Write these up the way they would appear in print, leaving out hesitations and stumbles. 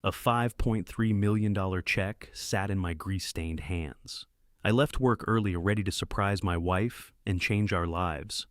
A $5.3 million check sat in my grease-stained hands. I left work early, ready to surprise my wife and change our lives.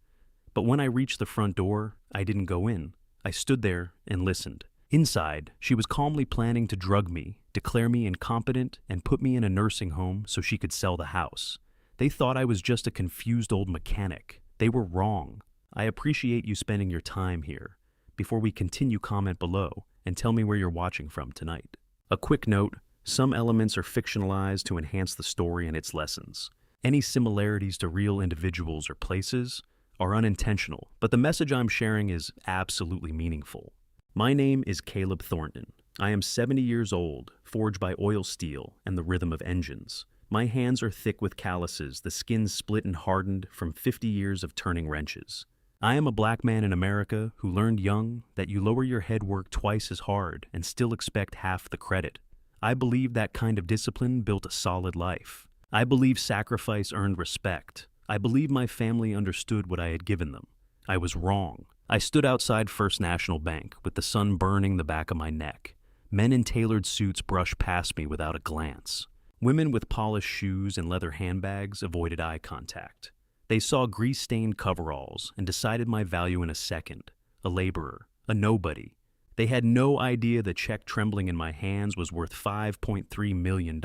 But when I reached the front door, I didn't go in. I stood there and listened. Inside, she was calmly planning to drug me, declare me incompetent, and put me in a nursing home so she could sell the house. They thought I was just a confused old mechanic. They were wrong. I appreciate you spending your time here. Before we continue, comment below and tell me where you're watching from tonight. A quick note, some elements are fictionalized to enhance the story and its lessons. Any similarities to real individuals or places are unintentional, but the message I'm sharing is absolutely meaningful. My name is Caleb Thornton. I am 70 years old, forged by oil steel and the rhythm of engines. My hands are thick with calluses, the skin split and hardened from 50 years of turning wrenches. I am a black man in America who learned young that you lower your head, work twice as hard, and still expect half the credit. I believe that kind of discipline built a solid life. I believe sacrifice earned respect. I believe my family understood what I had given them. I was wrong. I stood outside First National Bank with the sun burning the back of my neck. Men in tailored suits brushed past me without a glance. Women with polished shoes and leather handbags avoided eye contact. They saw grease-stained coveralls and decided my value in a second. A laborer, a nobody. They had no idea the check trembling in my hands was worth $5.3 million.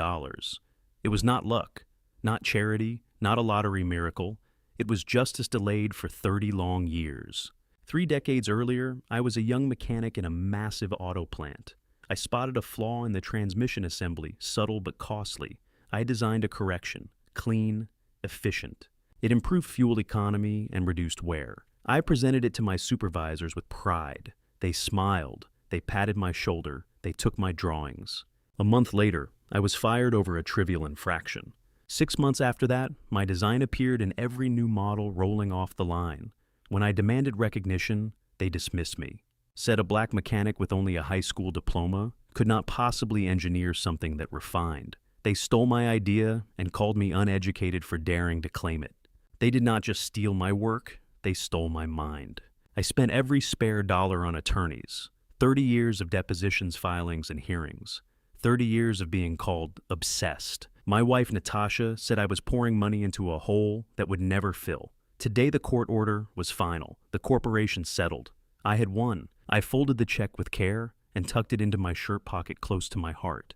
It was not luck, not charity, not a lottery miracle. It was justice delayed for 30 long years. 3 decades earlier, I was a young mechanic in a massive auto plant. I spotted a flaw in the transmission assembly, subtle but costly. I designed a correction, clean, efficient. It improved fuel economy and reduced wear. I presented it to my supervisors with pride. They smiled, they patted my shoulder, they took my drawings. A month later, I was fired over a trivial infraction. 6 months after that, my design appeared in every new model rolling off the line. When I demanded recognition, they dismissed me. Said a black mechanic with only a high school diploma could not possibly engineer something that refined. They stole my idea and called me uneducated for daring to claim it. They did not just steal my work, they stole my mind. I spent every spare dollar on attorneys. 30 years of depositions, filings, and hearings. 30 years of being called obsessed. My wife, Natasha, said I was pouring money into a hole that would never fill. Today the court order was final. The corporation settled. I had won. I folded the check with care and tucked it into my shirt pocket close to my heart.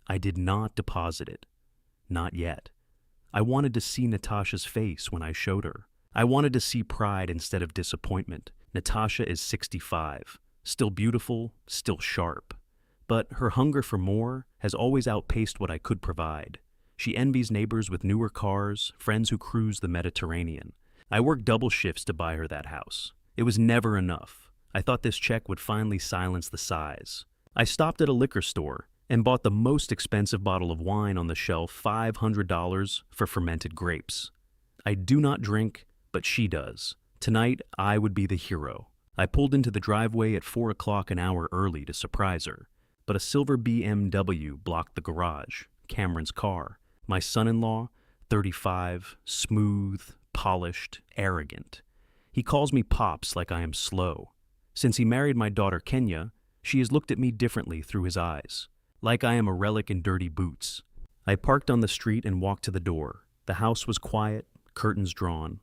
I did not deposit it. Not yet. I wanted to see Natasha's face when I showed her. I wanted to see pride instead of disappointment. Natasha is 65, still beautiful, still sharp. But her hunger for more has always outpaced what I could provide. She envies neighbors with newer cars, friends who cruise the Mediterranean. I worked double shifts to buy her that house. It was never enough. I thought this check would finally silence the sighs. I stopped at a liquor store and bought the most expensive bottle of wine on the shelf, $500 for fermented grapes. I do not drink, but she does. Tonight, I would be the hero. I pulled into the driveway at 4 o'clock, an hour early, to surprise her. But a silver BMW blocked the garage, Cameron's car. My son-in-law, 35, smooth, polished, arrogant. He calls me Pops like I am slow. Since he married my daughter Kenya, she has looked at me differently through his eyes. Like I am a relic in dirty boots. I parked on the street and walked to the door. The house was quiet, curtains drawn.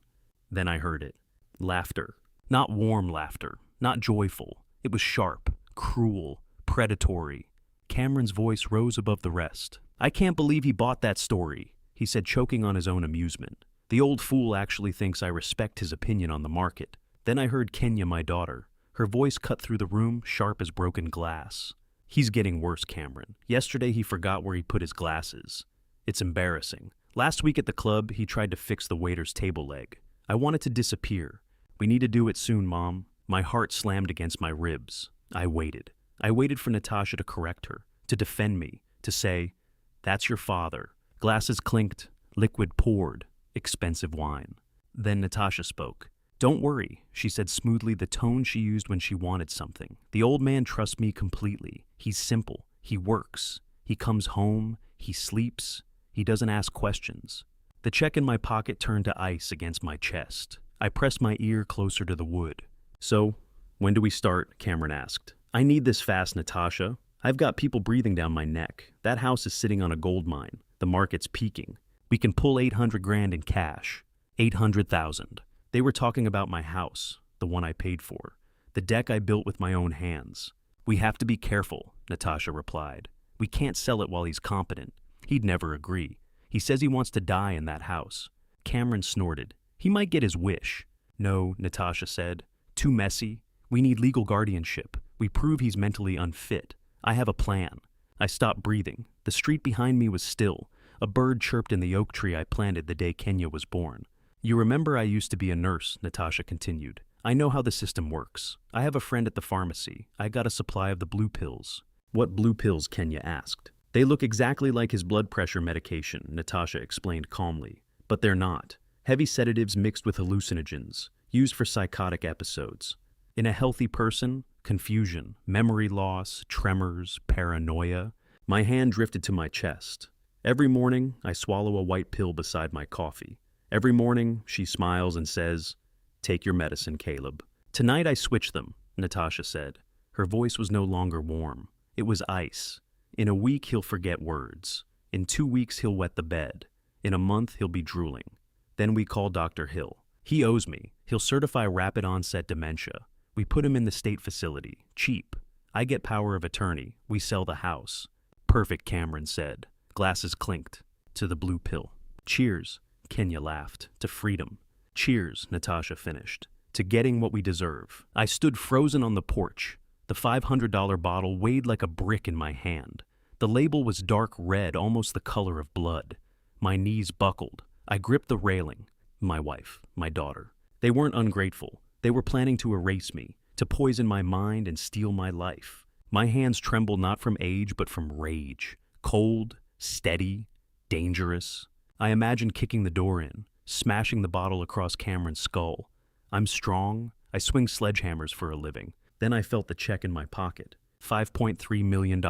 Then I heard it. Laughter. Not warm laughter, not joyful. It was sharp, cruel, predatory. Cameron's voice rose above the rest. "I can't believe he bought that story," he said, choking on his own amusement. "The old fool actually thinks I respect his opinion on the market." Then I heard Kenya, my daughter. Her voice cut through the room, sharp as broken glass. "He's getting worse, Cameron. Yesterday he forgot where he put his glasses. It's embarrassing. Last week at the club, he tried to fix the waiter's table leg. I wanted to disappear. We need to do it soon, Mom." My heart slammed against my ribs. I waited. I waited for Natasha to correct her, to defend me, to say, "That's your father." Glasses clinked, liquid poured, expensive wine. Then Natasha spoke. "Don't worry," she said smoothly, the tone she used when she wanted something. "The old man trusts me completely. He's simple. He works. He comes home. He sleeps. He doesn't ask questions." The check in my pocket turned to ice against my chest. I pressed my ear closer to the wood. "So, when do we start?" Cameron asked. "I need this fast, Natasha. I've got people breathing down my neck. That house is sitting on a gold mine. The market's peaking. We can pull 800 grand in cash. 800,000. They were talking about my house, the one I paid for. The deck I built with my own hands. We have to be careful, Natasha replied. We can't sell it while he's competent. He'd never agree. He says he wants to die in that house. Cameron snorted. He might get his wish. No, Natasha said. Too messy. We need legal guardianship. We prove he's mentally unfit. I have a plan. I stopped breathing. The street behind me was still. A bird chirped in the oak tree I planted the day Kenya was born. You remember I used to be a nurse, Natasha continued. I know how the system works. I have a friend at the pharmacy. I got a supply of the blue pills. What blue pills? Kenya asked. They look exactly like his blood pressure medication, Natasha explained calmly. But they're not. Heavy sedatives mixed with hallucinogens, used for psychotic episodes. In a healthy person, confusion, memory loss, tremors, paranoia. My hand drifted to my chest. Every morning, I swallow a white pill beside my coffee. Every morning, she smiles and says, "Take your medicine, Caleb." Tonight I switch them, Natasha said. Her voice was no longer warm. It was ice. In a week, he'll forget words. In 2 weeks, he'll wet the bed. In a month, he'll be drooling. Then we call Dr. Hill. He owes me. He'll certify rapid onset dementia. We put him in the state facility. Cheap. I get power of attorney. We sell the house. Perfect, Cameron said. Glasses clinked. To the blue pill. Cheers, Kenya laughed. To freedom. Cheers, Natasha finished. To getting what we deserve. I stood frozen on the porch. The $500 bottle weighed like a brick in my hand. The label was dark red, almost the color of blood. My knees buckled. I gripped the railing. My wife, my daughter. They weren't ungrateful. They were planning to erase me, to poison my mind and steal my life. My hands trembled not from age, but from rage. Cold, steady, dangerous. I imagined kicking the door in, smashing the bottle across Cameron's skull. I'm strong. I swing sledgehammers for a living. Then I felt the check in my pocket. $5.3 million.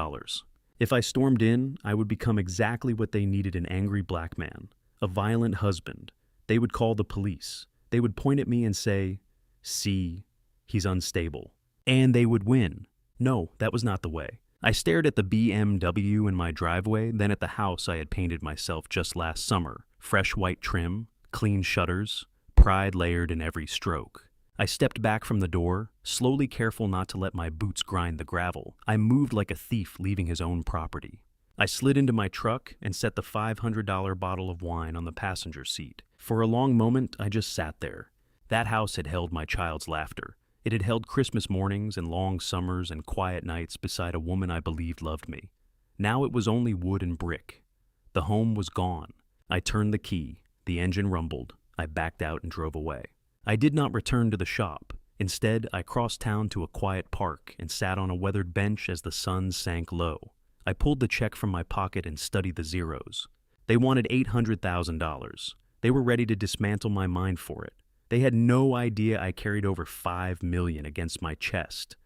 If I stormed in, I would become exactly what they needed: an angry black man, a violent husband. They would call the police. They would point at me and say, "See, he's unstable." And they would win. No, that was not the way. I stared at the BMW in my driveway, then at the house I had painted myself just last summer. Fresh white trim, clean shutters, pride layered in every stroke. I stepped back from the door, slowly, careful not to let my boots grind the gravel. I moved like a thief leaving his own property. I slid into my truck and set the $500 bottle of wine on the passenger seat. For a long moment, I just sat there. That house had held my child's laughter. It had held Christmas mornings and long summers and quiet nights beside a woman I believed loved me. Now it was only wood and brick. The home was gone. I turned the key. The engine rumbled. I backed out and drove away. I did not return to the shop. Instead, I crossed town to a quiet park and sat on a weathered bench as the sun sank low. I pulled the check from my pocket and studied the zeros. They wanted $800,000. They were ready to dismantle my mind for it. They had no idea I carried over $5 million against my chest.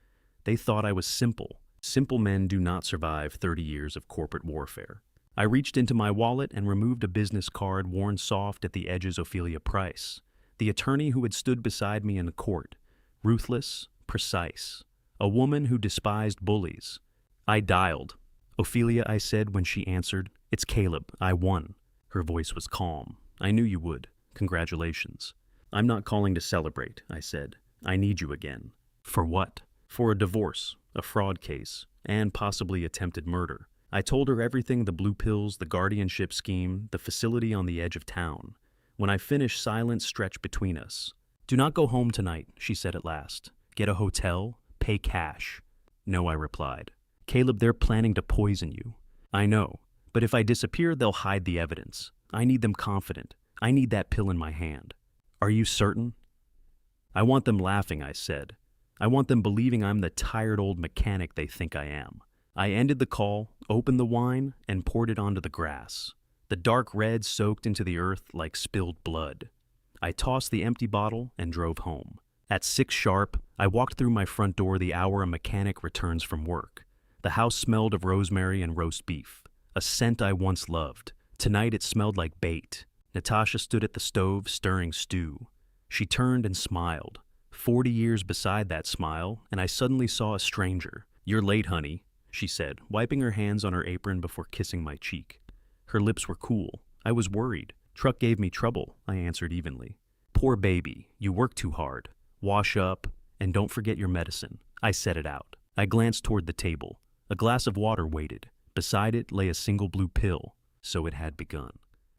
They thought I was simple. Simple men do not survive 30 years of corporate warfare. I reached into my wallet and removed a business card worn soft at the edges. Ophelia Price, the attorney who had stood beside me in the court. Ruthless, precise. A woman who despised bullies. I dialed. "Ophelia," I said when she answered. "It's Caleb. I won." Her voice was calm. "I knew you would. Congratulations." "I'm not calling to celebrate," I said. "I need you again." "For what?" "For a divorce, a fraud case, and possibly attempted murder." I told her everything: the blue pills, the guardianship scheme, the facility on the edge of town. When I finished, silence stretched between us. "Do not go home tonight," she said at last. "Get a hotel, pay cash." "No," I replied. "Caleb, they're planning to poison you." "I know, but if I disappear, they'll hide the evidence. I need them confident. I need that pill in my hand." "Are you certain?" "I want them laughing," I said. "I want them believing I'm the tired old mechanic they think I am." I ended the call, opened the wine, and poured it onto the grass. The dark red soaked into the earth like spilled blood. I tossed the empty bottle and drove home. At 6 sharp, I walked through my front door the hour a mechanic returns from work. The house smelled of rosemary and roast beef, a scent I once loved. Tonight it smelled like bait. Natasha stood at the stove stirring stew. She turned and smiled. 40 years beside that smile, and I suddenly saw a stranger. "You're late, honey." she said, wiping her hands on her apron before kissing my cheek. Her lips were cool. I was worried. Truck gave me trouble, I answered evenly. Poor baby, you work too hard. Wash up, and don't forget your medicine. I said it out. I glanced toward the table. A glass of water waited. Beside it lay a single blue pill. So it had begun.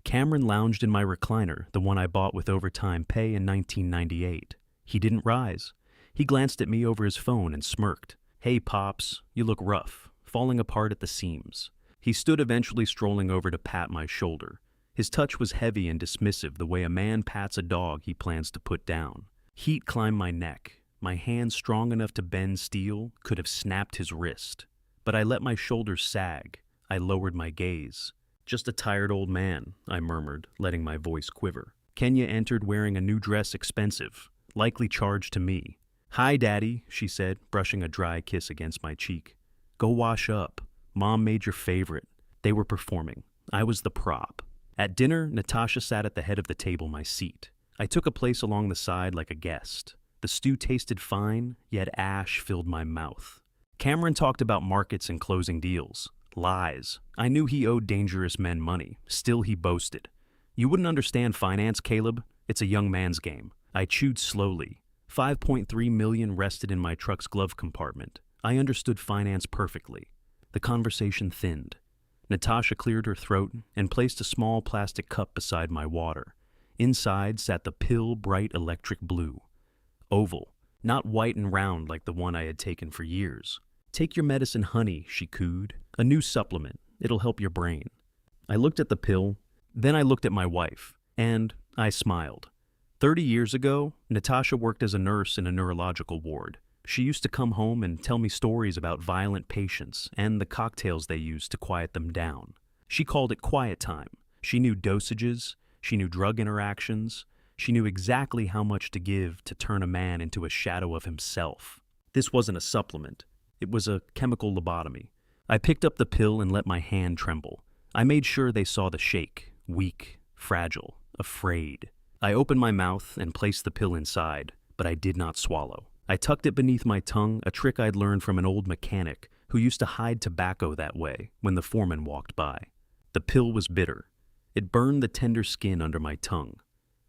Cameron lounged in my recliner, the one I bought with overtime pay in 1998. He didn't rise. He glanced at me over his phone and smirked. Hey, Pops, you look rough, falling apart at the seams. He stood, eventually strolling over to pat my shoulder. His touch was heavy and dismissive, the way a man pats a dog he plans to put down. Heat climbed my neck. My hand, strong enough to bend steel, could have snapped his wrist. But I let my shoulders sag. I lowered my gaze. Just a tired old man, I murmured, letting my voice quiver. Kenya entered wearing a new dress, expensive, likely charged to me. Hi, Daddy, she said, brushing a dry kiss against my cheek. Go wash up. Mom made your favorite. They were performing. I was the prop. At dinner, Natasha sat at the head of the table, my seat. I took a place along the side like a guest. The stew tasted fine, yet ash filled my mouth. Cameron talked about markets and closing deals. Lies. I knew he owed dangerous men money. Still he boasted. You wouldn't understand finance, Caleb. It's a young man's game. I chewed slowly. $5.3 million rested in my truck's glove compartment. I understood finance perfectly. The conversation thinned. Natasha cleared her throat and placed a small plastic cup beside my water. Inside sat the pill, bright electric blue. Oval, not white and round like the one I had taken for years. Take your medicine, honey, she cooed. A new supplement. It'll help your brain. I looked at the pill, then I looked at my wife, and I smiled. 30 years ago, Natasha worked as a nurse in a neurological ward. She used to come home and tell me stories about violent patients and the cocktails they used to quiet them down. She called it quiet time. She knew dosages, she knew drug interactions, she knew exactly how much to give to turn a man into a shadow of himself. This wasn't a supplement. It was a chemical lobotomy. I picked up the pill and let my hand tremble. I made sure they saw the shake, weak, fragile, afraid. I opened my mouth and placed the pill inside, but I did not swallow. I tucked it beneath my tongue, a trick I'd learned from an old mechanic who used to hide tobacco that way when the foreman walked by. The pill was bitter. It burned the tender skin under my tongue.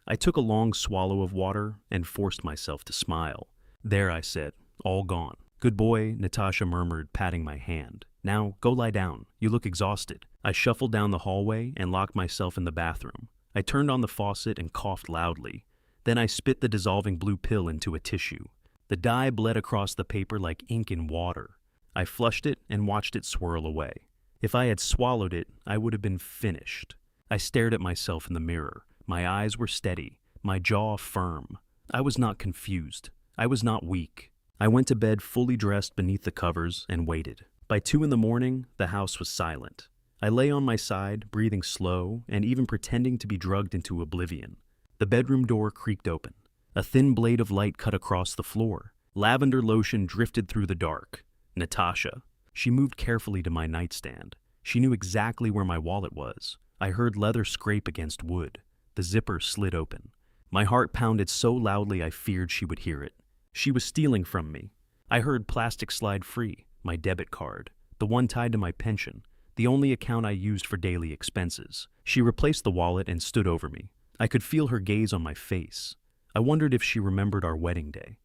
I took a long swallow of water and forced myself to smile. There, I said, all gone. Good boy, Natasha murmured, patting my hand. Now, go lie down. You look exhausted. I shuffled down the hallway and locked myself in the bathroom. I turned on the faucet and coughed loudly. Then I spit the dissolving blue pill into a tissue. The dye bled across the paper like ink in water. I flushed it and watched it swirl away. If I had swallowed it, I would have been finished. I stared at myself in the mirror. My eyes were steady, my jaw firm. I was not confused. I was not weak. I went to bed fully dressed beneath the covers and waited. By 2 a.m, the house was silent. I lay on my side, breathing slow and even pretending to be drugged into oblivion. The bedroom door creaked open. A thin blade of light cut across the floor. Lavender lotion drifted through the dark. Natasha. She moved carefully to my nightstand. She knew exactly where my wallet was. I heard leather scrape against wood. The zipper slid open. My heart pounded so loudly I feared she would hear it. She was stealing from me. I heard plastic slide free, my debit card, the one tied to my pension, the only account I used for daily expenses. She replaced the wallet and stood over me. I could feel her gaze on my face. I wondered if she remembered our wedding day,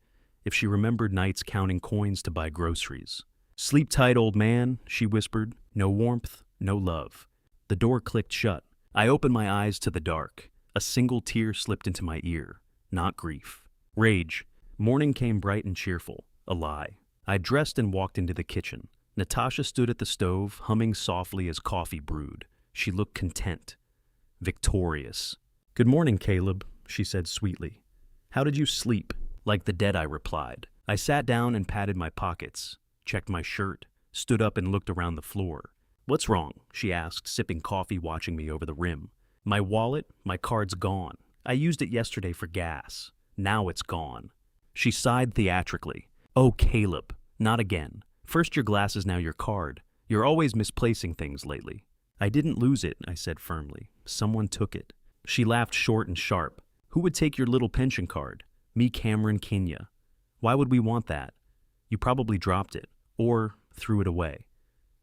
if she remembered nights counting coins to buy groceries. Sleep tight, old man, she whispered. No warmth, no love. The door clicked shut. I opened my eyes to the dark. A single tear slipped into my ear. Not grief. Rage. Morning came bright and cheerful. A lie. I dressed and walked into the kitchen. Natasha stood at the stove, humming softly as coffee brewed. She looked content. Victorious. Good morning, Caleb, she said sweetly. How did you sleep? Like the dead, I replied. I sat down and patted my pockets, checked my shirt, stood up and looked around the floor. What's wrong? She asked, sipping coffee, watching me over the rim. My wallet, my card's gone. I used it yesterday for gas. Now it's gone. She sighed theatrically. Oh, Caleb, not again. First your glasses, now your card. You're always misplacing things lately. I didn't lose it, I said firmly. Someone took it. She laughed short and sharp. Who would take your little pension card? Me, Cameron, Kenya. Why would we want that? You probably dropped it, or threw it away.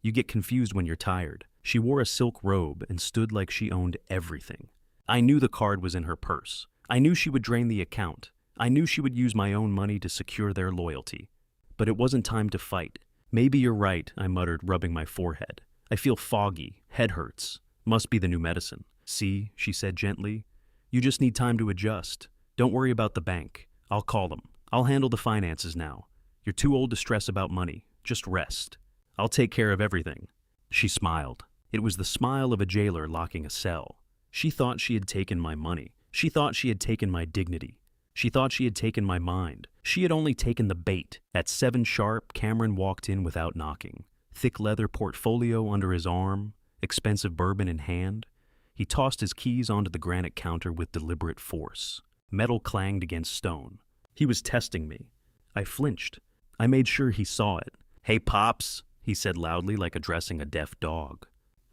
You get confused when you're tired. She wore a silk robe and stood like she owned everything. I knew the card was in her purse. I knew she would drain the account. I knew she would use my own money to secure their loyalty. But it wasn't time to fight. Maybe you're right, I muttered, rubbing my forehead. I feel foggy, head hurts. Must be the new medicine. See, she said gently. You just need time to adjust. Don't worry about the bank. I'll call them. I'll handle the finances now. You're too old to stress about money. Just rest. I'll take care of everything. She smiled. It was the smile of a jailer locking a cell. She thought she had taken my money. She thought she had taken my dignity. She thought she had taken my mind. She had only taken the bait. At 7 sharp, Cameron walked in without knocking. Thick leather portfolio under his arm, expensive bourbon in hand. He tossed his keys onto the granite counter with deliberate force. Metal clanged against stone. He was testing me. I flinched. I made sure he saw it. "Hey, Pops," he said loudly, like addressing a deaf dog.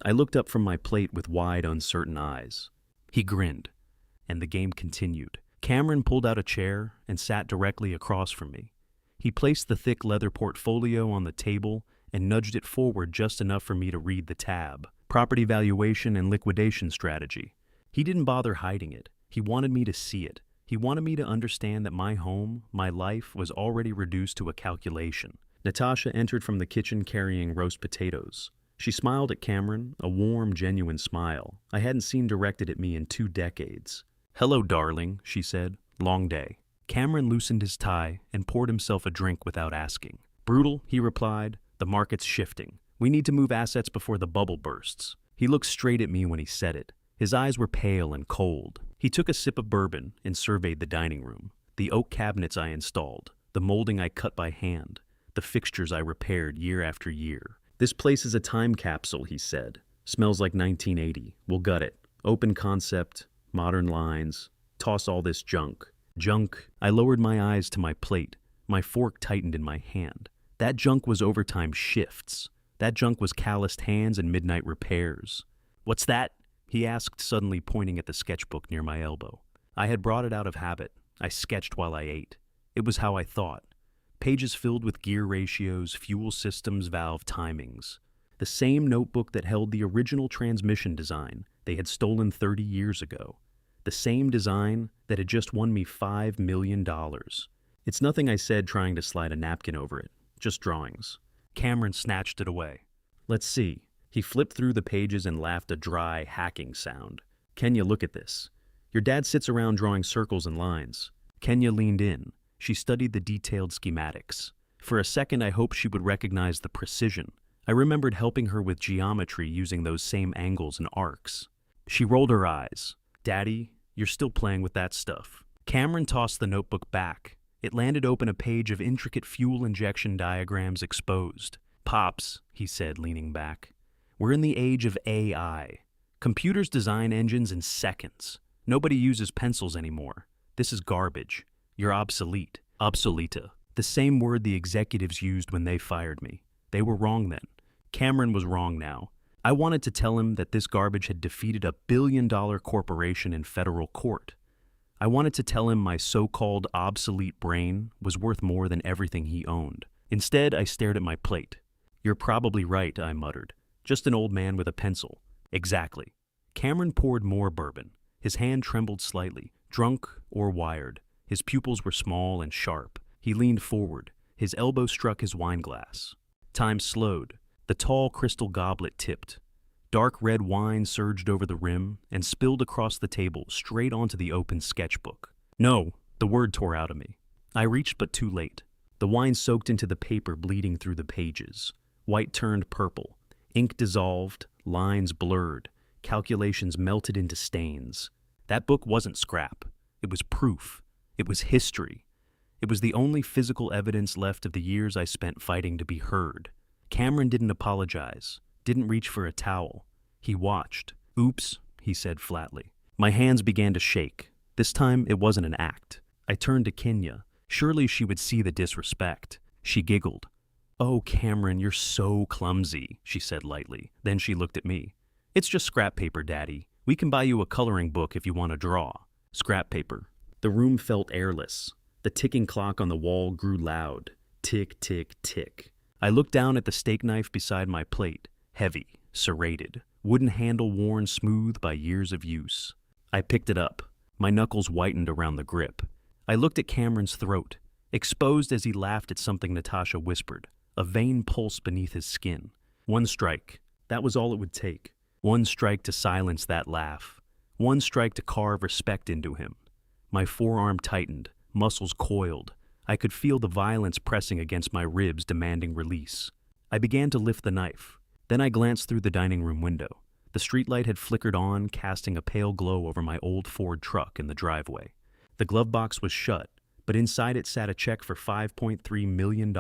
I looked up from my plate with wide, uncertain eyes. He grinned, and the game continued. Cameron pulled out a chair and sat directly across from me. He placed the thick leather portfolio on the table and nudged it forward just enough for me to read the tab. Property valuation and liquidation strategy. He didn't bother hiding it. He wanted me to see it. He wanted me to understand that my home, my life, was already reduced to a calculation. Natasha entered from the kitchen carrying roast potatoes. She smiled at Cameron, a warm, genuine smile I hadn't seen directed at me in 2 decades. "Hello, darling," she said. "Long day." Cameron loosened his tie and poured himself a drink without asking. "Brutal," he replied. "The market's shifting. We need to move assets before the bubble bursts." He looked straight at me when he said it. His eyes were pale and cold. He took a sip of bourbon and surveyed the dining room. The oak cabinets I installed, the molding I cut by hand, the fixtures I repaired year after year. "This place is a time capsule," he said. "Smells like 1980. We'll gut it. Open concept, modern lines. Toss all this junk." Junk. I lowered my eyes to my plate. My fork tightened in my hand. That junk was overtime shifts. That junk was calloused hands and midnight repairs. "What's that?" he asked, suddenly pointing at the sketchbook near my elbow. I had brought it out of habit. I sketched while I ate. It was how I thought. Pages filled with gear ratios, fuel systems, valve timings. The same notebook that held the original transmission design they had stolen 30 years ago. The same design that had just won me $5 million. It's nothing, I said, trying to slide a napkin over it. Just drawings. Cameron snatched it away. "Let's see." He flipped through the pages and laughed a dry, hacking sound. "Kenya, look at this. Your dad sits around drawing circles and lines." Kenya leaned in. She studied the detailed schematics. For a second, I hoped she would recognize the precision. I remembered helping her with geometry using those same angles and arcs. She rolled her eyes. "Daddy, you're still playing with that stuff." Cameron tossed the notebook back. It landed open a page of intricate fuel injection diagrams exposed. "Pops," he said, leaning back. "We're in the age of AI. Computers design engines in seconds. Nobody uses pencils anymore. This is garbage. You're obsolete." Obsoleta. The same word the executives used when they fired me. They were wrong then. Cameron was wrong now. I wanted to tell him that this garbage had defeated a billion-dollar corporation in federal court. I wanted to tell him my so-called obsolete brain was worth more than everything he owned. Instead, I stared at my plate. "You're probably right," I muttered. "Just an old man with a pencil." "Exactly." Cameron poured more bourbon. His hand trembled slightly, drunk or wired. His pupils were small and sharp. He leaned forward. His elbow struck his wineglass. Time slowed. The tall crystal goblet tipped. Dark red wine surged over the rim and spilled across the table straight onto the open sketchbook. "No," the word tore out of me. I reached but too late. The wine soaked into the paper, bleeding through the pages. White turned purple. Ink dissolved, lines blurred, calculations melted into stains. That book wasn't scrap. It was proof. It was history. It was the only physical evidence left of the years I spent fighting to be heard. Cameron didn't apologize, didn't reach for a towel. He watched. "Oops," he said flatly. My hands began to shake. This time it wasn't an act. I turned to Kenya. Surely she would see the disrespect. She giggled. "Oh, Cameron, you're so clumsy," she said lightly. Then she looked at me. "It's just scrap paper, Daddy. We can buy you a coloring book if you want to draw." Scrap paper. The room felt airless. The ticking clock on the wall grew loud. Tick, tick, tick. I looked down at the steak knife beside my plate, heavy, serrated, wooden handle worn smooth by years of use. I picked it up. My knuckles whitened around the grip. I looked at Cameron's throat, exposed as he laughed at something Natasha whispered, a vein pulse beneath his skin. One strike. That was all it would take. One strike to silence that laugh. One strike to carve respect into him. My forearm tightened, muscles coiled. I could feel the violence pressing against my ribs, demanding release. I began to lift the knife. Then I glanced through the dining room window. The streetlight had flickered on, casting a pale glow over my old Ford truck in the driveway. The glove box was shut, but inside it sat a check for $5.3 million.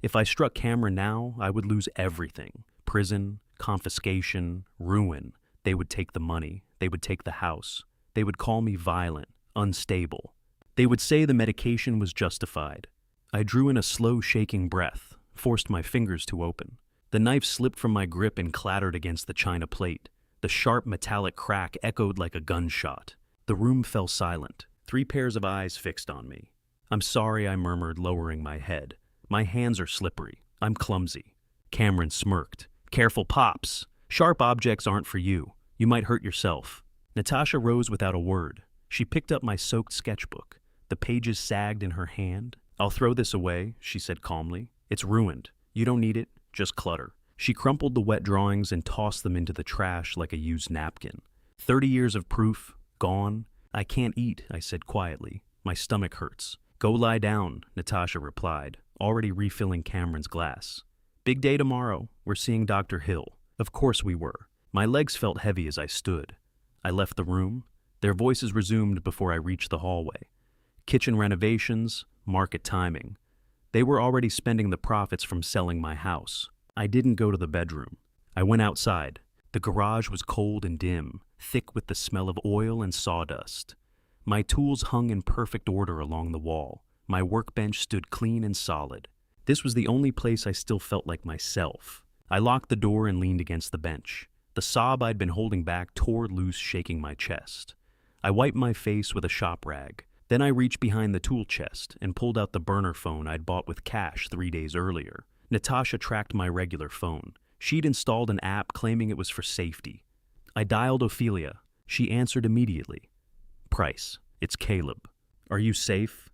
If I struck Cameron now, I would lose everything. Prison, confiscation, ruin. They would take the money. They would take the house. They would call me violent, unstable. They would say the medication was justified. I drew in a slow, shaking breath, forced my fingers to open. The knife slipped from my grip and clattered against the china plate. The sharp metallic crack echoed like a gunshot. The room fell silent. 3 pairs of eyes fixed on me. "I'm sorry," I murmured, lowering my head. "My hands are slippery. I'm clumsy." Cameron smirked. "Careful, Pops. Sharp objects aren't for you. You might hurt yourself." Natasha rose without a word. She picked up my soaked sketchbook. The pages sagged in her hand. "I'll throw this away," she said calmly. "It's ruined. You don't need it, just clutter." She crumpled the wet drawings and tossed them into the trash like a used napkin. 30 years of proof, gone. "I can't eat," I said quietly. "My stomach hurts." "Go lie down," Natasha replied, already refilling Cameron's glass. "Big day tomorrow. We're seeing Dr. Hill." Of course we were. My legs felt heavy as I stood. I left the room. Their voices resumed before I reached the hallway. Kitchen renovations, market timing. They were already spending the profits from selling my house. I didn't go to the bedroom. I went outside. The garage was cold and dim, thick with the smell of oil and sawdust. My tools hung in perfect order along the wall. My workbench stood clean and solid. This was the only place I still felt like myself. I locked the door and leaned against the bench. The sob I'd been holding back tore loose, shaking my chest. I wiped my face with a shop rag. Then I reached behind the tool chest and pulled out the burner phone I'd bought with cash 3 days earlier. Natasha tracked my regular phone. She'd installed an app claiming it was for safety. I dialed Ophelia. She answered immediately. "Price, it's Caleb. Are you safe?"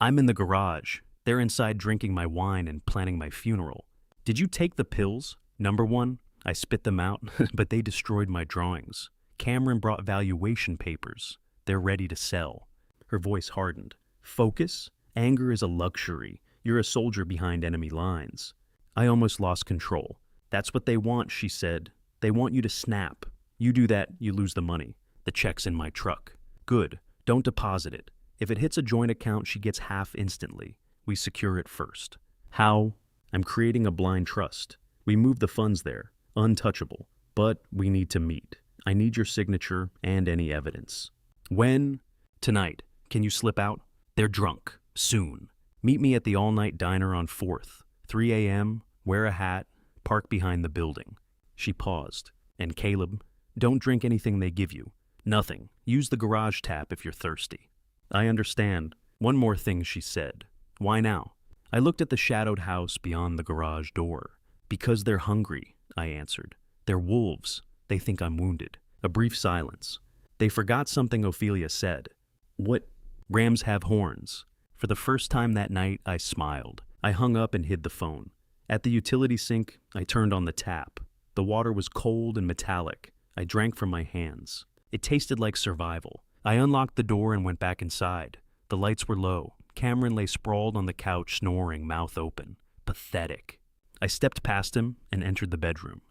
"I'm in the garage. They're inside drinking my wine and planning my funeral." "Did you take the pills?" "Number 1, I spit them out, but they destroyed my drawings. Cameron brought valuation papers. They're ready to sell." Her voice hardened. "Focus? Anger is a luxury. You're a soldier behind enemy lines." I almost lost control. "That's what they want," she said. "They want you to snap. You do that, you lose the money. The check's in my truck." "Good. Don't deposit it. If it hits a joint account, she gets half instantly. We secure it first." "How?" "I'm creating a blind trust. We move the funds there. Untouchable. But we need to meet. I need your signature and any evidence." "When?" "Tonight. Can you slip out?" "They're drunk. Soon. Meet me at the all-night diner on 4th. 3 a.m., wear a hat, park behind the building." She paused. "And Caleb, don't drink anything they give you. Nothing. Use the garage tap if you're thirsty." "I understand." "One more thing," she said. "Why now?" I looked at the shadowed house beyond the garage door. "Because they're hungry," I answered. "They're wolves. They think I'm wounded." A brief silence. They forgot something Ophelia said. "What?" "Rams have horns." For the first time that night, I smiled. I hung up and hid the phone. At the utility sink, I turned on the tap. The water was cold and metallic. I drank from my hands. It tasted like survival. I unlocked the door and went back inside. The lights were low. Cameron lay sprawled on the couch, snoring, mouth open. Pathetic. I stepped past him and entered the bedroom.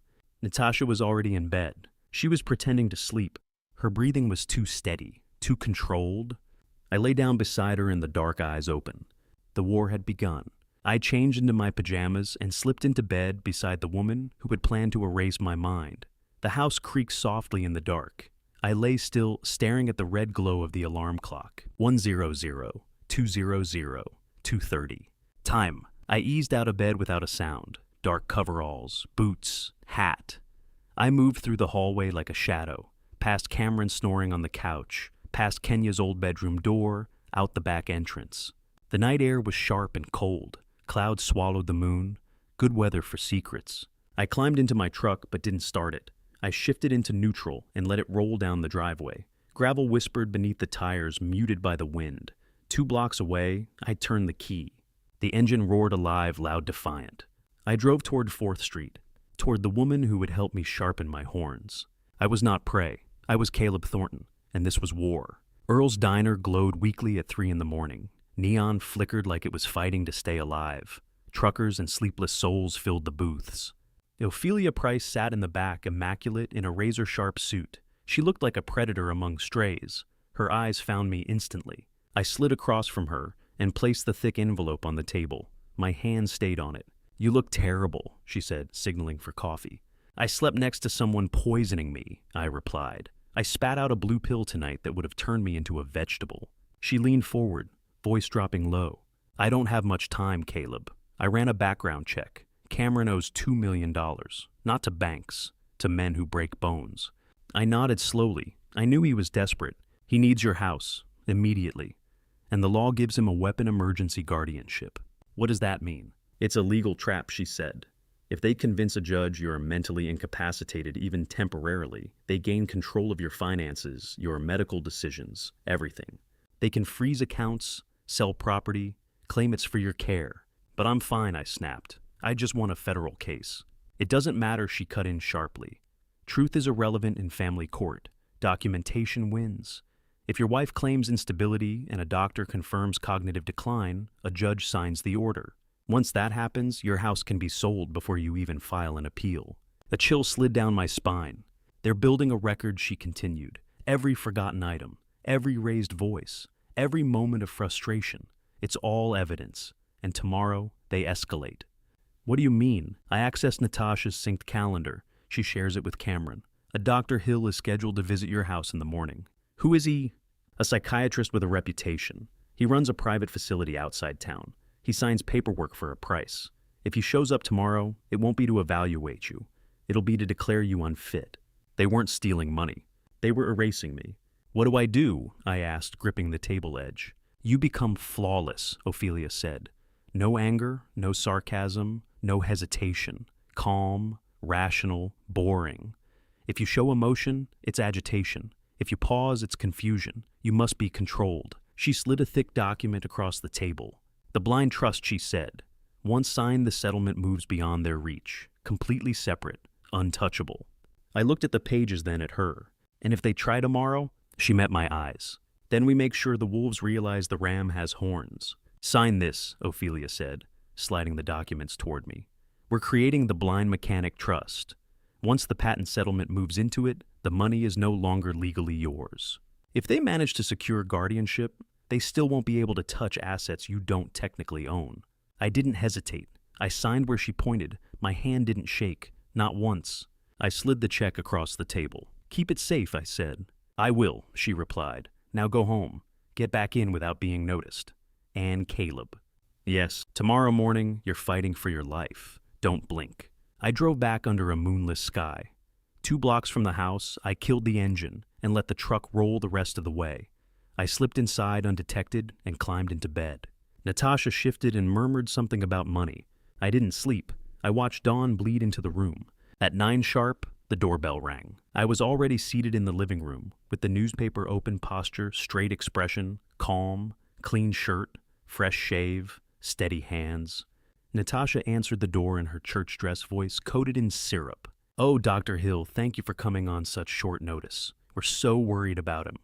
Natasha was already in bed. She was pretending to sleep. Her breathing was too steady, too controlled. I lay down beside her and the dark eyes open. The war had begun. I changed into my pajamas and slipped into bed beside the woman who had planned to erase my mind. The house creaked softly in the dark. I lay still, staring at the red glow of the alarm clock. 100, 200, 2:30. Time. I eased out of bed without a sound. Dark coveralls, boots, hat. I moved through the hallway like a shadow, past Cameron snoring on the couch, past Kenya's old bedroom door, out the back entrance. The night air was sharp and cold. Clouds swallowed the moon. Good weather for secrets. I climbed into my truck but didn't start it. I shifted into neutral and let it roll down the driveway. Gravel whispered beneath the tires, muted by the wind. 2 blocks away, I turned the key. The engine roared alive, loud, defiant. I drove toward 4th Street, toward the woman who would help me sharpen my horns. I was not prey. I was Caleb Thornton, and this was war. Earl's Diner glowed weakly at 3 in the morning. Neon flickered like it was fighting to stay alive. Truckers and sleepless souls filled the booths. Ophelia Price sat in the back, immaculate in a razor-sharp suit. She looked like a predator among strays. Her eyes found me instantly. I slid across from her and placed the thick envelope on the table. My hand stayed on it. "You look terrible," she said, signaling for coffee. "I slept next to someone poisoning me," I replied. "I spat out a blue pill tonight that would have turned me into a vegetable." She leaned forward, voice dropping low. "I don't have much time, Caleb. I ran a background check. Cameron owes $2 million, not to banks, to men who break bones." I nodded slowly. I knew he was desperate. "He needs your house, immediately. And the law gives him a weapon emergency guardianship." "What does that mean?" "It's a legal trap," she said. "If they convince a judge you're mentally incapacitated, even temporarily, they gain control of your finances, your medical decisions, everything. They can freeze accounts, sell property, claim it's for your care." "But I'm fine," I snapped. "I just want a federal case." "It doesn't matter," she cut in sharply. "Truth is irrelevant in family court. Documentation wins. If your wife claims instability and a doctor confirms cognitive decline, a judge signs the order. Once that happens, your house can be sold before you even file an appeal." A chill slid down my spine. "They're building a record," she continued. "Every forgotten item, every raised voice, every moment of frustration. It's all evidence. And tomorrow, they escalate." "What do you mean?" "I accessed Natasha's synced calendar. She shares it with Cameron. A Dr. Hill is scheduled to visit your house in the morning." "Who is he?" "A psychiatrist with a reputation. He runs a private facility outside town. He signs paperwork for a price. If he shows up tomorrow, it won't be to evaluate you. It'll be to declare you unfit." They weren't stealing money. They were erasing me. "What do I do?" I asked, gripping the table edge. "You become flawless," Ophelia said. "No anger, no sarcasm, no hesitation. Calm, rational, boring. If you show emotion, it's agitation. If you pause, it's confusion. You must be controlled." She slid a thick document across the table. "The blind trust," she said. "Once signed, the settlement moves beyond their reach. Completely separate, untouchable." I looked at the pages, then at her. "And if they try tomorrow?" She met my eyes. "Then we make sure the wolves realize the ram has horns." "Sign this," Ophelia said, sliding the documents toward me. "We're creating the blind mechanic trust. Once the patent settlement moves into it, the money is no longer legally yours. If they manage to secure guardianship, they still won't be able to touch assets you don't technically own." I didn't hesitate. I signed where she pointed. My hand didn't shake, not once. I slid the check across the table. "Keep it safe," I said. "I will," she replied. "Now go home. Get back in without being noticed. And Caleb." "Yes, tomorrow morning, you're fighting for your life. Don't blink." I drove back under a moonless sky. 2 blocks from the house, I killed the engine and let the truck roll the rest of the way. I slipped inside undetected and climbed into bed. Natasha shifted and murmured something about money. I didn't sleep. I watched dawn bleed into the room. At 9 sharp, the doorbell rang. I was already seated in the living room, with the newspaper open posture, straight expression, calm, clean shirt, fresh shave, steady hands. Natasha answered the door in her church dress voice, coated in syrup. "Oh, Dr. Hill, thank you for coming on such short notice. We're so worried about him."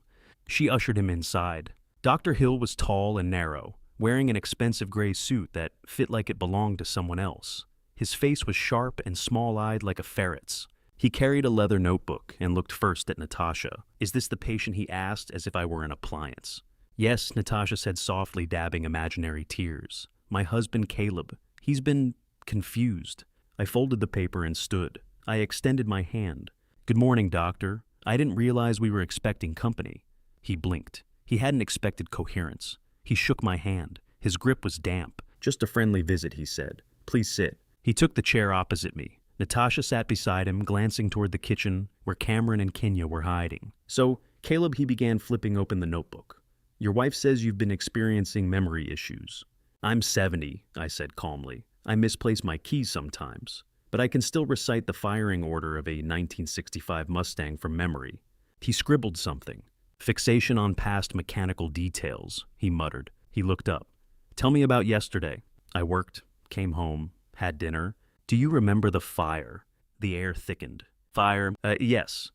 She ushered him inside. Dr. Hill was tall and narrow, wearing an expensive gray suit that fit like it belonged to someone else. His face was sharp and small-eyed like a ferret's. He carried a leather notebook and looked first at Natasha. "Is this the patient?" he asked, as if I were an appliance. "Yes," Natasha said softly, dabbing imaginary tears. "My husband, Caleb. He's been confused." I folded the paper and stood. I extended my hand. "Good morning, doctor. I didn't realize we were expecting company." He blinked. He hadn't expected coherence. He shook my hand. His grip was damp. "Just a friendly visit," he said. "Please sit." He took the chair opposite me. Natasha sat beside him, glancing toward the kitchen, where Cameron and Kenya were hiding. "So, Caleb," he began, flipping open the notebook. "Your wife says you've been experiencing memory issues." "I'm 70, I said calmly. I misplace my keys sometimes, but I can still recite the firing order of a 1965 Mustang from memory. He scribbled something. Fixation on past mechanical details, he muttered. He looked up. Tell me about yesterday. I worked, came home, had dinner. Do you remember the fire? The air thickened. Fire? Yes.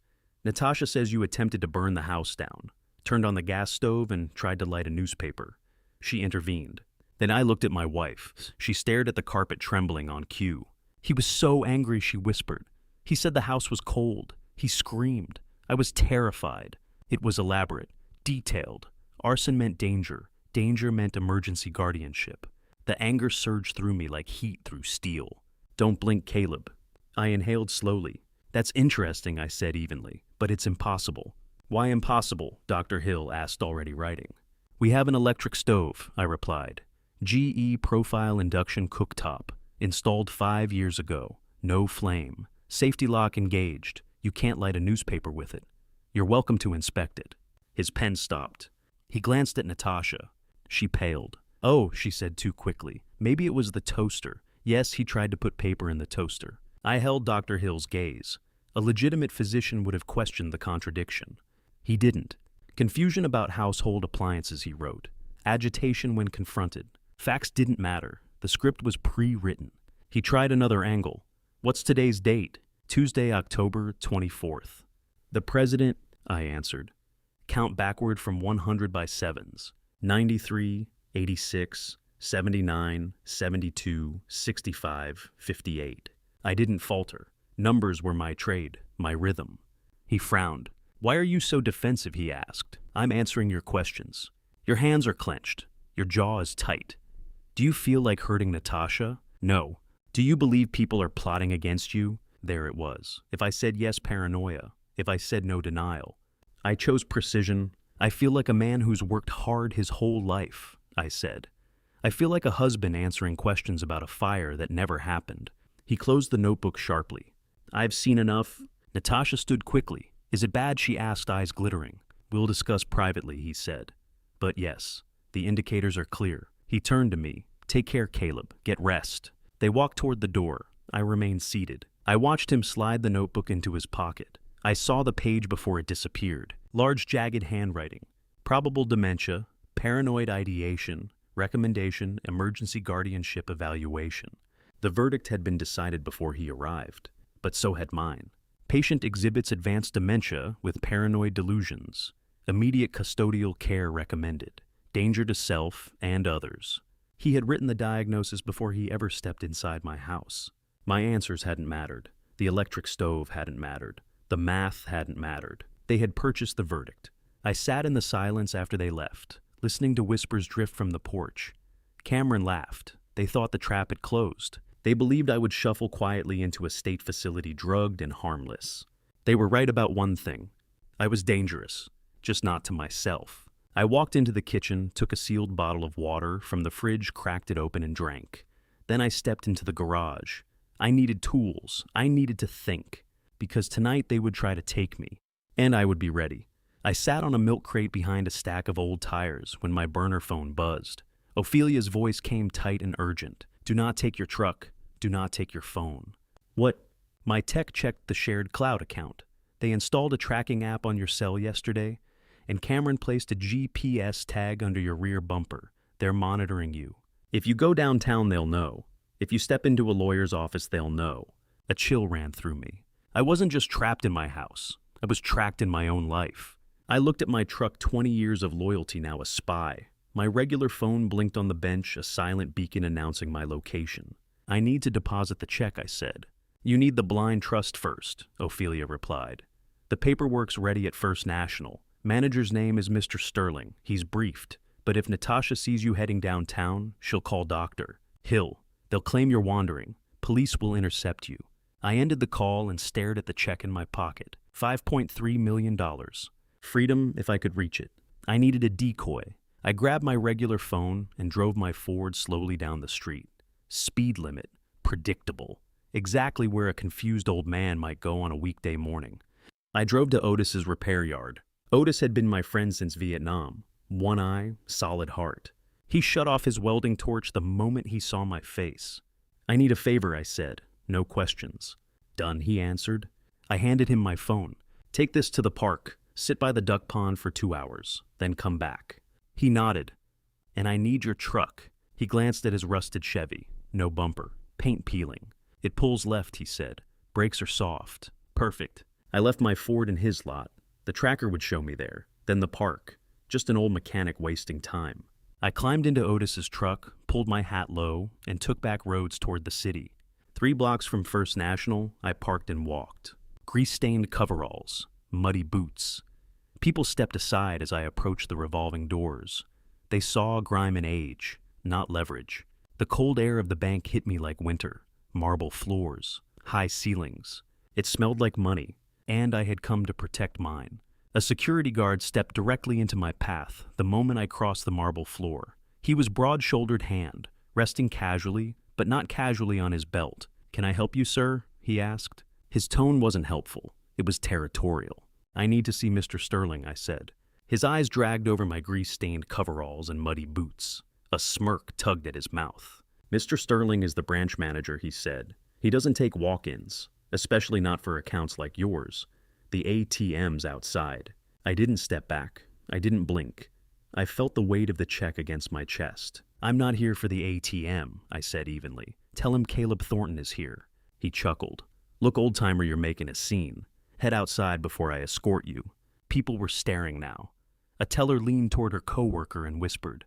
Natasha says you attempted to burn the house down, turned on the gas stove and tried to light a newspaper. She intervened. Then I looked at my wife. She stared at the carpet trembling on cue. He was so angry, she whispered. He said the house was cold. He screamed. I was terrified. It was elaborate, detailed. Arson meant danger. Danger meant emergency guardianship. The anger surged through me like heat through steel. Don't blink, Caleb. I inhaled slowly. That's interesting, I said evenly, but it's impossible. Why impossible? Dr. Hill asked, already writing. We have an electric stove, I replied. GE profile induction cooktop, installed 5 years ago. No flame. Safety lock engaged. You can't light a newspaper with it. You're welcome to inspect it. His pen stopped. He glanced at Natasha. She paled. Oh, she said too quickly. Maybe it was the toaster. Yes, he tried to put paper in the toaster. I held Dr. Hill's gaze. A legitimate physician would have questioned the contradiction. He didn't. Confusion about household appliances, he wrote. Agitation when confronted. Facts didn't matter. The script was pre-written. He tried another angle. What's today's date? Tuesday, October 24th. The president, I answered. Count backward from 100 by sevens. 93, 86, 79, 72, 65, 58. I didn't falter. Numbers were my trade, my rhythm. He frowned. Why are you so defensive, he asked. I'm answering your questions. Your hands are clenched. Your jaw is tight. Do you feel like hurting Natasha? No. Do you believe people are plotting against you? There it was. If I said yes, paranoia. If I said no, denial. I chose precision. I feel like a man who's worked hard his whole life, I said. I feel like a husband answering questions about a fire that never happened. He closed the notebook sharply. I've seen enough. Natasha stood quickly. Is it bad? She asked, eyes glittering. We'll discuss privately, he said. But yes, the indicators are clear. He turned to me. Take care, Caleb. Get rest. They walked toward the door. I remained seated. I watched him slide the notebook into his pocket. I saw the page before it disappeared. Large, jagged handwriting. Probable dementia, paranoid ideation, recommendation, emergency guardianship evaluation. The verdict had been decided before he arrived, but so had mine. Patient exhibits advanced dementia with paranoid delusions. Immediate custodial care recommended. Danger to self and others. He had written the diagnosis before he ever stepped inside my house. My answers hadn't mattered. The electric stove hadn't mattered. The math hadn't mattered. They had purchased the verdict. I sat in the silence after they left, listening to whispers drift from the porch. Cameron laughed. They thought the trap had closed. They believed I would shuffle quietly into a state facility drugged and harmless. They were right about one thing. I was dangerous, just not to myself. I walked into the kitchen, took a sealed bottle of water from the fridge, cracked it open and drank. Then I stepped into the garage. I needed tools. I needed to think. Because tonight they would try to take me. And I would be ready. I sat on a milk crate behind a stack of old tires when my burner phone buzzed. Ophelia's voice came tight and urgent. Do not take your truck. Do not take your phone. What? My tech checked the shared cloud account. They installed a tracking app on your cell yesterday, and Cameron placed a GPS tag under your rear bumper. They're monitoring you. If you go downtown, they'll know. If you step into a lawyer's office, they'll know. A chill ran through me. I wasn't just trapped in my house. I was tracked in my own life. I looked at my truck, 20 years of loyalty, now a spy. My regular phone blinked on the bench, a silent beacon announcing my location. I need to deposit the check, I said. You need the blind trust first, Ophelia replied. The paperwork's ready at First National. Manager's name is Mr. Sterling. He's briefed. But if Natasha sees you heading downtown, she'll call Dr. Hill. They'll claim you're wandering. Police will intercept you. I ended the call and stared at the check in my pocket. $5.3 million. Freedom if I could reach it. I needed a decoy. I grabbed my regular phone and drove my Ford slowly down the street. Speed limit. Predictable. Exactly where a confused old man might go on a weekday morning. I drove to Otis's repair yard. Otis had been my friend since Vietnam. One eye, solid heart. He shut off his welding torch the moment he saw my face. "I need a favor," I said. No questions. "Done," he answered. I handed him my phone. "Take this to the park. Sit by the duck pond for 2 hours. Then come back." He nodded. "And I need your truck." He glanced at his rusted Chevy. No bumper. Paint peeling. "It pulls left," he said. "Brakes are soft." "Perfect." I left my Ford in his lot. The tracker would show me there. Then the park. Just an old mechanic wasting time. I climbed into Otis's truck, pulled my hat low, and took back roads toward the city. 3 blocks from First National, I parked and walked. Grease-stained coveralls, muddy boots. People stepped aside as I approached the revolving doors. They saw grime and age, not leverage. The cold air of the bank hit me like winter. Marble floors, high ceilings. It smelled like money, and I had come to protect mine. A security guard stepped directly into my path the moment I crossed the marble floor. He was broad-shouldered hand, resting casually, but not casually on his belt. "Can I help you, sir?" he asked. His tone wasn't helpful. It was territorial. "I need to see Mr. Sterling," I said. His eyes dragged over my grease-stained coveralls and muddy boots. A smirk tugged at his mouth. "Mr. Sterling is the branch manager," he said. "He doesn't take walk-ins, especially not for accounts like yours. The ATM's outside." I didn't step back. I didn't blink. I felt the weight of the check against my chest. "I'm not here for the ATM," I said evenly. "Tell him Caleb Thornton is here." He chuckled. "Look, old-timer, you're making a scene. Head outside before I escort you." People were staring now. A teller leaned toward her coworker and whispered.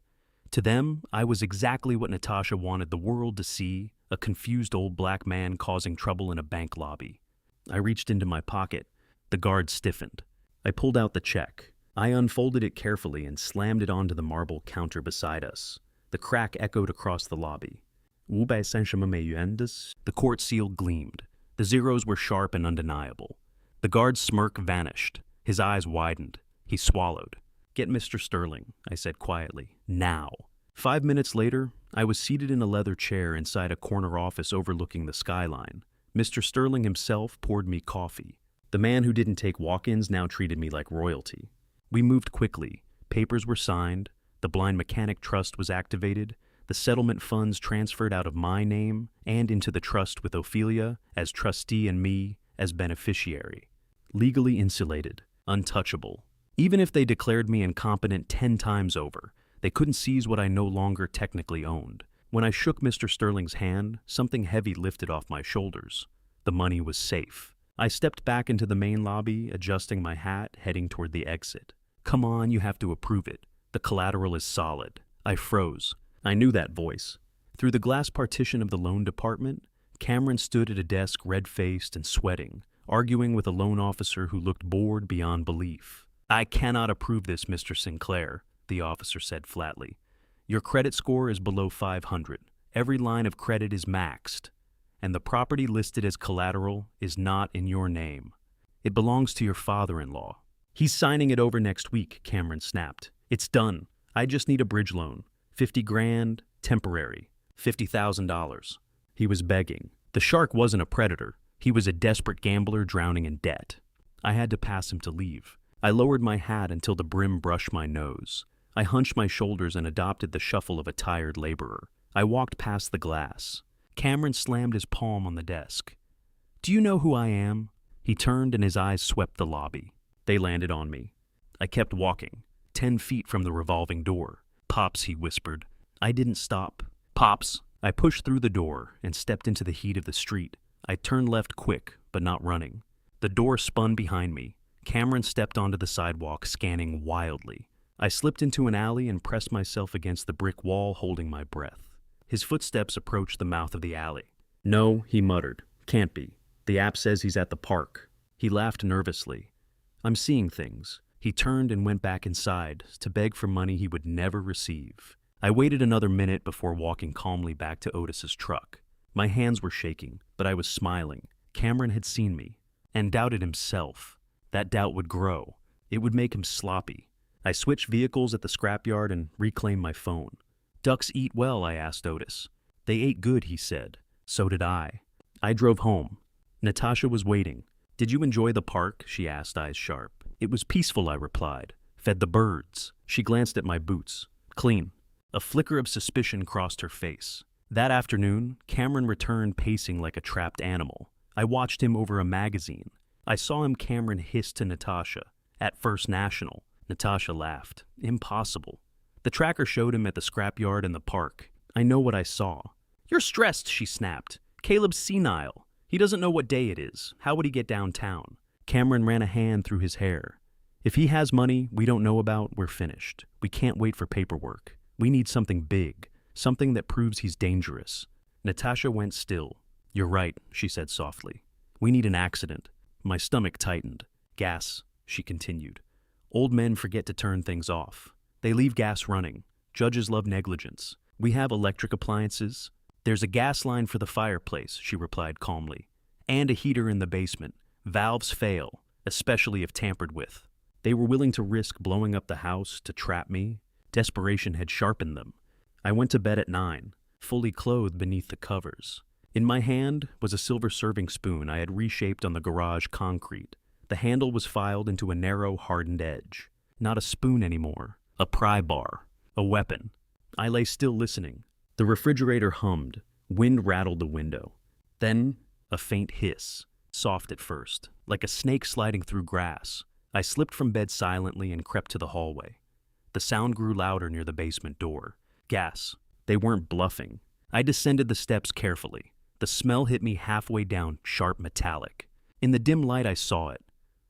To them, I was exactly what Natasha wanted the world to see, a confused old black man causing trouble in a bank lobby. I reached into my pocket. The guard stiffened. I pulled out the check. I unfolded it carefully and slammed it onto the marble counter beside us. The crack echoed across the lobby. The court seal gleamed. The zeros were sharp and undeniable. The guard's smirk vanished. His eyes widened. He swallowed. "Get Mr. Sterling," I said quietly. "Now." 5 minutes later, I was seated in a leather chair inside a corner office overlooking the skyline. Mr. Sterling himself poured me coffee. The man who didn't take walk-ins now treated me like royalty. We moved quickly. Papers were signed. The blind mechanic trust was activated. The settlement funds transferred out of my name and into the trust with Ophelia as trustee and me as beneficiary. Legally insulated, untouchable. Even if they declared me incompetent 10 times over, they couldn't seize what I no longer technically owned. When I shook Mr. Sterling's hand, something heavy lifted off my shoulders. The money was safe. I stepped back into the main lobby, adjusting my hat, heading toward the exit. "Come on, you have to approve it. The collateral is solid." I froze. I knew that voice. Through the glass partition of the loan department, Cameron stood at a desk red-faced and sweating, arguing with a loan officer who looked bored beyond belief. "I cannot approve this, Mr. Sinclair," the officer said flatly. "Your credit score is below 500. Every line of credit is maxed. And the property listed as collateral is not in your name. It belongs to your father-in-law." "He's signing it over next week," Cameron snapped. "It's done. I just need a bridge loan. 50 grand, temporary. $50,000. He was begging. The shark wasn't a predator. He was a desperate gambler drowning in debt. I had to pass him to leave. I lowered my hat until the brim brushed my nose. I hunched my shoulders and adopted the shuffle of a tired laborer. I walked past the glass. Cameron slammed his palm on the desk. "Do you know who I am?" He turned and his eyes swept the lobby. They landed on me. I kept walking, 10 feet from the revolving door. "Pops," he whispered. I didn't stop. "Pops." I pushed through the door and stepped into the heat of the street. I turned left quick, but not running. The door spun behind me. Cameron stepped onto the sidewalk, scanning wildly. I slipped into an alley and pressed myself against the brick wall, holding my breath. His footsteps approached the mouth of the alley. "No," he muttered. "Can't be. The app says he's at the park." He laughed nervously. "I'm seeing things." He turned and went back inside to beg for money he would never receive. I waited another minute before walking calmly back to Otis's truck. My hands were shaking, but I was smiling. Cameron had seen me and doubted himself. That doubt would grow. It would make him sloppy. I switched vehicles at the scrapyard and reclaimed my phone. "Ducks eat well," I asked Otis. "They ate good," he said. "So did I." I drove home. Natasha was waiting. "Did you enjoy the park?" she asked, eyes sharp. "It was peaceful," I replied. "Fed the birds." She glanced at my boots. "Clean." A flicker of suspicion crossed her face. That afternoon, Cameron returned pacing like a trapped animal. I watched him over a magazine. I saw him. Cameron hissed to Natasha. At First National. Natasha laughed. Impossible. The tracker showed him at the scrapyard in the park. I know what I saw. You're stressed, she snapped. Caleb's senile. He doesn't know what day it is. How would he get downtown? Cameron ran a hand through his hair. If he has money we don't know about, we're finished. We can't wait for paperwork. We need something big. Something that proves he's dangerous. Natasha went still. You're right, she said softly. We need an accident. My stomach tightened. Gas, she continued. Old men forget to turn things off. They leave gas running. Judges love negligence. We have electric appliances. There's a gas line for the fireplace, she replied calmly. And a heater in the basement. Valves fail, especially if tampered with. They were willing to risk blowing up the house to trap me. Desperation had sharpened them. I went to bed at 9, fully clothed beneath the covers. In my hand was a silver serving spoon I had reshaped on the garage concrete. The handle was filed into a narrow, hardened edge. Not a spoon anymore. A pry bar. A weapon. I lay still listening. The refrigerator hummed. Wind rattled the window. Then, a faint hiss. Soft at first, like a snake sliding through grass. I slipped from bed silently and crept to the hallway. The sound grew louder near the basement door. Gas. They weren't bluffing. I descended the steps carefully. The smell hit me halfway down, sharp metallic. In the dim light I saw it.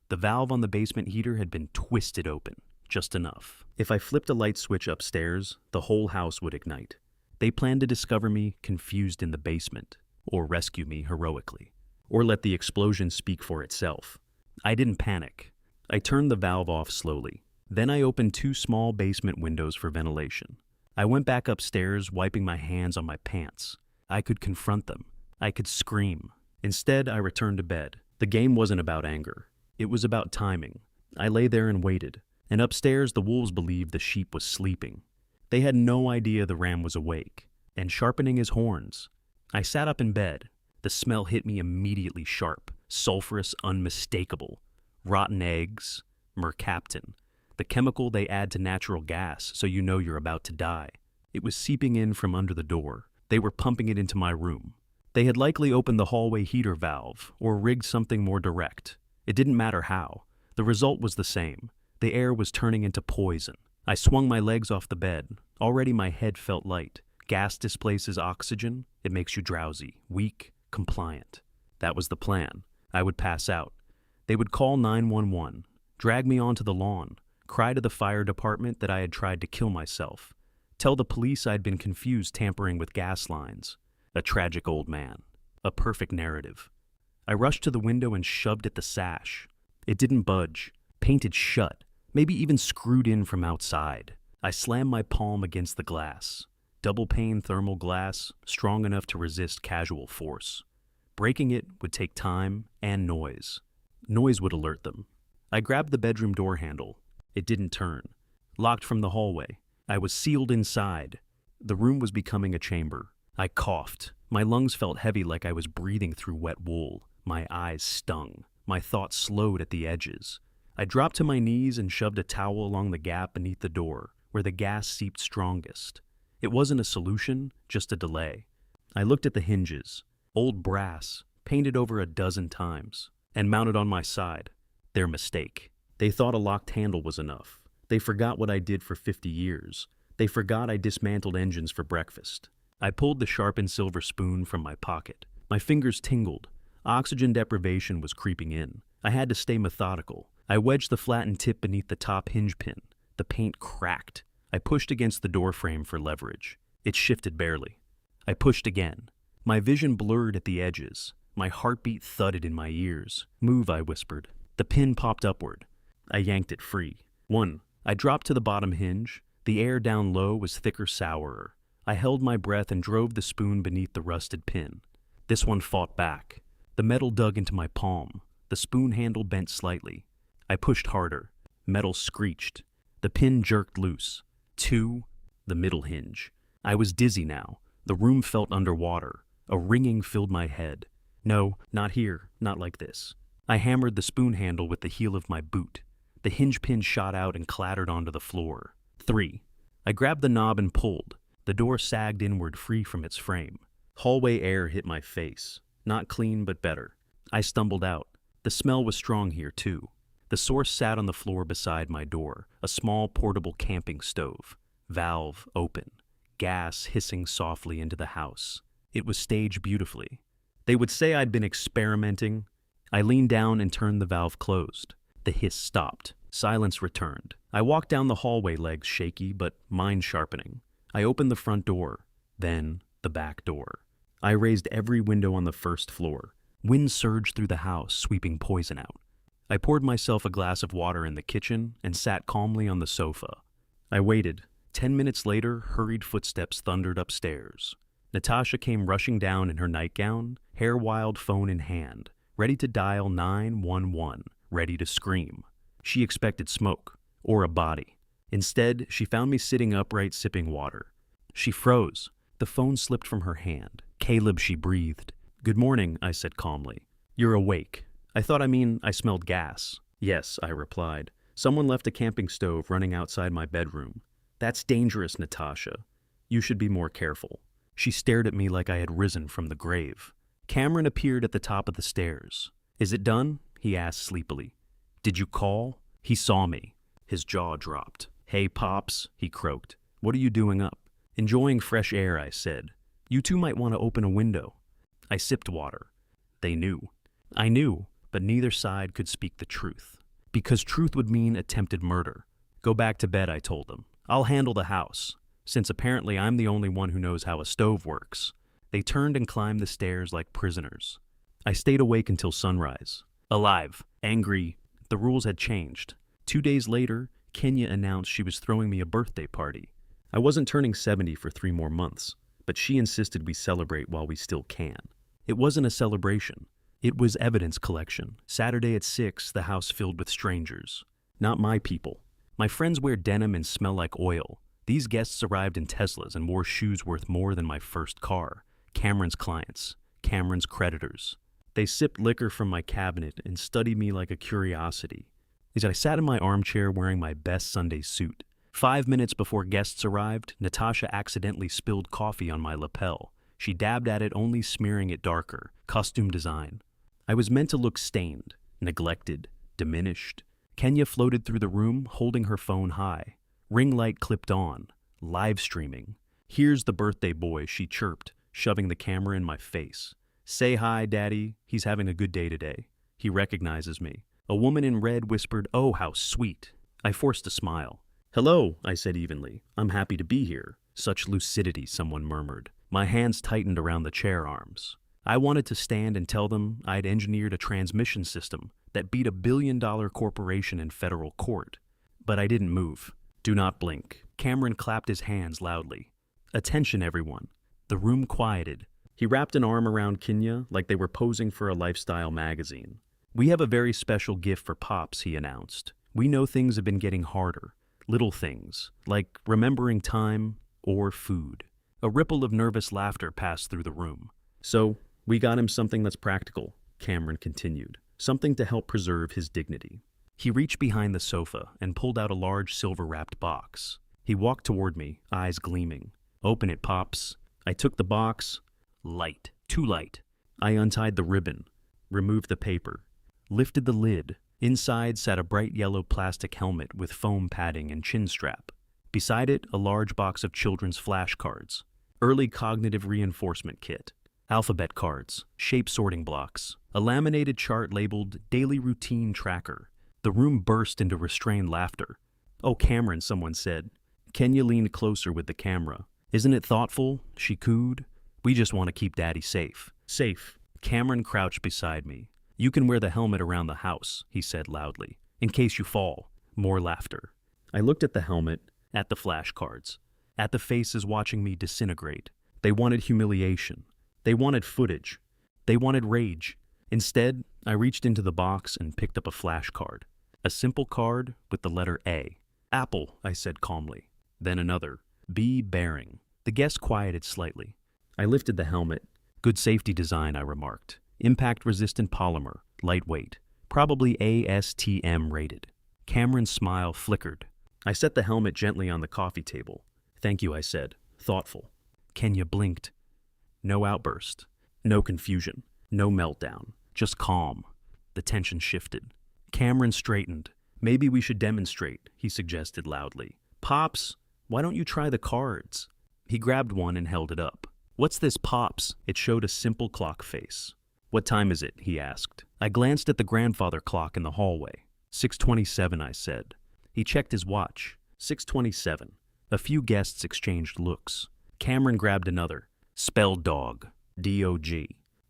The valve on the basement heater had been twisted open, just enough. If I flipped a light switch upstairs, the whole house would ignite. They planned to discover me confused in the basement, or rescue me heroically, or let the explosion speak for itself. I didn't panic. I turned the valve off slowly. Then I opened 2 small basement windows for ventilation. I went back upstairs, wiping my hands on my pants. I could confront them. I could scream. Instead, I returned to bed. The game wasn't about anger. It was about timing. I lay there and waited. And upstairs, the wolves believed the sheep was sleeping. They had no idea the ram was awake and sharpening his horns. I sat up in bed. The smell hit me immediately sharp, sulfurous, unmistakable. Rotten eggs, mercaptan. The chemical they add to natural gas so you know you're about to die. It was seeping in from under the door. They were pumping it into my room. They had likely opened the hallway heater valve or rigged something more direct. It didn't matter how. The result was the same. The air was turning into poison. I swung my legs off the bed. Already my head felt light. Gas displaces oxygen. It makes you drowsy, weak, compliant. That was the plan. I would pass out. They would call 911, drag me onto the lawn, cry to the fire department that I had tried to kill myself, tell the police I'd been confused tampering with gas lines. A tragic old man. A perfect narrative. I rushed to the window and shoved at the sash. It didn't budge, painted shut, maybe even screwed in from outside. I slammed my palm against the glass. Double-pane thermal glass, strong enough to resist casual force. Breaking it would take time and noise. Noise would alert them. I grabbed the bedroom door handle. It didn't turn. Locked from the hallway. I was sealed inside. The room was becoming a chamber. I coughed. My lungs felt heavy like I was breathing through wet wool. My eyes stung. My thoughts slowed at the edges. I dropped to my knees and shoved a towel along the gap beneath the door, where the gas seeped strongest. It wasn't a solution, just a delay. I looked at the hinges. Old brass, painted over a dozen times, and mounted on my side. Their mistake. They thought a locked handle was enough. They forgot what I did for 50 years. They forgot I dismantled engines for breakfast. I pulled the sharpened silver spoon from my pocket. My fingers tingled. Oxygen deprivation was creeping in. I had to stay methodical. I wedged the flattened tip beneath the top hinge pin. The paint cracked. I pushed against the door frame for leverage. It shifted barely. I pushed again. My vision blurred at the edges. My heartbeat thudded in my ears. Move, I whispered. The pin popped upward. I yanked it free. 1. I dropped to the bottom hinge. The air down low was thicker, sourer. I held my breath and drove the spoon beneath the rusted pin. This one fought back. The metal dug into my palm. The spoon handle bent slightly. I pushed harder. Metal screeched. The pin jerked loose. 2. The middle hinge. I was dizzy now. The room felt underwater. A ringing filled my head. No, not here, not like this. I hammered the spoon handle with the heel of my boot. The hinge pin shot out and clattered onto the floor. 3. I grabbed the knob and pulled. The door sagged inward, free from its frame. Hallway air hit my face. Not clean, but better. I stumbled out. The smell was strong here, too. The source sat on the floor beside my door, a small portable camping stove. Valve open. Gas hissing softly into the house. It was staged beautifully. They would say I'd been experimenting. I leaned down and turned the valve closed. The hiss stopped. Silence returned. I walked down the hallway, legs shaky but mind sharpening. I opened the front door, then the back door. I raised every window on the first floor. Wind surged through the house, sweeping poison out. I poured myself a glass of water in the kitchen and sat calmly on the sofa. I waited. 10 minutes later, hurried footsteps thundered upstairs. Natasha came rushing down in her nightgown, hair wild, phone in hand, ready to dial 911, ready to scream. She expected smoke, or a body. Instead, she found me sitting upright, sipping water. She froze. The phone slipped from her hand. "Caleb," she breathed. "Good morning," I said calmly. "You're awake." I smelled gas. "Yes," I replied. "Someone left a camping stove running outside my bedroom." "That's dangerous, Natasha. You should be more careful." She stared at me like I had risen from the grave. Cameron appeared at the top of the stairs. "Is it done?" he asked sleepily. "Did you call?" He saw me. His jaw dropped. "Hey, Pops," he croaked. "What are you doing up?" "Enjoying fresh air," I said. "You two might want to open a window." I sipped water. They knew. I knew, but neither side could speak the truth. Because truth would mean attempted murder. "Go back to bed," I told them. "I'll handle the house," since apparently I'm the only one who knows how a stove works. They turned and climbed the stairs like prisoners. I stayed awake until sunrise. Alive, angry. The rules had changed. 2 days later, Kenya announced she was throwing me a birthday party. I wasn't turning 70 for 3 more months, but she insisted we celebrate while we still can. It wasn't a celebration. It was evidence collection. Saturday at 6, the house filled with strangers. Not my people. My friends wear denim and smell like oil. These guests arrived in Teslas and wore shoes worth more than my first car. Cameron's clients. Cameron's creditors. They sipped liquor from my cabinet and studied me like a curiosity. As I sat in my armchair wearing my best Sunday suit. 5 minutes before guests arrived, Natasha accidentally spilled coffee on my lapel. She dabbed at it, only smearing it darker. Costume design. I was meant to look stained, neglected, diminished. Kenya floated through the room, holding her phone high. Ring light clipped on. Live streaming. "Here's the birthday boy," she chirped, shoving the camera in my face. "Say hi, Daddy. He's having a good day today. He recognizes me." A woman in red whispered, "Oh, how sweet." I forced a smile. "Hello," I said evenly. "I'm happy to be here." "Such lucidity," someone murmured. My hands tightened around the chair arms. I wanted to stand and tell them I'd engineered a transmission system that beat a billion-dollar corporation in federal court. But I didn't move. "Do not blink." Cameron clapped his hands loudly. "Attention, everyone." The room quieted. He wrapped an arm around Kenya like they were posing for a lifestyle magazine. "We have a very special gift for Pops," he announced. "We know things have been getting harder. Little things, like remembering time or food." A ripple of nervous laughter passed through the room. "So, we got him something that's practical," Cameron continued. "Something to help preserve his dignity." He reached behind the sofa and pulled out a large silver-wrapped box. He walked toward me, eyes gleaming. "Open it, Pops." I took the box. Light. Too light. I untied the ribbon, removed the paper, lifted the lid. Inside sat a bright yellow plastic helmet with foam padding and chin strap. Beside it, a large box of children's flashcards. Early cognitive reinforcement kit. Alphabet cards, shape sorting blocks, a laminated chart labeled Daily Routine Tracker. The room burst into restrained laughter. "Oh, Cameron," someone said. Kenya leaned closer with the camera. "Isn't it thoughtful?" she cooed. "We just want to keep Daddy safe." "Safe." Cameron crouched beside me. "You can wear the helmet around the house," he said loudly, "in case you fall." More laughter. I looked at the helmet, at the flashcards, at the faces watching me disintegrate. They wanted humiliation. They wanted footage. They wanted rage. Instead, I reached into the box and picked up a flashcard. A simple card with the letter A. "Apple," I said calmly. Then another. "B. Bearing." The guest quieted slightly. I lifted the helmet. "Good safety design," I remarked. "Impact-resistant polymer, lightweight, probably ASTM rated." Cameron's smile flickered. I set the helmet gently on the coffee table. "Thank you," I said. thoughtful. Kenya blinked. No outburst. No confusion. No meltdown. Just calm. The tension shifted. Cameron straightened. Maybe we should demonstrate, he suggested loudly. Pops, why don't you try the cards? He grabbed one and held it up. What's this, Pops? It showed a simple clock face. What time is it? He asked. I glanced at the grandfather clock in the hallway. 6:27, I said. He checked his watch. 6:27. A few guests exchanged looks. Cameron grabbed another. Spelled dog. D-O-G.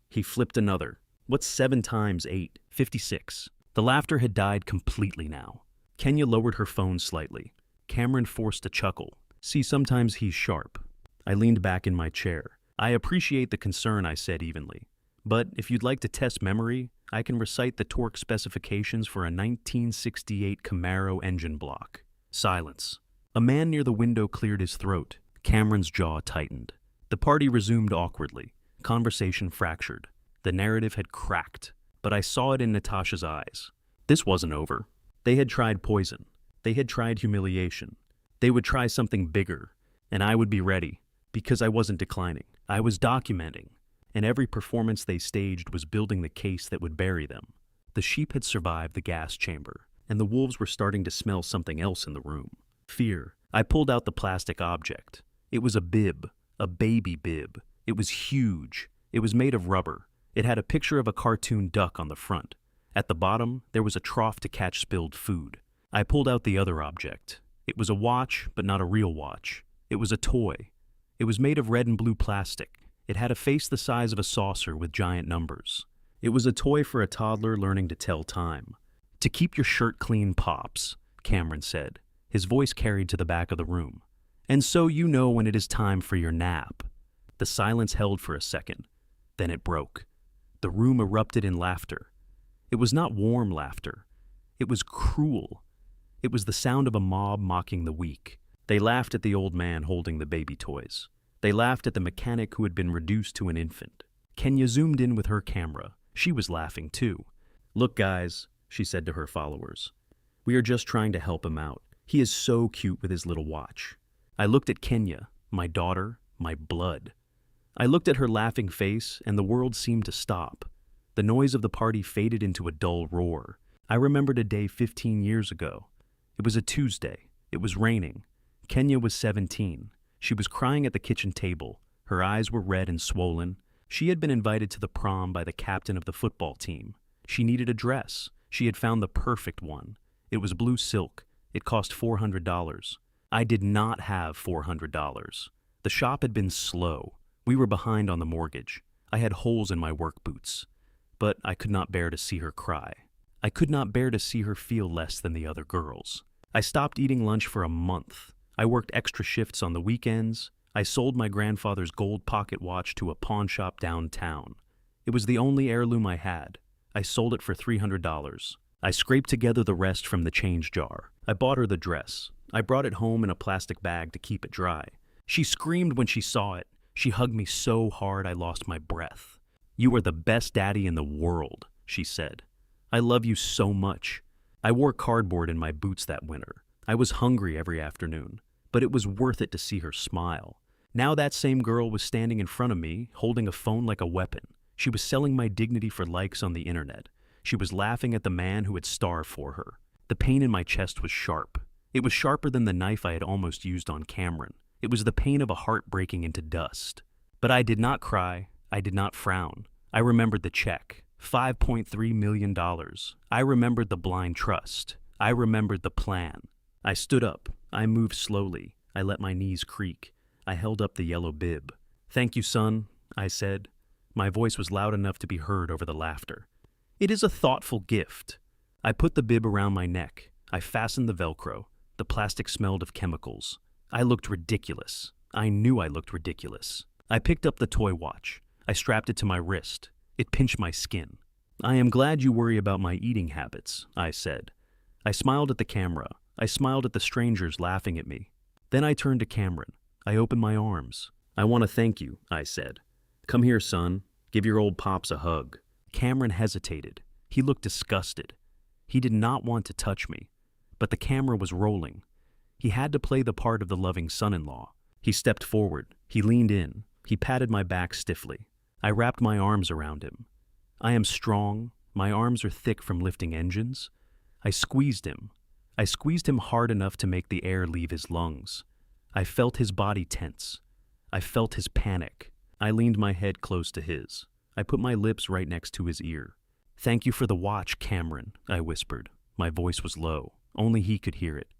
He flipped another. What's 7 times 8? 56. The laughter had died completely now. Kenya lowered her phone slightly. Cameron forced a chuckle. See, sometimes he's sharp. I leaned back in my chair. I appreciate the concern, I said evenly. But if you'd like to test memory, I can recite the torque specifications for a 1968 Camaro engine block. Silence. A man near the window cleared his throat. Cameron's jaw tightened. The party resumed awkwardly. Conversation fractured. The narrative had cracked, but I saw it in Natasha's eyes. This wasn't over. They had tried poison. They had tried humiliation. They would try something bigger, and I would be ready, because I wasn't declining. I was documenting, and every performance they staged was building the case that would bury them. The sheep had survived the gas chamber, and the wolves were starting to smell something else in the room. Fear. I pulled out the plastic object. It was a bib, a baby bib. It was huge. It was made of rubber. It had a picture of a cartoon duck on the front. At the bottom, there was a trough to catch spilled food. I pulled out the other object. It was a watch, but not a real watch. It was a toy. It was made of red and blue plastic. It had a face the size of a saucer with giant numbers. It was a toy for a toddler learning to tell time. To keep your shirt clean, Pops, Cameron said. His voice carried to the back of the room. And so you know when it is time for your nap. The silence held for a second. Then it broke. The room erupted in laughter. It was not warm laughter. It was cruel. It was the sound of a mob mocking the weak. They laughed at the old man holding the baby toys. They laughed at the mechanic who had been reduced to an infant. Kenya zoomed in with her camera. She was laughing too. Look, guys, she said to her followers. We are just trying to help him out. He is so cute with his little watch. I looked at Kenya, my daughter, my blood. I looked at her laughing face, and the world seemed to stop. The noise of the party faded into a dull roar. I remembered a day 15 years ago. It was a Tuesday. It was raining. Kenya was 17. She was crying at the kitchen table. Her eyes were red and swollen. She had been invited to the prom by the captain of the football team. She needed a dress. She had found the perfect one. It was blue silk. It cost $400. I did not have $400. The shop had been slow. We were behind on the mortgage. I had holes in my work boots. But I could not bear to see her cry. I could not bear to see her feel less than the other girls. I stopped eating lunch for a month. I worked extra shifts on the weekends. I sold my grandfather's gold pocket watch to a pawn shop downtown. It was the only heirloom I had. I sold it for $300. I scraped together the rest from the change jar. I bought her the dress. I brought it home in a plastic bag to keep it dry. She screamed when she saw it. She hugged me so hard I lost my breath. You are the best daddy in the world, she said. I love you so much. I wore cardboard in my boots that winter. I was hungry every afternoon, but it was worth it to see her smile. Now that same girl was standing in front of me, holding a phone like a weapon. She was selling my dignity for likes on the internet. She was laughing at the man who had starved for her. The pain in my chest was sharp. It was sharper than the knife I had almost used on Cameron. It was the pain of a heart breaking into dust. But I did not cry. I did not frown. I remembered the check. $5.3 million. I remembered the blind trust. I remembered the plan. I stood up. I moved slowly. I let my knees creak. I held up the yellow bib. Thank you, son, I said. My voice was loud enough to be heard over the laughter. It is a thoughtful gift. I put the bib around my neck. I fastened the Velcro. The plastic smelled of chemicals. I looked ridiculous. I knew I looked ridiculous. I picked up the toy watch. I strapped it to my wrist. It pinched my skin. I am glad you worry about my eating habits, I said. I smiled at the camera. I smiled at the strangers laughing at me. Then I turned to Cameron. I opened my arms. I want to thank you, I said. Come here, son. Give your old pops a hug. Cameron hesitated. He looked disgusted. He did not want to touch me. But the camera was rolling. He had to play the part of the loving son-in-law. He stepped forward. He leaned in. He patted my back stiffly. I wrapped my arms around him. I am strong. My arms are thick from lifting engines. I squeezed him. I squeezed him hard enough to make the air leave his lungs. I felt his body tense. I felt his panic. I leaned my head close to his. I put my lips right next to his ear. "Thank you for the watch, Cameron," I whispered. My voice was low. Only he could hear it.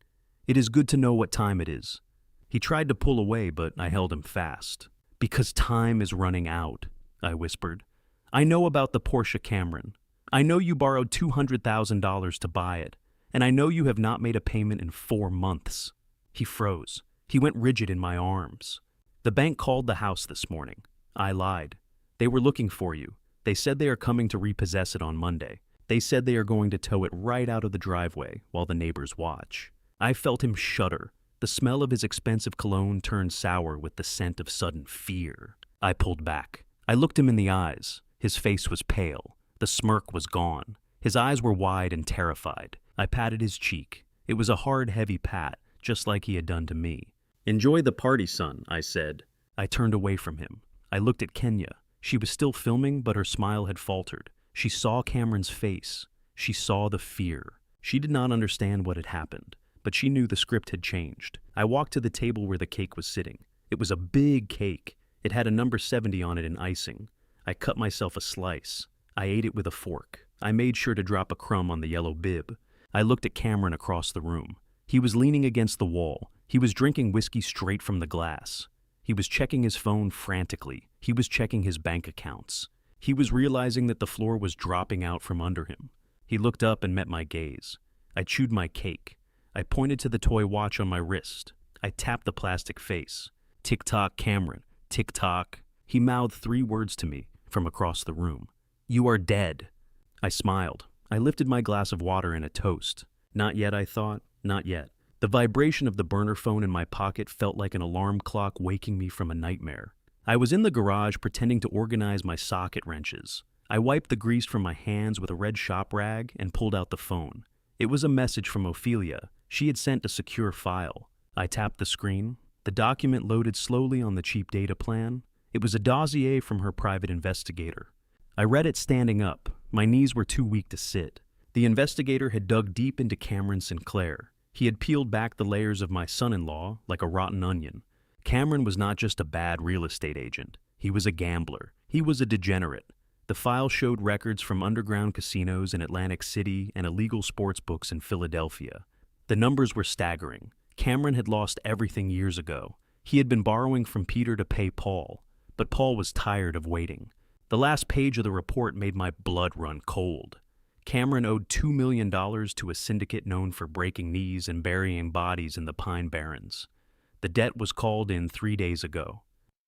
"It is good to know what time it is." He tried to pull away, but I held him fast. "Because time is running out," I whispered. "I know about the Porsche, Cameron. I know you borrowed $200,000 to buy it, and I know you have not made a payment in 4 months. He froze. He went rigid in my arms. "The bank called the house this morning." I lied. "They were looking for you. They said they are coming to repossess it on Monday. They said they are going to tow it right out of the driveway while the neighbors watch." I felt him shudder. The smell of his expensive cologne turned sour with the scent of sudden fear. I pulled back. I looked him in the eyes. His face was pale. The smirk was gone. His eyes were wide and terrified. I patted his cheek. It was a hard, heavy pat, just like he had done to me. "Enjoy the party, son," I said. I turned away from him. I looked at Kenya. She was still filming, but her smile had faltered. She saw Cameron's face. She saw the fear. She did not understand what had happened, but she knew the script had changed. I walked to the table where the cake was sitting. It was a big cake. It had a number 70 on it in icing. I cut myself a slice. I ate it with a fork. I made sure to drop a crumb on the yellow bib. I looked at Cameron across the room. He was leaning against the wall. He was drinking whiskey straight from the glass. He was checking his phone frantically. He was checking his bank accounts. He was realizing that the floor was dropping out from under him. He looked up and met my gaze. I chewed my cake. I pointed to the toy watch on my wrist. I tapped the plastic face. "Tick-tock, Cameron. Tick-tock." He mouthed 3 words to me from across the room. "You are dead." I smiled. I lifted my glass of water and a toast. Not yet, I thought. Not yet. The vibration of the burner phone in my pocket felt like an alarm clock waking me from a nightmare. I was in the garage pretending to organize my socket wrenches. I wiped the grease from my hands with a red shop rag and pulled out the phone. It was a message from Ophelia. She had sent a secure file. I tapped the screen. The document loaded slowly on the cheap data plan. It was a dossier from her private investigator. I read it standing up. My knees were too weak to sit. The investigator had dug deep into Cameron Sinclair. He had peeled back the layers of my son-in-law like a rotten onion. Cameron was not just a bad real estate agent. He was a gambler. He was a degenerate. The file showed records from underground casinos in Atlantic City and illegal sports books in Philadelphia. The numbers were staggering. Cameron had lost everything years ago. He had been borrowing from Peter to pay Paul, but Paul was tired of waiting. The last page of the report made my blood run cold. Cameron owed $2 million to a syndicate known for breaking knees and burying bodies in the Pine Barrens. The debt was called in 3 days ago.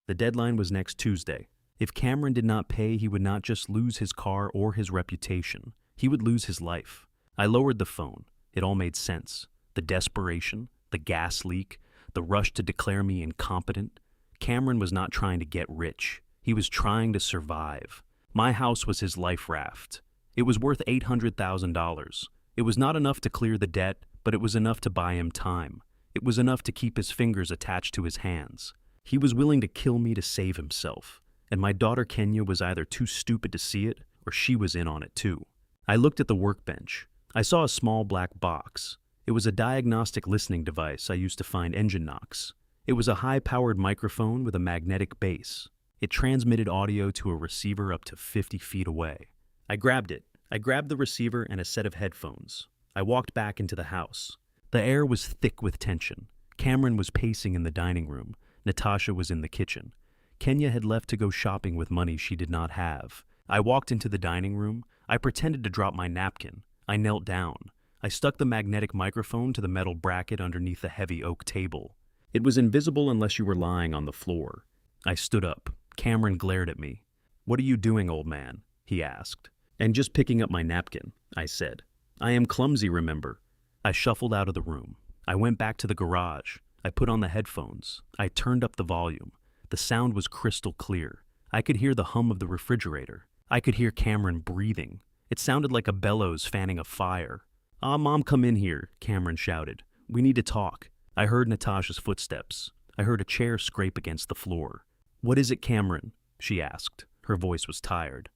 The deadline was next Tuesday. If Cameron did not pay, he would not just lose his car or his reputation. He would lose his life. I lowered the phone. It all made sense. The desperation, the gas leak, the rush to declare me incompetent. Cameron was not trying to get rich. He was trying to survive. My house was his life raft. It was worth $800,000. It was not enough to clear the debt, but it was enough to buy him time. It was enough to keep his fingers attached to his hands. He was willing to kill me to save himself. And my daughter Kenya was either too stupid to see it, or she was in on it too. I looked at the workbench. I saw a small black box. It was a diagnostic listening device I used to find engine knocks. It was a high-powered microphone with a magnetic base. It transmitted audio to a receiver up to 50 feet away. I grabbed it. I grabbed the receiver and a set of headphones. I walked back into the house. The air was thick with tension. Cameron was pacing in the dining room. Natasha was in the kitchen. Kenya had left to go shopping with money she did not have. I walked into the dining room. I pretended to drop my napkin. I knelt down. I stuck the magnetic microphone to the metal bracket underneath the heavy oak table. It was invisible unless you were lying on the floor. I stood up. Cameron glared at me. "What are you doing, old man?" he asked. "And just picking up my napkin," I said. "I am clumsy, remember." I shuffled out of the room. I went back to the garage. I put on the headphones. I turned up the volume. The sound was crystal clear. I could hear the hum of the refrigerator. I could hear Cameron breathing. It sounded like a bellows fanning a fire. "Mom, come in here," Cameron shouted. "We need to talk." I heard Natasha's footsteps. I heard a chair scrape against the floor. "What is it, Cameron?" she asked. Her voice was tired.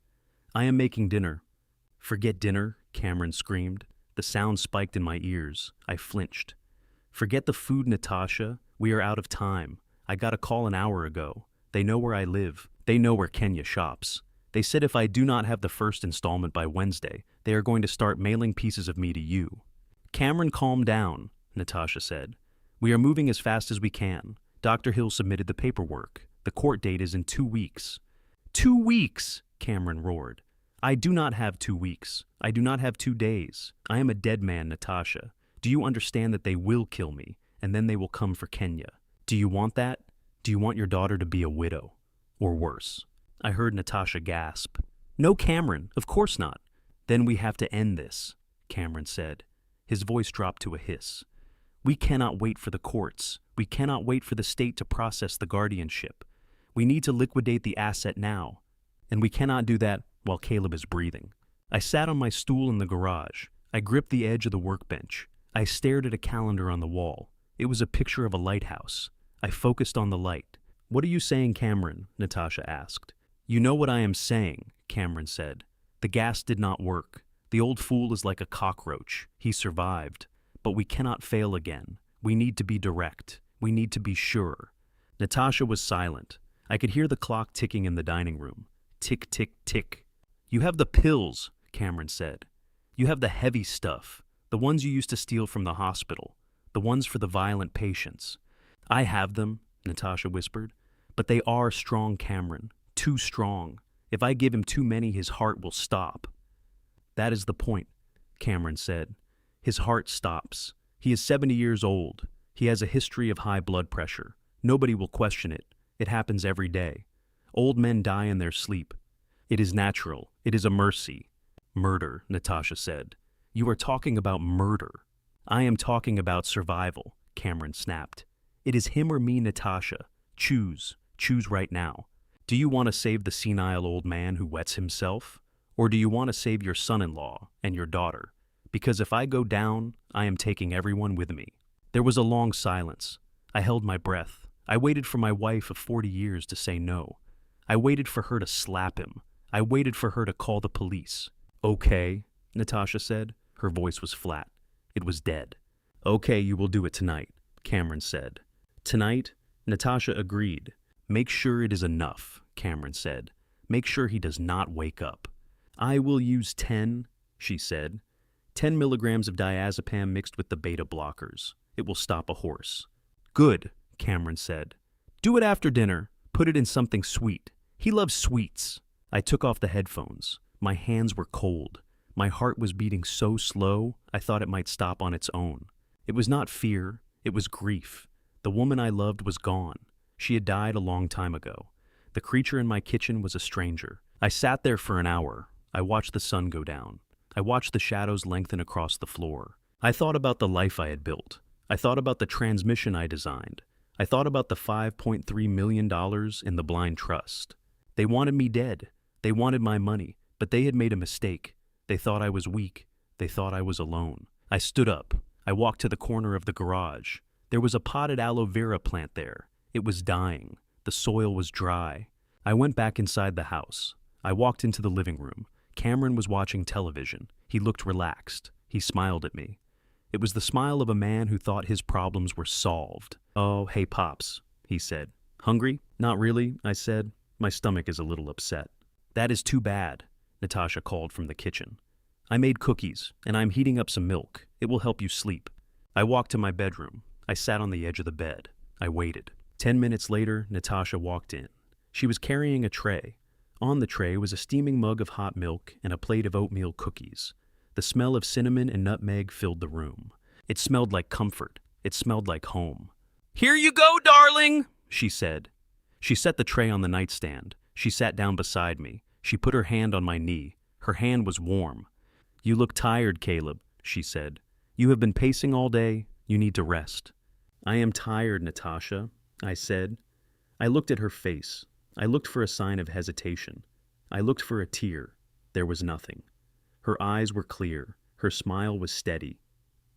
"I am making dinner." "Forget dinner," Cameron screamed. The sound spiked in my ears. I flinched. "Forget the food, Natasha. We are out of time. I got a call an hour ago. They know where I live. They know where Kenya shops. They said if I do not have the first installment by Wednesday, they are going to start mailing pieces of me to you." "Cameron, calm down," Natasha said. "We are moving as fast as we can. Dr. Hill submitted the paperwork. The court date is in 2 weeks. 2 weeks, Cameron roared. I do not have 2 weeks. I do not have 2 days. I am a dead man, Natasha. Do you understand that they will kill me, and then they will come for Kenya? Do you want that? Do you want your daughter to be a widow? Or worse?" I heard Natasha gasp. "No, Cameron, of course not." "Then we have to end this," Cameron said. His voice dropped to a hiss. "We cannot wait for the courts. We cannot wait for the state to process the guardianship. We need to liquidate the asset now. And we cannot do that while Caleb is breathing." I sat on my stool in the garage. I gripped the edge of the workbench. I stared at a calendar on the wall. It was a picture of a lighthouse. I focused on the light. "What are you saying, Cameron?" Natasha asked. "You know what I am saying," Cameron said. "The gas did not work. The old fool is like a cockroach. He survived. But we cannot fail again. We need to be direct. We need to be sure." Natasha was silent. I could hear the clock ticking in the dining room. Tick, tick, tick. "You have the pills," Cameron said. "You have the heavy stuff, the ones you used to steal from the hospital, the ones for the violent patients." "I have them," Natasha whispered. "But they are strong, Cameron. Too strong. If I give him too many, his heart will stop." "That is the point," Cameron said. "His heart stops. He is 70 years old. He has a history of high blood pressure. Nobody will question it. It happens every day. Old men die in their sleep. It is natural. It is a mercy." "Murder," Natasha said. "You are talking about murder." "I am talking about survival," Cameron snapped. "It is him or me, Natasha. Choose. Choose right now. Do you want to save the senile old man who wets himself? Or do you want to save your son-in-law and your daughter? Because if I go down, I am taking everyone with me." There was a long silence. I held my breath. I waited for my wife of 40 years to say no. I waited for her to slap him. I waited for her to call the police. "Okay," Natasha said. Her voice was flat. It was dead. "Okay, you will do it tonight," Cameron said. "Tonight?" Natasha agreed. "Make sure it is enough," Cameron said. "Make sure he does not wake up." "I will use 10, she said. 10 milligrams of diazepam mixed with the beta blockers. It will stop a horse." "Good," Cameron said. "Do it after dinner. Put it in something sweet. He loves sweets." I took off the headphones. My hands were cold. My heart was beating so slow, I thought it might stop on its own. It was not fear. It was grief. The woman I loved was gone. She had died a long time ago. The creature in my kitchen was a stranger. I sat there for an hour. I watched the sun go down. I watched the shadows lengthen across the floor. I thought about the life I had built. I thought about the transmission I designed. I thought about the $5.3 million in the blind trust. They wanted me dead. They wanted my money, but they had made a mistake. They thought I was weak. They thought I was alone. I stood up. I walked to the corner of the garage. There was a potted aloe vera plant there. It was dying. The soil was dry. I went back inside the house. I walked into the living room. Cameron was watching television. He looked relaxed. He smiled at me. It was the smile of a man who thought his problems were solved. "Oh, hey, Pops," he said. "Hungry?" "Not really," I said. "My stomach is a little upset." "That is too bad," Natasha called from the kitchen. "I made cookies, and I'm heating up some milk. It will help you sleep." I walked to my bedroom. I sat on the edge of the bed. I waited. 10 minutes later, Natasha walked in. She was carrying a tray. On the tray was a steaming mug of hot milk and a plate of oatmeal cookies. The smell of cinnamon and nutmeg filled the room. It smelled like comfort. It smelled like home. "Here you go, darling," she said. She set the tray on the nightstand. She sat down beside me. She put her hand on my knee. Her hand was warm. "You look tired, Caleb," she said. "You have been pacing all day. You need to rest." "I am tired, Natasha," I said. I looked at her face. I looked for a sign of hesitation. I looked for a tear. There was nothing. Her eyes were clear. Her smile was steady.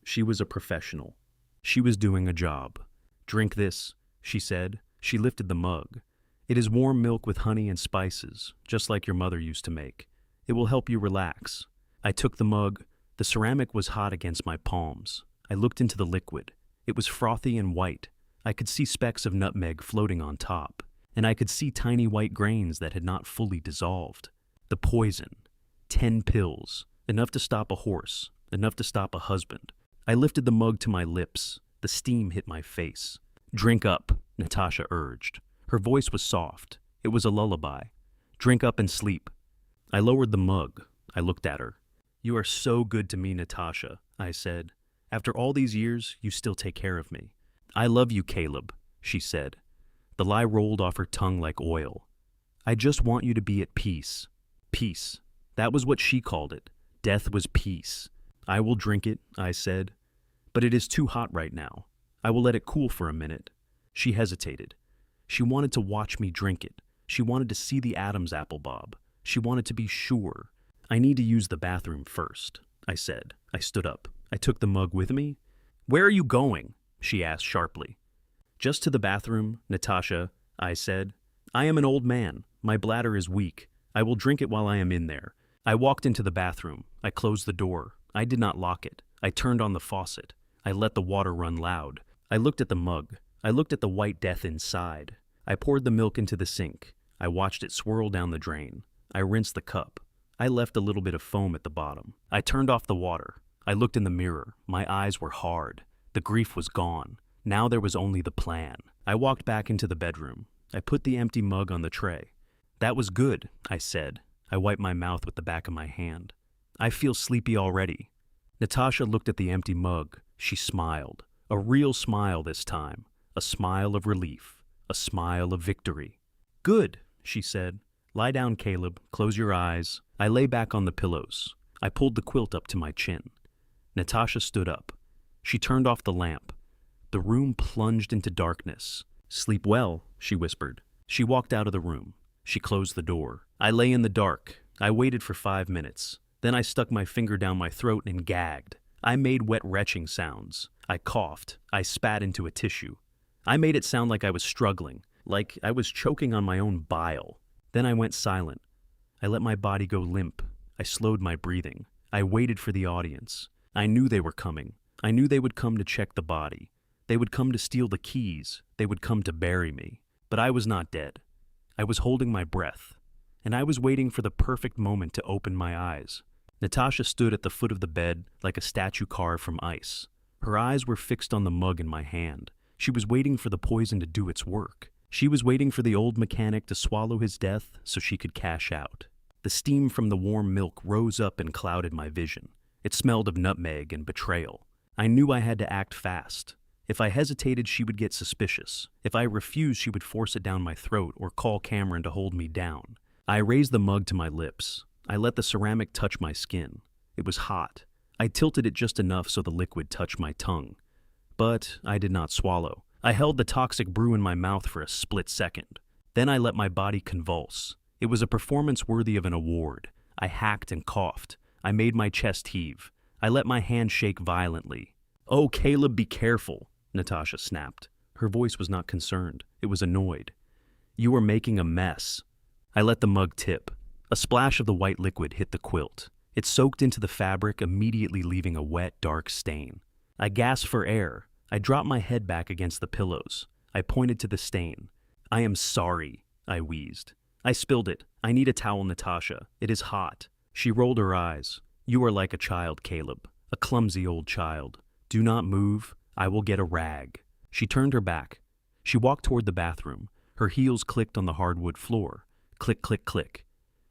She was a professional. She was doing a job. "Drink this. she said. She lifted the mug. It is warm milk with honey and spices, just like your mother used to make. It will help you relax. I took the mug. The ceramic was hot against my palms. I looked into the liquid. It was frothy and white. I could see specks of nutmeg floating on top, and I could see tiny white grains that had not fully dissolved. The poison. 10 pills. Enough to stop a horse. Enough to stop a husband. I lifted the mug to my lips. The steam hit my face. "Drink up," Natasha urged. Her voice was soft. It was a lullaby. "Drink up and sleep." I lowered the mug. I looked at her. "You are so good to me, Natasha," I said. "After all these years, you still take care of me." "I love you, Caleb," she said. The lie rolled off her tongue like oil. "I just want you to be at peace." Peace. That was what she called it. Death was peace. "I will drink it," I said. "But it is too hot right now. I will let it cool for a minute." She hesitated. She wanted to watch me drink it. She wanted to see the Adam's apple bob. She wanted to be sure. "I need to use the bathroom first," I said. I stood up. I took the mug with me. "Where are you going?" she asked sharply. "Just to the bathroom, Natasha," I said. "I am an old man. My bladder is weak. I will drink it while I am in there." I walked into the bathroom. I closed the door. I did not lock it. I turned on the faucet. I let the water run loud. I looked at the mug. I looked at the white death inside. I poured the milk into the sink. I watched it swirl down the drain. I rinsed the cup. I left a little bit of foam at the bottom. I turned off the water. I looked in the mirror. My eyes were hard. The grief was gone. Now there was only the plan. I walked back into the bedroom. I put the empty mug on the tray. "That was good," I said. I wiped my mouth with the back of my hand. "I feel sleepy already." Natasha looked at the empty mug. She smiled. A real smile this time. A smile of relief. A smile of victory. "Good," she said. "Lie down, Caleb. Close your eyes." I lay back on the pillows. I pulled the quilt up to my chin. Natasha stood up. She turned off the lamp. The room plunged into darkness. "Sleep well," she whispered. She walked out of the room. She closed the door. I lay in the dark. I waited for 5 minutes. Then I stuck my finger down my throat and gagged. I made wet retching sounds. I coughed. I spat into a tissue. I made it sound like I was struggling, like I was choking on my own bile. Then I went silent. I let my body go limp. I slowed my breathing. I waited for the audience. I knew they were coming. I knew they would come to check the body. They would come to steal the keys. They would come to bury me. But I was not dead. I was holding my breath, and I was waiting for the perfect moment to open my eyes. Natasha stood at the foot of the bed like a statue carved from ice. Her eyes were fixed on the mug in my hand. She was waiting for the poison to do its work. She was waiting for the old mechanic to swallow his death so she could cash out. The steam from the warm milk rose up and clouded my vision. It smelled of nutmeg and betrayal. I knew I had to act fast. If I hesitated, she would get suspicious. If I refused, she would force it down my throat or call Cameron to hold me down. I raised the mug to my lips. I let the ceramic touch my skin. It was hot. I tilted it just enough so the liquid touched my tongue. But I did not swallow. I held the toxic brew in my mouth for a split second. Then I let my body convulse. It was a performance worthy of an award. I hacked and coughed. I made my chest heave. I let my hand shake violently. "Oh, Caleb, be careful," Natasha snapped. Her voice was not concerned. It was annoyed. "You are making a mess." I let the mug tip. A splash of the white liquid hit the quilt. It soaked into the fabric, immediately leaving a wet, dark stain. I gasped for air. I dropped my head back against the pillows. I pointed to the stain. "I am sorry," I wheezed. "I spilled it. I need a towel, Natasha. It is hot." She rolled her eyes. "You are like a child, Caleb. A clumsy old child. Do not move. I will get a rag." She turned her back. She walked toward the bathroom. Her heels clicked on the hardwood floor. Click, click, click.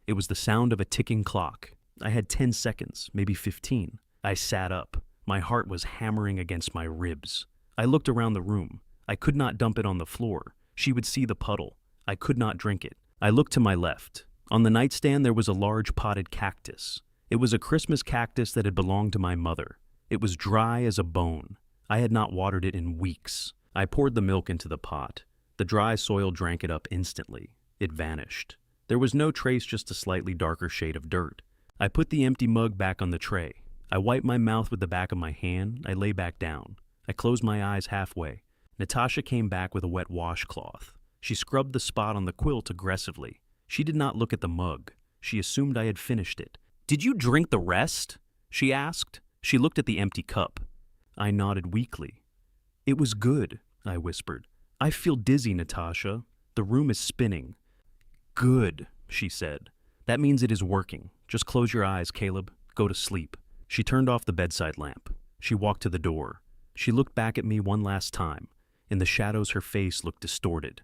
It was the sound of a ticking clock. I had 10 seconds, maybe 15. I sat up. My heart was hammering against my ribs. I looked around the room. I could not dump it on the floor. She would see the puddle. I could not drink it. I looked to my left. On the nightstand there was a large potted cactus. It was a Christmas cactus that had belonged to my mother. It was dry as a bone. I had not watered it in weeks. I poured the milk into the pot. The dry soil drank it up instantly. It vanished. There was no trace, just a slightly darker shade of dirt. I put the empty mug back on the tray. I wiped my mouth with the back of my hand. I lay back down. I closed my eyes halfway. Natasha came back with a wet washcloth. She scrubbed the spot on the quilt aggressively. She did not look at the mug. She assumed I had finished it. "Did you drink the rest?" she asked. She looked at the empty cup. I nodded weakly. "It was good," I whispered. "I feel dizzy, Natasha. The room is spinning." "Good," she said. "That means it is working. Just close your eyes, Caleb. Go to sleep." She turned off the bedside lamp. She walked to the door. She looked back at me one last time. In the shadows, her face looked distorted.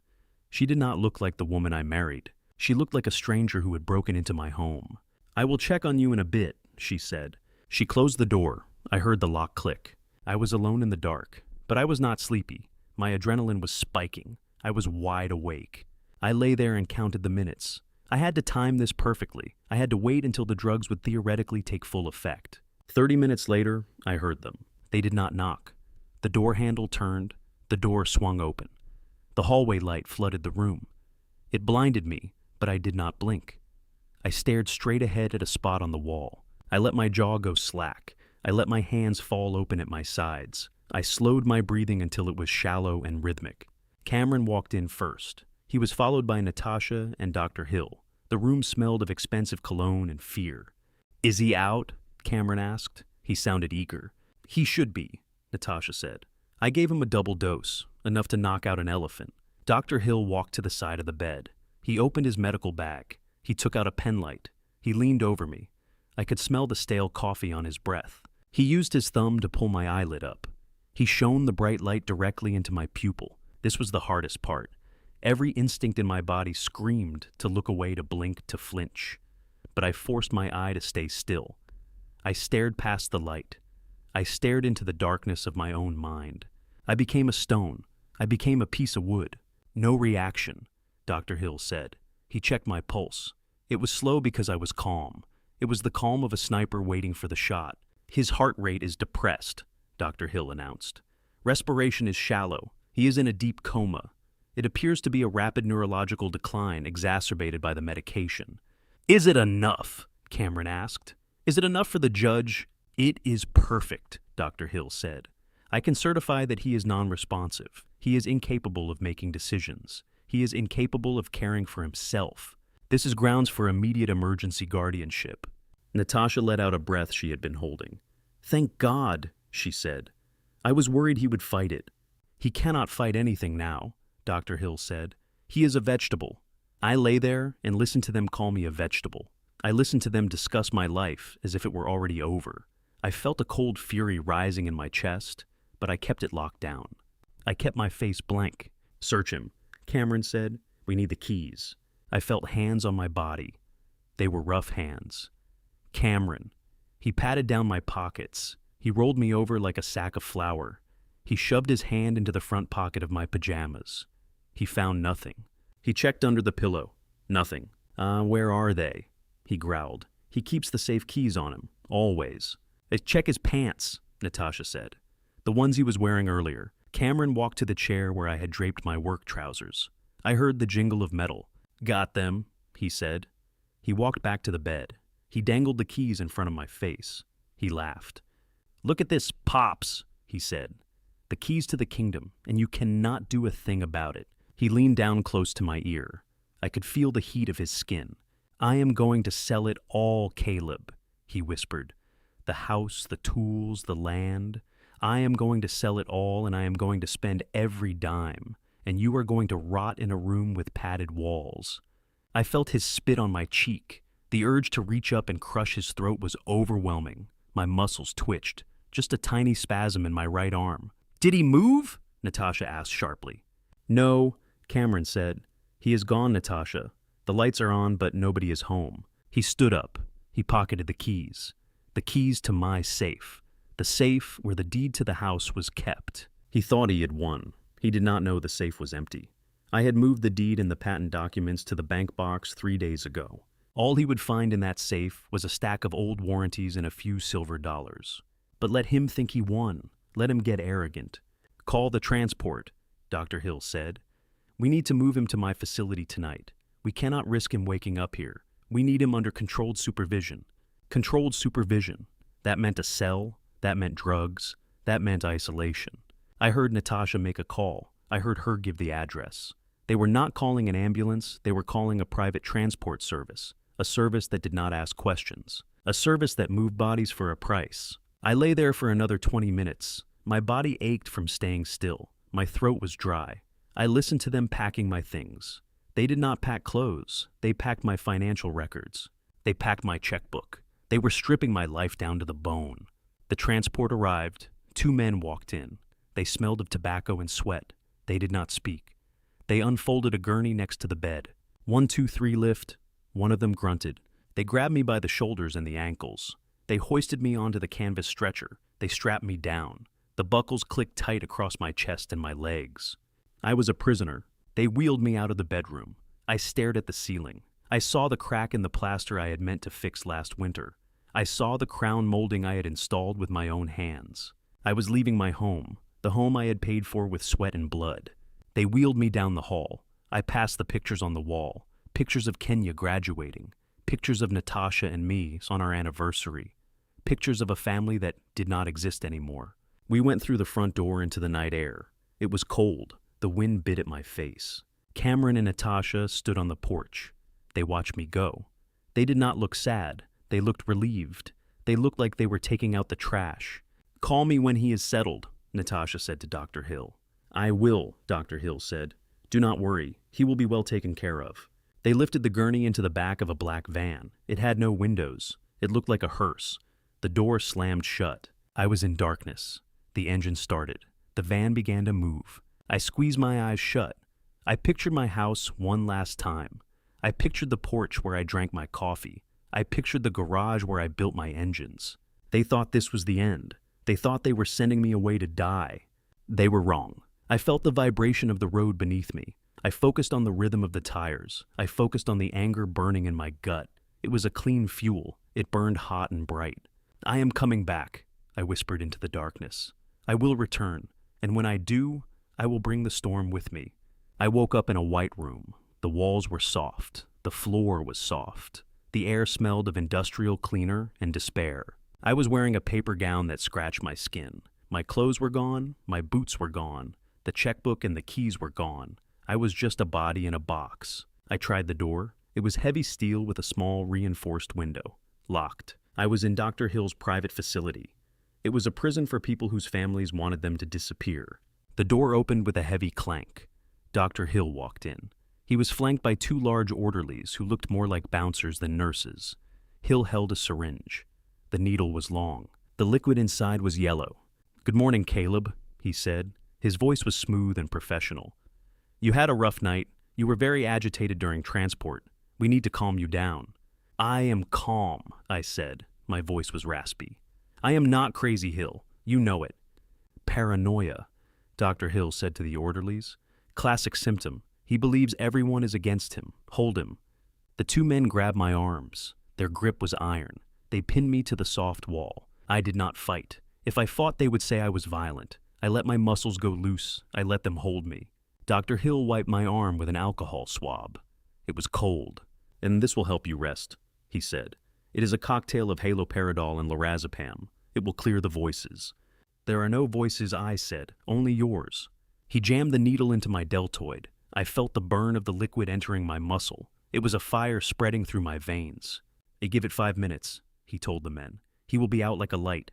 She did not look like the woman I married. She looked like a stranger who had broken into my home. "I will check on you in a bit," she said. She closed the door. I heard the lock click. I was alone in the dark, but I was not sleepy. My adrenaline was spiking. I was wide awake. I lay there and counted the minutes. I had to time this perfectly. I had to wait until the drugs would theoretically take full effect. 30 minutes later, I heard them. They did not knock. The door handle turned. The door swung open. The hallway light flooded the room. It blinded me, but I did not blink. I stared straight ahead at a spot on the wall. I let my jaw go slack. I let my hands fall open at my sides. I slowed my breathing until it was shallow and rhythmic. Cameron walked in first. He was followed by Natasha and Dr. Hill. The room smelled of expensive cologne and fear. "Is he out?" Cameron asked. He sounded eager. "He should be," Natasha said. I gave him a double dose, enough to knock out an elephant. Dr. Hill walked to the side of the bed. He opened his medical bag. He took out a penlight. He leaned over me. I could smell the stale coffee on his breath. He used his thumb to pull my eyelid up. He shone the bright light directly into my pupil. This was the hardest part. Every instinct in my body screamed to look away, to blink, to flinch. But I forced my eye to stay still. I stared past the light. I stared into the darkness of my own mind. I became a stone. I became a piece of wood. "No reaction," Dr. Hill said. He checked my pulse. It was slow because I was calm. It was the calm of a sniper waiting for the shot. "His heart rate is depressed," Dr. Hill announced. "Respiration is shallow. He is in a deep coma. It appears to be a rapid neurological decline exacerbated by the medication." "Is it enough?" Cameron asked. "Is it enough for the judge?" "It is perfect," Dr. Hill said. "I can certify that he is non-responsive. He is incapable of making decisions. He is incapable of caring for himself. This is grounds for immediate emergency guardianship." Natasha let out a breath she had been holding. "Thank God," she said. "I was worried he would fight it." "He cannot fight anything now," Dr. Hill said. "He is a vegetable." I lay there and listened to them call me a vegetable. I listened to them discuss my life as if it were already over. I felt a cold fury rising in my chest, but I kept it locked down. I kept my face blank. "Search him," Cameron said. "We need the keys." I felt hands on my body. They were rough hands. Cameron. He patted down my pockets. He rolled me over like a sack of flour. He shoved his hand into the front pocket of my pajamas. He found nothing. He checked under the pillow. Nothing. Where are they?" he growled. "He keeps the safe keys on him, always." "Check his pants," Natasha said. "The ones he was wearing earlier." Cameron walked to the chair where I had draped my work trousers. I heard the jingle of metal. "Got them," he said. He walked back to the bed. He dangled the keys in front of my face. He laughed. "Look at this, Pops," he said. "The keys to the kingdom, and you cannot do a thing about it." He leaned down close to my ear. I could feel the heat of his skin. "I am going to sell it all, Caleb," he whispered. "The house, the tools, the land. I am going to sell it all, and I am going to spend every dime, and you are going to rot in a room with padded walls." I felt his spit on my cheek. The urge to reach up and crush his throat was overwhelming. My muscles twitched. Just a tiny spasm in my right arm. "Did he move?" Natasha asked sharply. "No," Cameron said. "He is gone, Natasha. The lights are on, but nobody is home." He stood up. He pocketed the keys. The keys to my safe. The safe where the deed to the house was kept. He thought he had won. He did not know the safe was empty. I had moved the deed and the patent documents to the bank box 3 days ago. All he would find in that safe was a stack of old warranties and a few silver dollars. But let him think he won. Let him get arrogant. "Call the transport," Dr. Hill said. "We need to move him to my facility tonight. We cannot risk him waking up here. We need him under controlled supervision." Controlled supervision. That meant a cell. That meant drugs. That meant isolation. I heard Natasha make a call. I heard her give the address. They were not calling an ambulance, they were calling a private transport service, a service that did not ask questions, a service that moved bodies for a price. I lay there for another 20 minutes. My body ached from staying still. My throat was dry. I listened to them packing my things. They did not pack clothes. They packed my financial records. They packed my checkbook. They were stripping my life down to the bone. The transport arrived. 2 men walked in. They smelled of tobacco and sweat. They did not speak. They unfolded a gurney next to the bed. 1, 2, 3 lift. One of them grunted. They grabbed me by the shoulders and the ankles. They hoisted me onto the canvas stretcher. They strapped me down. The buckles clicked tight across my chest and my legs. I was a prisoner. They wheeled me out of the bedroom. I stared at the ceiling. I saw the crack in the plaster I had meant to fix last winter. I saw the crown molding I had installed with my own hands. I was leaving my home, the home I had paid for with sweat and blood. They wheeled me down the hall. I passed the pictures on the wall, pictures of Kenya graduating, pictures of Natasha and me on our anniversary, pictures of a family that did not exist anymore. We went through the front door into the night air. It was cold. The wind bit at my face. Cameron and Natasha stood on the porch. They watched me go. They did not look sad. They looked relieved. They looked like they were taking out the trash. "Call me when he is settled," Natasha said to Dr. Hill. "I will," Dr. Hill said. "Do not worry. He will be well taken care of." They lifted the gurney into the back of a black van. It had no windows. It looked like a hearse. The door slammed shut. I was in darkness. The engine started. The van began to move. I squeezed my eyes shut. I pictured my house one last time. I pictured the porch where I drank my coffee. I pictured the garage where I built my engines. They thought this was the end. They thought they were sending me away to die. They were wrong. I felt the vibration of the road beneath me. I focused on the rhythm of the tires. I focused on the anger burning in my gut. It was a clean fuel. It burned hot and bright. "I am coming back," I whispered into the darkness. "I will return, and when I do, I will bring the storm with me." I woke up in a white room. The walls were soft. The floor was soft. The air smelled of industrial cleaner and despair. I was wearing a paper gown that scratched my skin. My clothes were gone. My boots were gone. The checkbook and the keys were gone. I was just a body in a box. I tried the door. It was heavy steel with a small reinforced window. Locked. I was in Dr. Hill's private facility. It was a prison for people whose families wanted them to disappear. The door opened with a heavy clank. Dr. Hill walked in. He was flanked by 2 large orderlies who looked more like bouncers than nurses. Hill held a syringe. The needle was long. The liquid inside was yellow. "Good morning, Caleb," he said. His voice was smooth and professional. "You had a rough night. You were very agitated during transport. We need to calm you down." "I am calm," I said. My voice was raspy. "I am not crazy, Hill. You know it." "Paranoia," Dr. Hill said to the orderlies. "Classic symptom. He believes everyone is against him. Hold him." The 2 men grabbed my arms. Their grip was iron. They pinned me to the soft wall. I did not fight. If I fought, they would say I was violent. I let my muscles go loose. I let them hold me. Dr. Hill wiped my arm with an alcohol swab. It was cold. "And this will help you rest," he said. "It is a cocktail of haloperidol and lorazepam. It will clear the voices." "There are no voices," I said. "Only yours." He jammed the needle into my deltoid. I felt the burn of the liquid entering my muscle. It was a fire spreading through my veins. "Give it 5 minutes," he told the men. "He will be out like a light."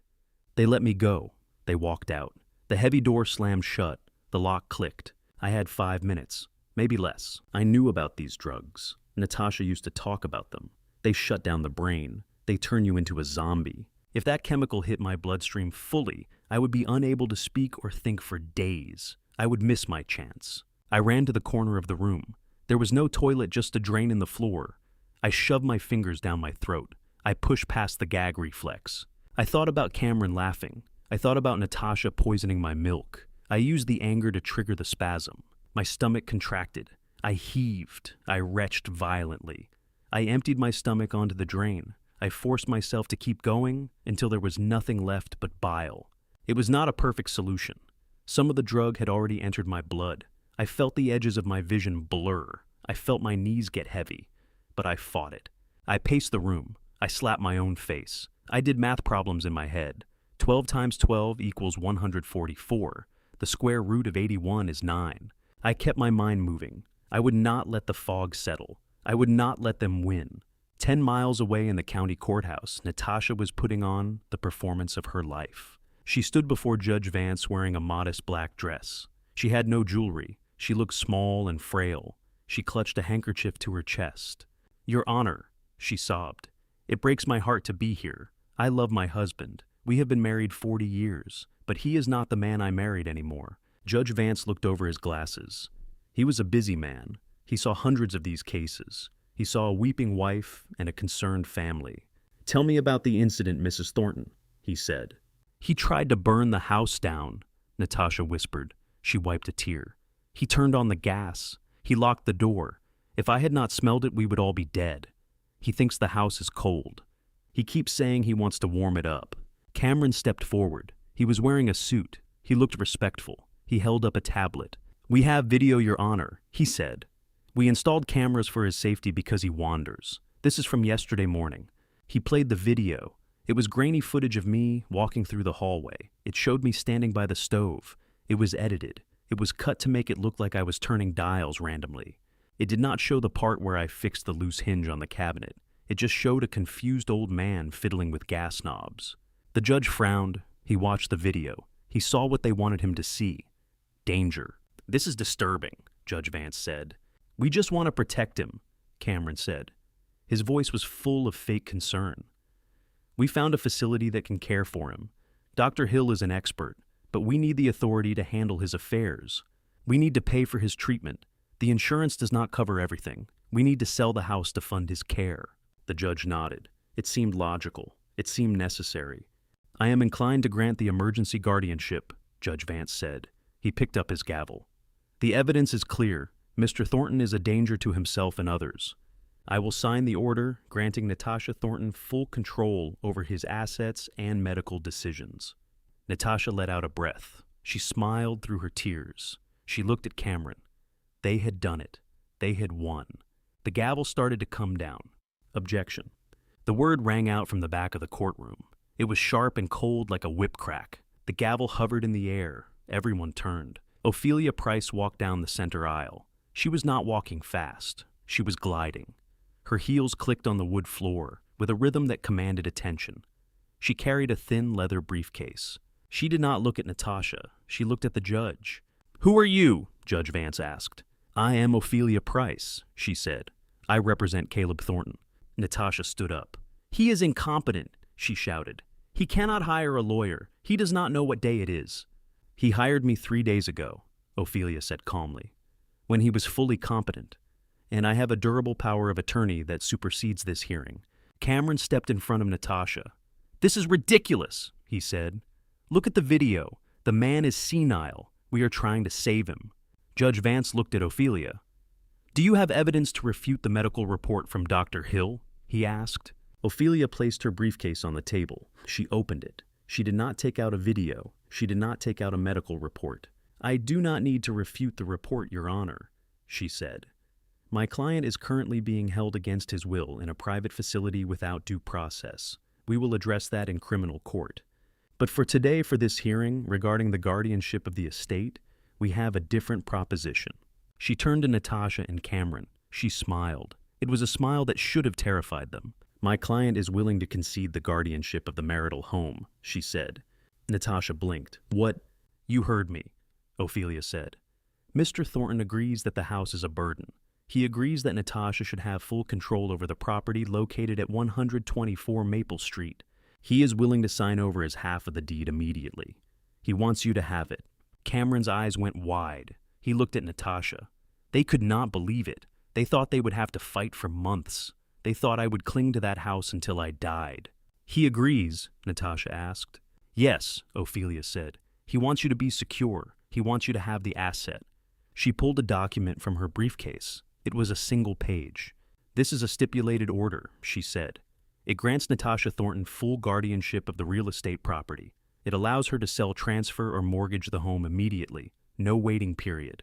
They let me go. They walked out. The heavy door slammed shut. The lock clicked. I had 5 minutes, maybe less. I knew about these drugs. Natasha used to talk about them. They shut down the brain. They turn you into a zombie. If that chemical hit my bloodstream fully, I would be unable to speak or think for days. I would miss my chance. I ran to the corner of the room. There was no toilet, just a drain in the floor. I shoved my fingers down my throat. I pushed past the gag reflex. I thought about Cameron laughing. I thought about Natasha poisoning my milk. I used the anger to trigger the spasm. My stomach contracted. I heaved. I retched violently. I emptied my stomach onto the drain. I forced myself to keep going until there was nothing left but bile. It was not a perfect solution. Some of the drug had already entered my blood. I felt the edges of my vision blur. I felt my knees get heavy. But I fought it. I paced the room. I slapped my own face. I did math problems in my head. 12 times 12 equals 144. The The square root of 81 is 9. I kept my mind moving. I would not let the fog settle. I would not let them win. 10 miles away in the county courthouse, Natasha was putting on the performance of her life. She stood before Judge Vance wearing a modest black dress. She had no jewelry. She looked small and frail. She clutched a handkerchief to her chest. "Your Honor," she sobbed, "it breaks my heart to be here. I love my husband. We have been married 40 years, but he is not the man I married anymore." Judge Vance looked over his glasses. He was a busy man. He saw hundreds of these cases. He saw a weeping wife and a concerned family. "Tell me about the incident, Mrs. Thornton," he said. "He tried to burn the house down," Natasha whispered. She wiped a tear. "He turned on the gas. He locked the door. If I had not smelled it, we would all be dead. He thinks the house is cold. He keeps saying he wants to warm it up." Cameron stepped forward. He was wearing a suit. He looked respectful. He held up a tablet. "We have video, Your Honor," he said. "We installed cameras for his safety because he wanders. This is from yesterday morning." He played the video. It was grainy footage of me walking through the hallway. It showed me standing by the stove. It was edited. It was cut to make it look like I was turning dials randomly. It did not show the part where I fixed the loose hinge on the cabinet. It just showed a confused old man fiddling with gas knobs. The judge frowned. He watched the video. He saw what they wanted him to see. Danger. "This is disturbing," Judge Vance said. "We just want to protect him," Cameron said. His voice was full of fake concern. "We found a facility that can care for him. Dr. Hill is an expert, but we need the authority to handle his affairs. We need to pay for his treatment. The insurance does not cover everything. We need to sell the house to fund his care." The judge nodded. It seemed logical. It seemed necessary. "I am inclined to grant the emergency guardianship," Judge Vance said. He picked up his gavel. "The evidence is clear. Mr. Thornton is a danger to himself and others. I will sign the order granting Natasha Thornton full control over his assets and medical decisions." Natasha let out a breath. She smiled through her tears. She looked at Cameron. They had done it. They had won. The gavel started to come down. Objection. The word rang out from the back of the courtroom. It was sharp and cold like a whip crack. The gavel hovered in the air. Everyone turned. Ophelia Price walked down the center aisle. She was not walking fast. She was gliding. Her heels clicked on the wood floor with a rhythm that commanded attention. She carried a thin leather briefcase. She did not look at Natasha. She looked at the judge. "Who are you?" Judge Vance asked. "I am Ophelia Price," she said. "I represent Caleb Thornton." Natasha stood up. "He is incompetent," she shouted. "He cannot hire a lawyer. He does not know what day it is." "He hired me 3 days ago," Ophelia said calmly, "when he was fully competent. And I have a durable power of attorney that supersedes this hearing." Cameron stepped in front of Natasha. "This is ridiculous," he said. "Look at the video. The man is senile. We are trying to save him." Judge Vance looked at Ophelia. "Do you have evidence to refute the medical report from Dr. Hill?" he asked. Ophelia placed her briefcase on the table. She opened it. She did not take out a video. She did not take out a medical report. "I do not need to refute the report, Your Honor," she said. "My client is currently being held against his will in a private facility without due process. We will address that in criminal court. But for today, for this hearing regarding the guardianship of the estate, we have a different proposition." She turned to Natasha and Cameron. She smiled. It was a smile that should have terrified them. "My client is willing to concede the guardianship of the marital home," she said. Natasha blinked. "What?" "You heard me," Ophelia said. "Mr. Thornton agrees that the house is a burden. He agrees that Natasha should have full control over the property located at 124 Maple Street. He is willing to sign over his half of the deed immediately. He wants you to have it." Cameron's eyes went wide. He looked at Natasha. They could not believe it. They thought they would have to fight for months. They thought I would cling to that house until I died. "He agrees?" Natasha asked. "Yes," Ophelia said. "He wants you to be secure. He wants you to have the asset." She pulled a document from her briefcase. It was a single page. "This is a stipulated order," she said. "It grants Natasha Thornton full guardianship of the real estate property. It allows her to sell, transfer, or mortgage the home immediately. No waiting period."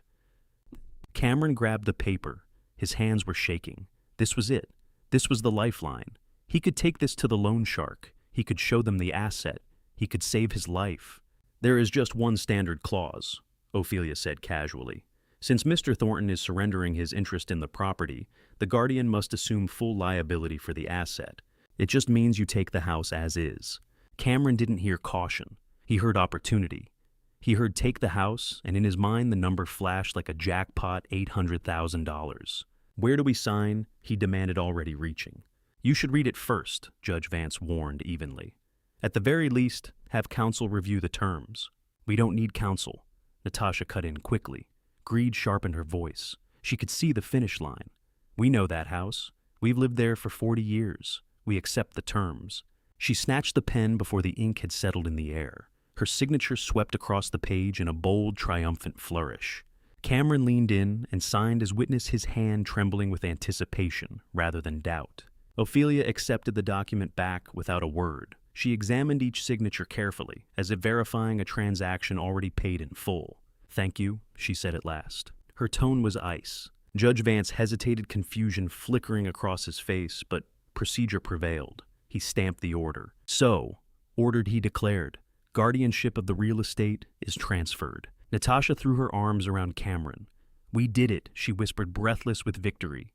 Cameron grabbed the paper. His hands were shaking. This was it. This was the lifeline. He could take this to the loan shark. He could show them the asset. He could save his life. "There is just one standard clause," Ophelia said casually. Since Mr. Thornton is surrendering his interest in the property, the guardian must assume full liability for the asset. It just means you take the house as is. Cameron didn't hear caution. He heard opportunity. He heard take the house, and in his mind the number flashed like a jackpot $800,000. Where do we sign? He demanded, already reaching. You should read it first, Judge Vance warned evenly. At the very least, have counsel review the terms. We don't need counsel. Natasha cut in quickly. Greed sharpened her voice. She could see the finish line. We know that house. We've lived there for 40 years. We accept the terms. She snatched the pen before the ink had settled in the air. Her signature swept across the page in a bold, triumphant flourish. Cameron leaned in and signed as witness his hand trembling with anticipation rather than doubt. Ophelia accepted the document back without a word. She examined each signature carefully, as if verifying a transaction already paid in full. Thank you, she said at last. Her tone was ice. Judge Vance hesitated, confusion flickering across his face, but procedure prevailed. He stamped the order. So, ordered, he declared, guardianship of the real estate is transferred. Natasha threw her arms around Cameron. We did it, she whispered, breathless with victory.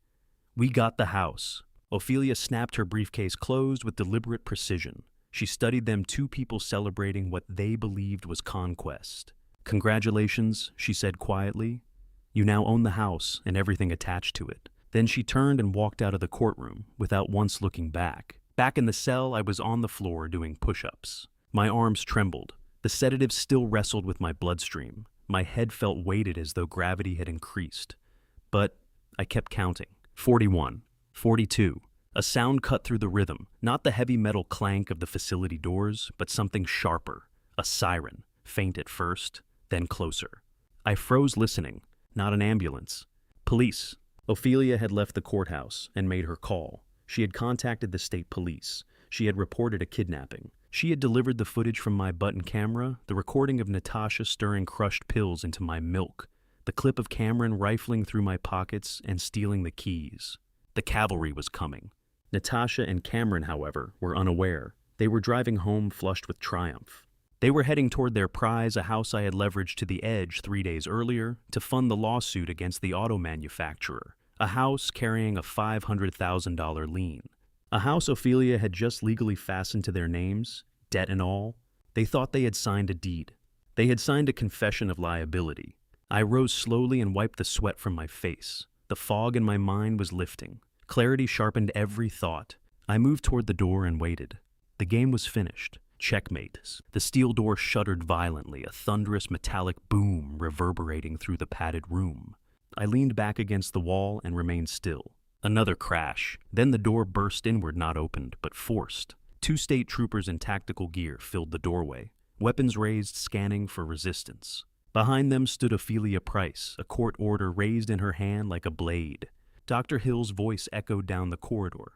We got the house. Ophelia snapped her briefcase closed with deliberate precision. She studied them, two people celebrating what they believed was conquest. Congratulations, she said quietly. You now own the house and everything attached to it. Then she turned and walked out of the courtroom without once looking back. Back in the cell, I was on the floor doing push-ups. My arms trembled. The sedative still wrestled with my bloodstream. My head felt weighted as though gravity had increased. But I kept counting. 41. 42. A sound cut through the rhythm, not the heavy metal clank of the facility doors, but something sharper. A siren, faint at first, then closer. I froze, listening. Not an ambulance. Police. Ophelia had left the courthouse and made her call. She had contacted the state police. She had reported a kidnapping. She had delivered the footage from my button camera, the recording of Natasha stirring crushed pills into my milk, the clip of Cameron rifling through my pockets and stealing the keys. The cavalry was coming. Natasha and Cameron, however, were unaware. They were driving home flushed with triumph. They were heading toward their prize, a house I had leveraged to the edge 3 days earlier to fund the lawsuit against the auto manufacturer, a house carrying a $500,000 lien. A house Ophelia had just legally fastened to their names, debt and all. They thought they had signed a deed. They had signed a confession of liability. I rose slowly and wiped the sweat from my face. The fog in my mind was lifting. Clarity sharpened every thought. I moved toward the door and waited. The game was finished. Checkmate. The steel door shuddered violently, a thunderous metallic boom reverberating through the padded room. I leaned back against the wall and remained still. Another crash. Then the door burst inward, not opened, but forced. 2 state troopers in tactical gear filled the doorway, weapons raised, scanning for resistance. Behind them stood Ophelia Price, a court order raised in her hand like a blade. Dr. Hill's voice echoed down the corridor.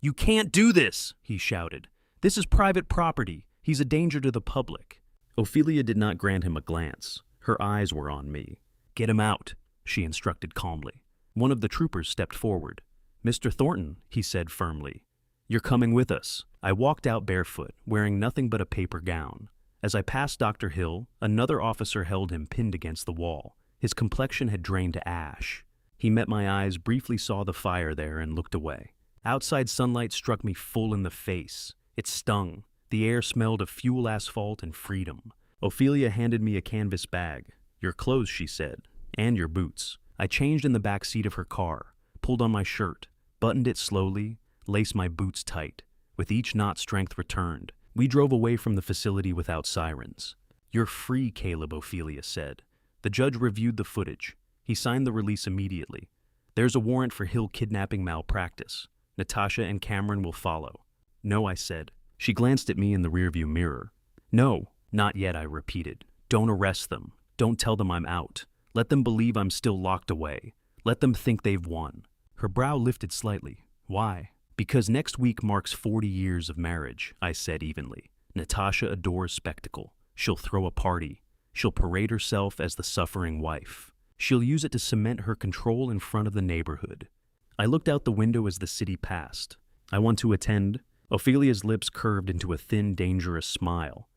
"You can't do this," he shouted. "This is private property. He's a danger to the public." Ophelia did not grant him a glance. Her eyes were on me. "Get him out," she instructed calmly. One of the troopers stepped forward. "Mr. Thornton," he said firmly, "you're coming with us." I walked out barefoot, wearing nothing but a paper gown. As I passed Dr. Hill, another officer held him pinned against the wall. His complexion had drained to ash. He met my eyes, briefly saw the fire there, and looked away. Outside sunlight struck me full in the face. It stung. The air smelled of fuel, asphalt, and freedom. Ophelia handed me a canvas bag. "Your clothes," she said, "and your boots." I changed in the back seat of her car, pulled on my shirt, buttoned it slowly, laced my boots tight. With each knot, strength returned. We drove away from the facility without sirens. "You're free, Caleb," Ophelia said. The judge reviewed the footage. He signed the release immediately. "There's a warrant for Hill kidnapping malpractice. Natasha and Cameron will follow." "No," I said. She glanced at me in the rearview mirror. "No, not yet," I repeated. "Don't arrest them. Don't tell them I'm out. Let them believe I'm still locked away. Let them think they've won." Her brow lifted slightly. "Why?" "Because next week marks 40 years of marriage," I said evenly. "Natasha adores spectacle. She'll throw a party. She'll parade herself as the suffering wife. She'll use it to cement her control in front of the neighborhood." I looked out the window as the city passed. "I want to attend." Ophelia's lips curved into a thin, dangerous smile.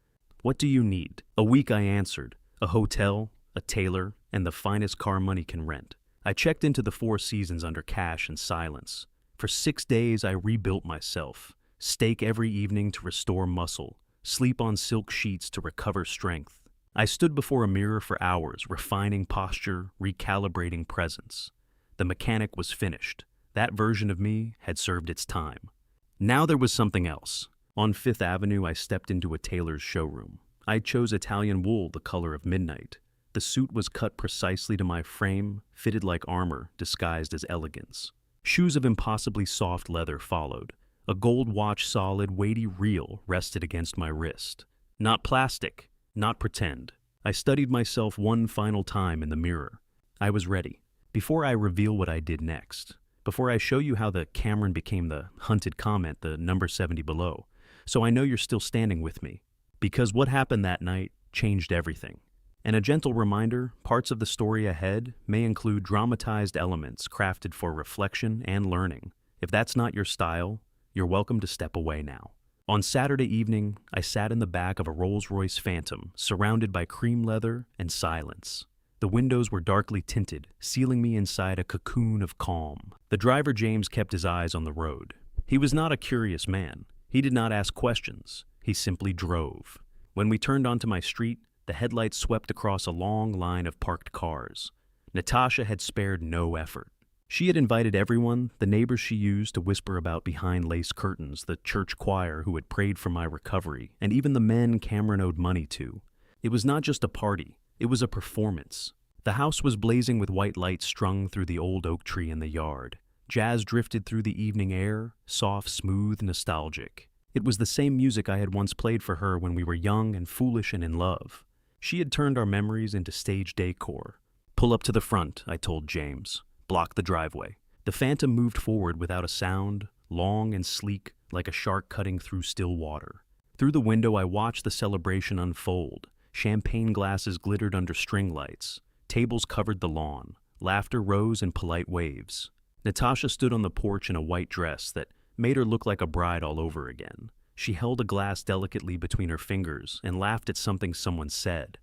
"What do you need?" "A week," I answered. "A hotel, a tailor, and the finest car money can rent. I checked into the Four Seasons under cash and silence. For 6 days, I rebuilt myself. Steak every evening to restore muscle. Sleep on silk sheets to recover strength. I stood before a mirror for hours, refining posture, recalibrating presence. The mechanic was finished. That version of me had served its time. Now there was something else. On Fifth Avenue, I stepped into a tailor's showroom. I chose Italian wool the color of midnight. The suit was cut precisely to my frame, fitted like armor, disguised as elegance. Shoes of impossibly soft leather followed. A gold watch, solid, weighty real, rested against my wrist. Not plastic, not pretend. I studied myself one final time in the mirror. I was ready. Before I reveal what I did next, before I show you how the Cameron became the hunted comment, the number 70 below, so I know you're still standing with me. Because what happened that night changed everything. And a gentle reminder, parts of the story ahead may include dramatized elements crafted for reflection and learning. If that's not your style, you're welcome to step away now. On Saturday evening, I sat in the back of a Rolls-Royce Phantom, surrounded by cream leather and silence. The windows were darkly tinted, sealing me inside a cocoon of calm. The driver, James, kept his eyes on the road. He was not a curious man. He did not ask questions. He simply drove. When we turned onto my street, the headlights swept across a long line of parked cars. Natasha had spared no effort. She had invited everyone, the neighbors she used to whisper about behind lace curtains, the church choir who had prayed for my recovery, and even the men Cameron owed money to. It was not just a party, it was a performance. The house was blazing with white lights strung through the old oak tree in the yard. Jazz drifted through the evening air, soft, smooth, nostalgic. It was the same music I had once played for her when we were young and foolish and in love. She had turned our memories into stage decor. "Pull up to the front," I told James. "Block the driveway." The Phantom moved forward without a sound, long and sleek, like a shark cutting through still water. Through the window, I watched the celebration unfold. Champagne glasses glittered under string lights. Tables covered the lawn. Laughter rose in polite waves. Natasha stood on the porch in a white dress that made her look like a bride all over again. She held a glass delicately between her fingers and laughed at something someone said.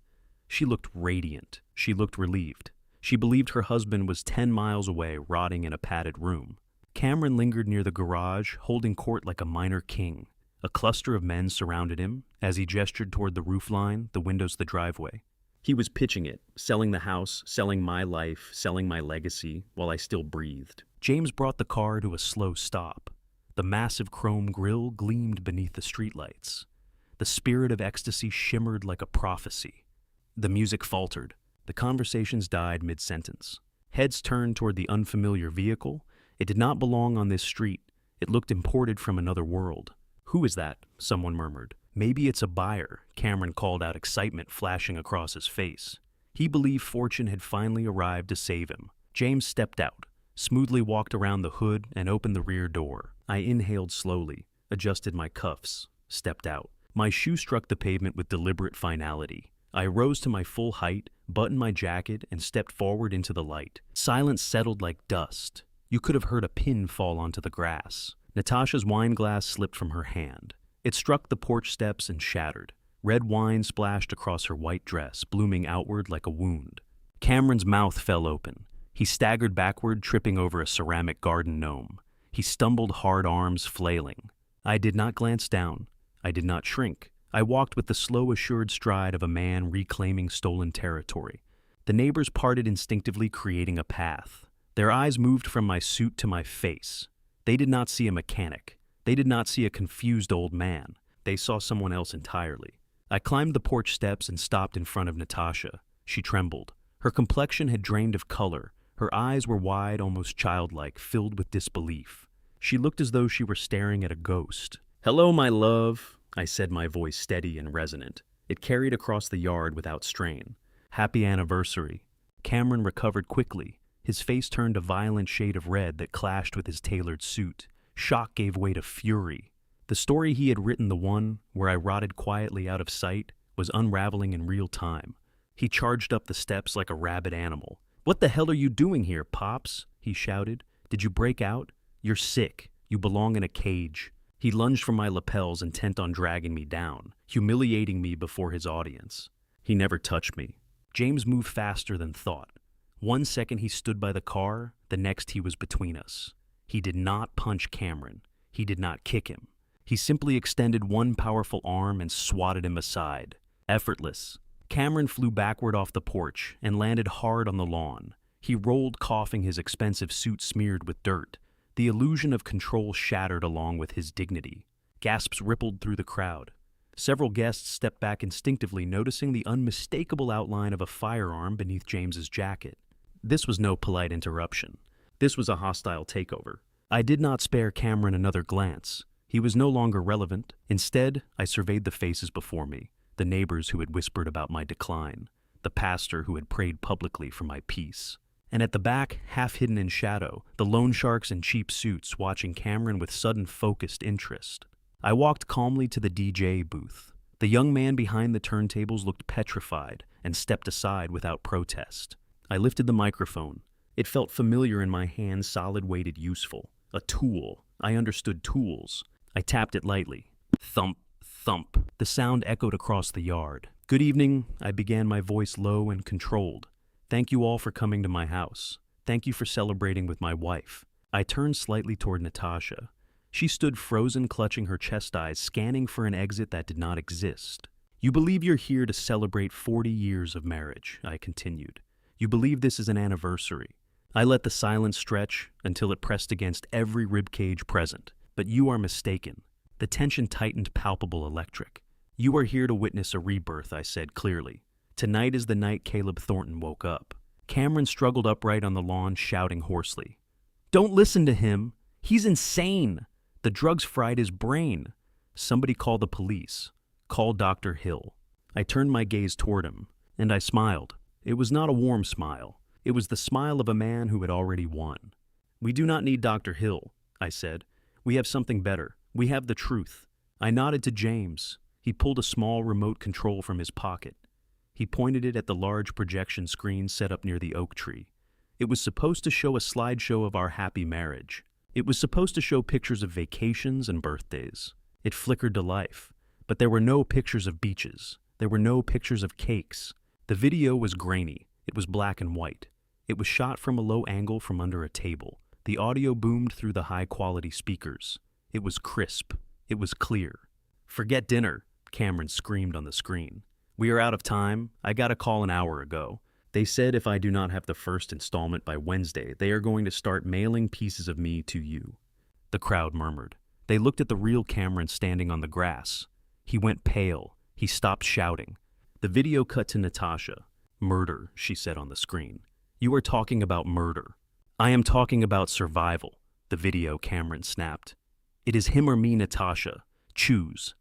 She looked radiant. She looked relieved. She believed her husband was 10 miles away, rotting in a padded room. Cameron lingered near the garage, holding court like a minor king. A cluster of men surrounded him as he gestured toward the roofline, the windows, the driveway. He was pitching it, selling the house, selling my life, selling my legacy, while I still breathed. James brought the car to a slow stop. The massive chrome grille gleamed beneath the streetlights. The spirit of ecstasy shimmered like a prophecy. The music faltered. The conversations died mid-sentence. Heads turned toward the unfamiliar vehicle. It did not belong on this street. It looked imported from another world. "Who is that?" someone murmured. "Maybe it's a buyer," Cameron called out, excitement flashing across his face. He believed fortune had finally arrived to save him. James stepped out, smoothly walked around the hood, and opened the rear door. I inhaled slowly, adjusted my cuffs, stepped out. My shoe struck the pavement with deliberate finality. I rose to my full height, buttoned my jacket, and stepped forward into the light. Silence settled like dust. You could have heard a pin fall onto the grass. Natasha's wine glass slipped from her hand. It struck the porch steps and shattered. Red wine splashed across her white dress, blooming outward like a wound. Cameron's mouth fell open. He staggered backward, tripping over a ceramic garden gnome. He stumbled, hard arms flailing. I did not glance down. I did not shrink. I walked with the slow, assured stride of a man reclaiming stolen territory. The neighbors parted instinctively, creating a path. Their eyes moved from my suit to my face. They did not see a mechanic. They did not see a confused old man. They saw someone else entirely. I climbed the porch steps and stopped in front of Natasha. She trembled. Her complexion had drained of color. Her eyes were wide, almost childlike, filled with disbelief. She looked as though she were staring at a ghost. "Hello, my love," I said, my voice steady and resonant. It carried across the yard without strain. "Happy anniversary." Cameron recovered quickly. His face turned a violent shade of red that clashed with his tailored suit. Shock gave way to fury. The story he had written, the one where I rotted quietly out of sight, was unraveling in real time. He charged up the steps like a rabid animal. "What the hell are you doing here, Pops?" he shouted. "Did you break out? You're sick. You belong in a cage." He lunged for my lapels, intent on dragging me down, humiliating me before his audience. He never touched me. James moved faster than thought. 1 second he stood by the car, the next he was between us. He did not punch Cameron. He did not kick him. He simply extended one powerful arm and swatted him aside. Effortless. Cameron flew backward off the porch and landed hard on the lawn. He rolled, coughing, his expensive suit smeared with dirt. The illusion of control shattered along with his dignity. Gasps rippled through the crowd. Several guests stepped back instinctively, noticing the unmistakable outline of a firearm beneath James's jacket. This was no polite interruption. This was a hostile takeover. I did not spare Cameron another glance. He was no longer relevant. Instead, I surveyed the faces before me, the neighbors who had whispered about my decline, the pastor who had prayed publicly for my peace. And at the back, half hidden in shadow, the loan sharks in cheap suits watching Cameron with sudden focused interest. I walked calmly to the DJ booth. The young man behind the turntables looked petrified and stepped aside without protest. I lifted the microphone. It felt familiar in my hands, solid-weighted, useful. A tool. I understood tools. I tapped it lightly. Thump, thump. The sound echoed across the yard. "Good evening," I began, my voice low and controlled. "Thank you all for coming to my house. Thank you for celebrating with my wife." I turned slightly toward Natasha. She stood frozen, clutching her chest eyes, scanning for an exit that did not exist. "You believe you're here to celebrate 40 years of marriage," I continued. "You believe this is an anniversary." I let the silence stretch until it pressed against every ribcage present. But you are mistaken. The tension tightened, palpable, electric. "You are here to witness a rebirth," I said clearly. "Tonight is the night Caleb Thornton woke up." Cameron struggled upright on the lawn, shouting hoarsely. "Don't listen to him. He's insane. The drugs fried his brain. Somebody call the police. Call Dr. Hill." I turned my gaze toward him, and I smiled. It was not a warm smile. It was the smile of a man who had already won. "We do not need Dr. Hill," I said. "We have something better. We have the truth." I nodded to James. He pulled a small remote control from his pocket. He pointed it at the large projection screen set up near the oak tree. It was supposed to show a slideshow of our happy marriage. It was supposed to show pictures of vacations and birthdays. It flickered to life, but there were no pictures of beaches. There were no pictures of cakes. The video was grainy. It was black and white. It was shot from a low angle from under a table. The audio boomed through the high-quality speakers. It was crisp. It was clear. "Forget dinner," Cameron screamed on the screen. "We are out of time. I got a call an hour ago. They said if I do not have the first installment by Wednesday, they are going to start mailing pieces of me to you." The crowd murmured. They looked at the real Cameron standing on the grass. He went pale. He stopped shouting. The video cut to Natasha. "Murder," she said on the screen. "You are talking about murder." "I am talking about survival," the video Cameron snapped. "It is him or me, Natasha. Choose."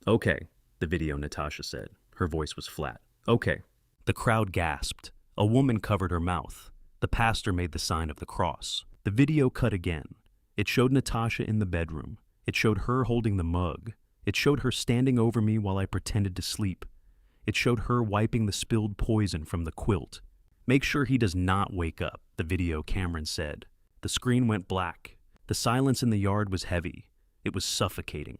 "Okay," the video Natasha said. Her voice was flat. "Okay." The crowd gasped. A woman covered her mouth. The pastor made the sign of the cross. The video cut again. It showed Natasha in the bedroom. It showed her holding the mug. It showed her standing over me while I pretended to sleep. It showed her wiping the spilled poison from the quilt. "Make sure he does not wake up," the video Cameron said. The screen went black. The silence in the yard was heavy. It was suffocating.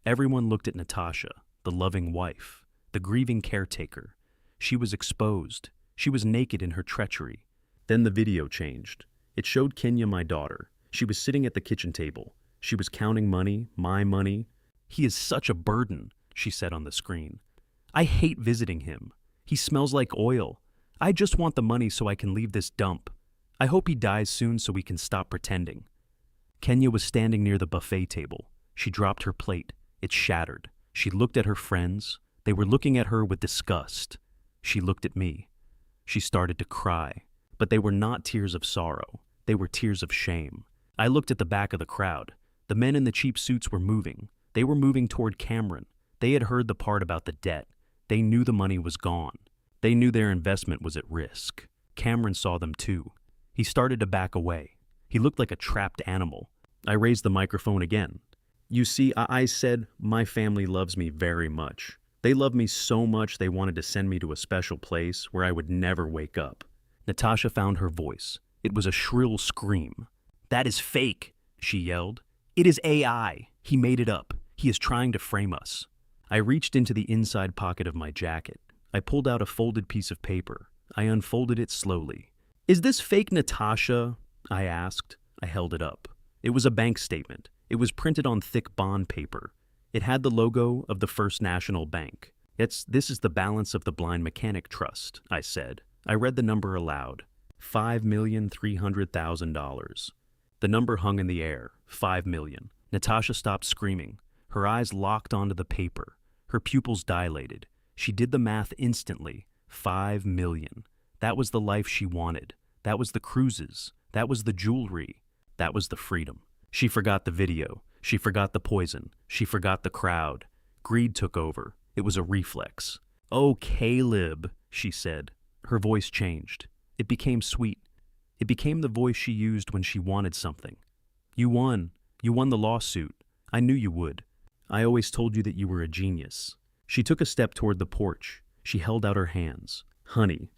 Everyone looked at Natasha, the loving wife, the grieving caretaker. She was exposed. She was naked in her treachery. Then the video changed. It showed Kenya, my daughter. She was sitting at the kitchen table. She was counting money, my money. "He is such a burden," she said on the screen. "I hate visiting him. He smells like oil. I just want the money so I can leave this dump. I hope he dies soon so we can stop pretending." Kenya was standing near the buffet table. She dropped her plate. It shattered. She looked at her friends. They were looking at her with disgust. She looked at me. She started to cry. But they were not tears of sorrow. They were tears of shame. I looked at the back of the crowd. The men in the cheap suits were moving. They were moving toward Cameron. They had heard the part about the debt. They knew the money was gone. They knew their investment was at risk. Cameron saw them too. He started to back away. He looked like a trapped animal. I raised the microphone again. "You see, I said, my family loves me very much. They love me so much they wanted to send me to a special place where I would never wake up." Natasha found her voice. It was a shrill scream. "That is fake," she yelled. "It is AI. He made it up. He is trying to frame us." I reached into the inside pocket of my jacket. I pulled out a folded piece of paper. I unfolded it slowly. "Is this fake Natasha?" I asked. I held it up. It was a bank statement. It was printed on thick bond paper. It had the logo of the First National Bank. This is the balance of the Blind Mechanic Trust," I said. I read the number aloud. $5,300,000. The number hung in the air. 5 million. Natasha stopped screaming. Her eyes locked onto the paper. Her pupils dilated. She did the math instantly. 5 million. That was the life she wanted. That was the cruises. That was the jewelry. That was the freedom. She forgot the video. She forgot the poison. She forgot the crowd. Greed took over. It was a reflex. "Oh, Caleb," she said. Her voice changed. It became sweet. It became the voice she used when she wanted something. "You won. You won the lawsuit. I knew you would. I always told you that you were a genius." She took a step toward the porch. She held out her hands. "Honey,"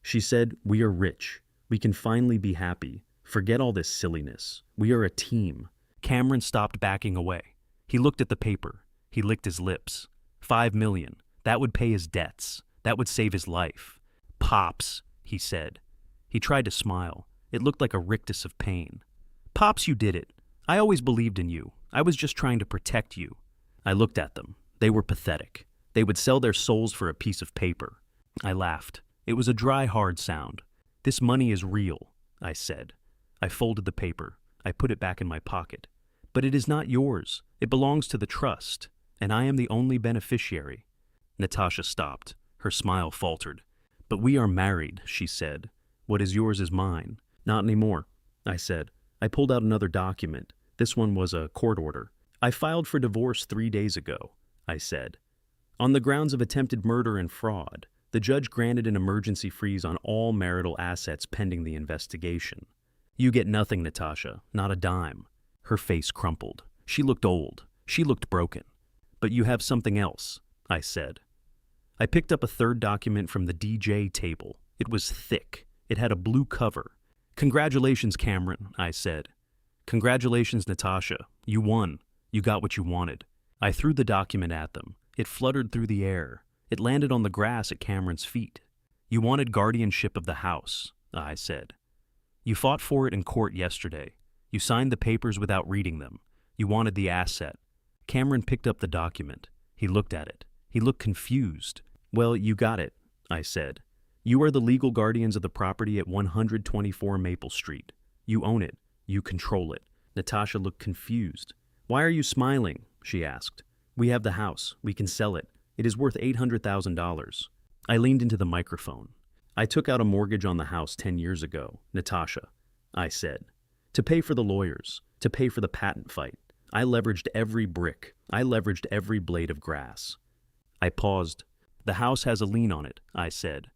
she said, "we are rich. We can finally be happy. Forget all this silliness. We are a team." Cameron stopped backing away. He looked at the paper. He licked his lips. 5 million. That would pay his debts. That would save his life. "Pops," he said. He tried to smile. It looked like a rictus of pain. "Pops, you did it. I always believed in you. I was just trying to protect you." I looked at them. They were pathetic. They would sell their souls for a piece of paper. I laughed. It was a dry, hard sound. "This money is real," I said. I folded the paper. I put it back in my pocket. "But it is not yours. It belongs to the trust, and I am the only beneficiary." Natasha stopped. Her smile faltered. "But we are married," she said. "What is yours is mine." "Not anymore," I said. I pulled out another document. This one was a court order. "I filed for divorce 3 days ago," I said. "On the grounds of attempted murder and fraud, the judge granted an emergency freeze on all marital assets pending the investigation. You get nothing, Natasha, not a dime." Her face crumpled. She looked old. She looked broken. "But you have something else," I said. I picked up a third document from the DJ table. It was thick. It had a blue cover. "Congratulations, Cameron," I said. "Congratulations, Natasha. You won. You got what you wanted." I threw the document at them. It fluttered through the air. It landed on the grass at Cameron's feet. "You wanted guardianship of the house," I said. "You fought for it in court yesterday. You signed the papers without reading them. You wanted the asset." Cameron picked up the document. He looked at it. He looked confused. "Well, you got it," I said. "You are the legal guardians of the property at 124 Maple Street. You own it. You control it." Natasha looked confused. "Why are you smiling?" she asked. "We have the house. We can sell it. It is worth $800,000. I leaned into the microphone. "I took out a mortgage on the house 10 years ago, Natasha," I said. "To pay for the lawyers, to pay for the patent fight. I leveraged every brick. I leveraged every blade of grass." I paused. "The house has a lien on it," I said,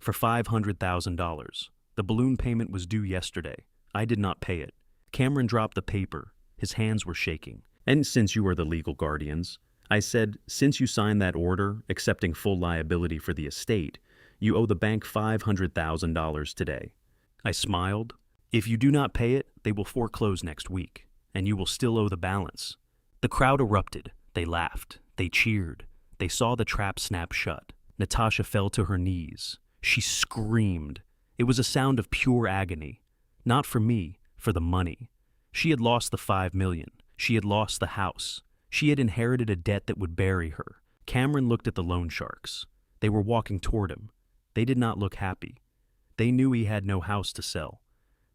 "for $500,000. The balloon payment was due yesterday. I did not pay it." Cameron dropped the paper. His hands were shaking. "And since you are the legal guardians," I said, "since you signed that order accepting full liability for the estate, you owe the bank $500,000 today." I smiled. "If you do not pay it, they will foreclose next week, and you will still owe the balance." The crowd erupted. They laughed. They cheered. They saw the trap snap shut. Natasha fell to her knees. She screamed. It was a sound of pure agony. Not for me, for the money. She had lost the 5 million. She had lost the house. She had inherited a debt that would bury her. Cameron looked at the loan sharks. They were walking toward him. They did not look happy. They knew he had no house to sell.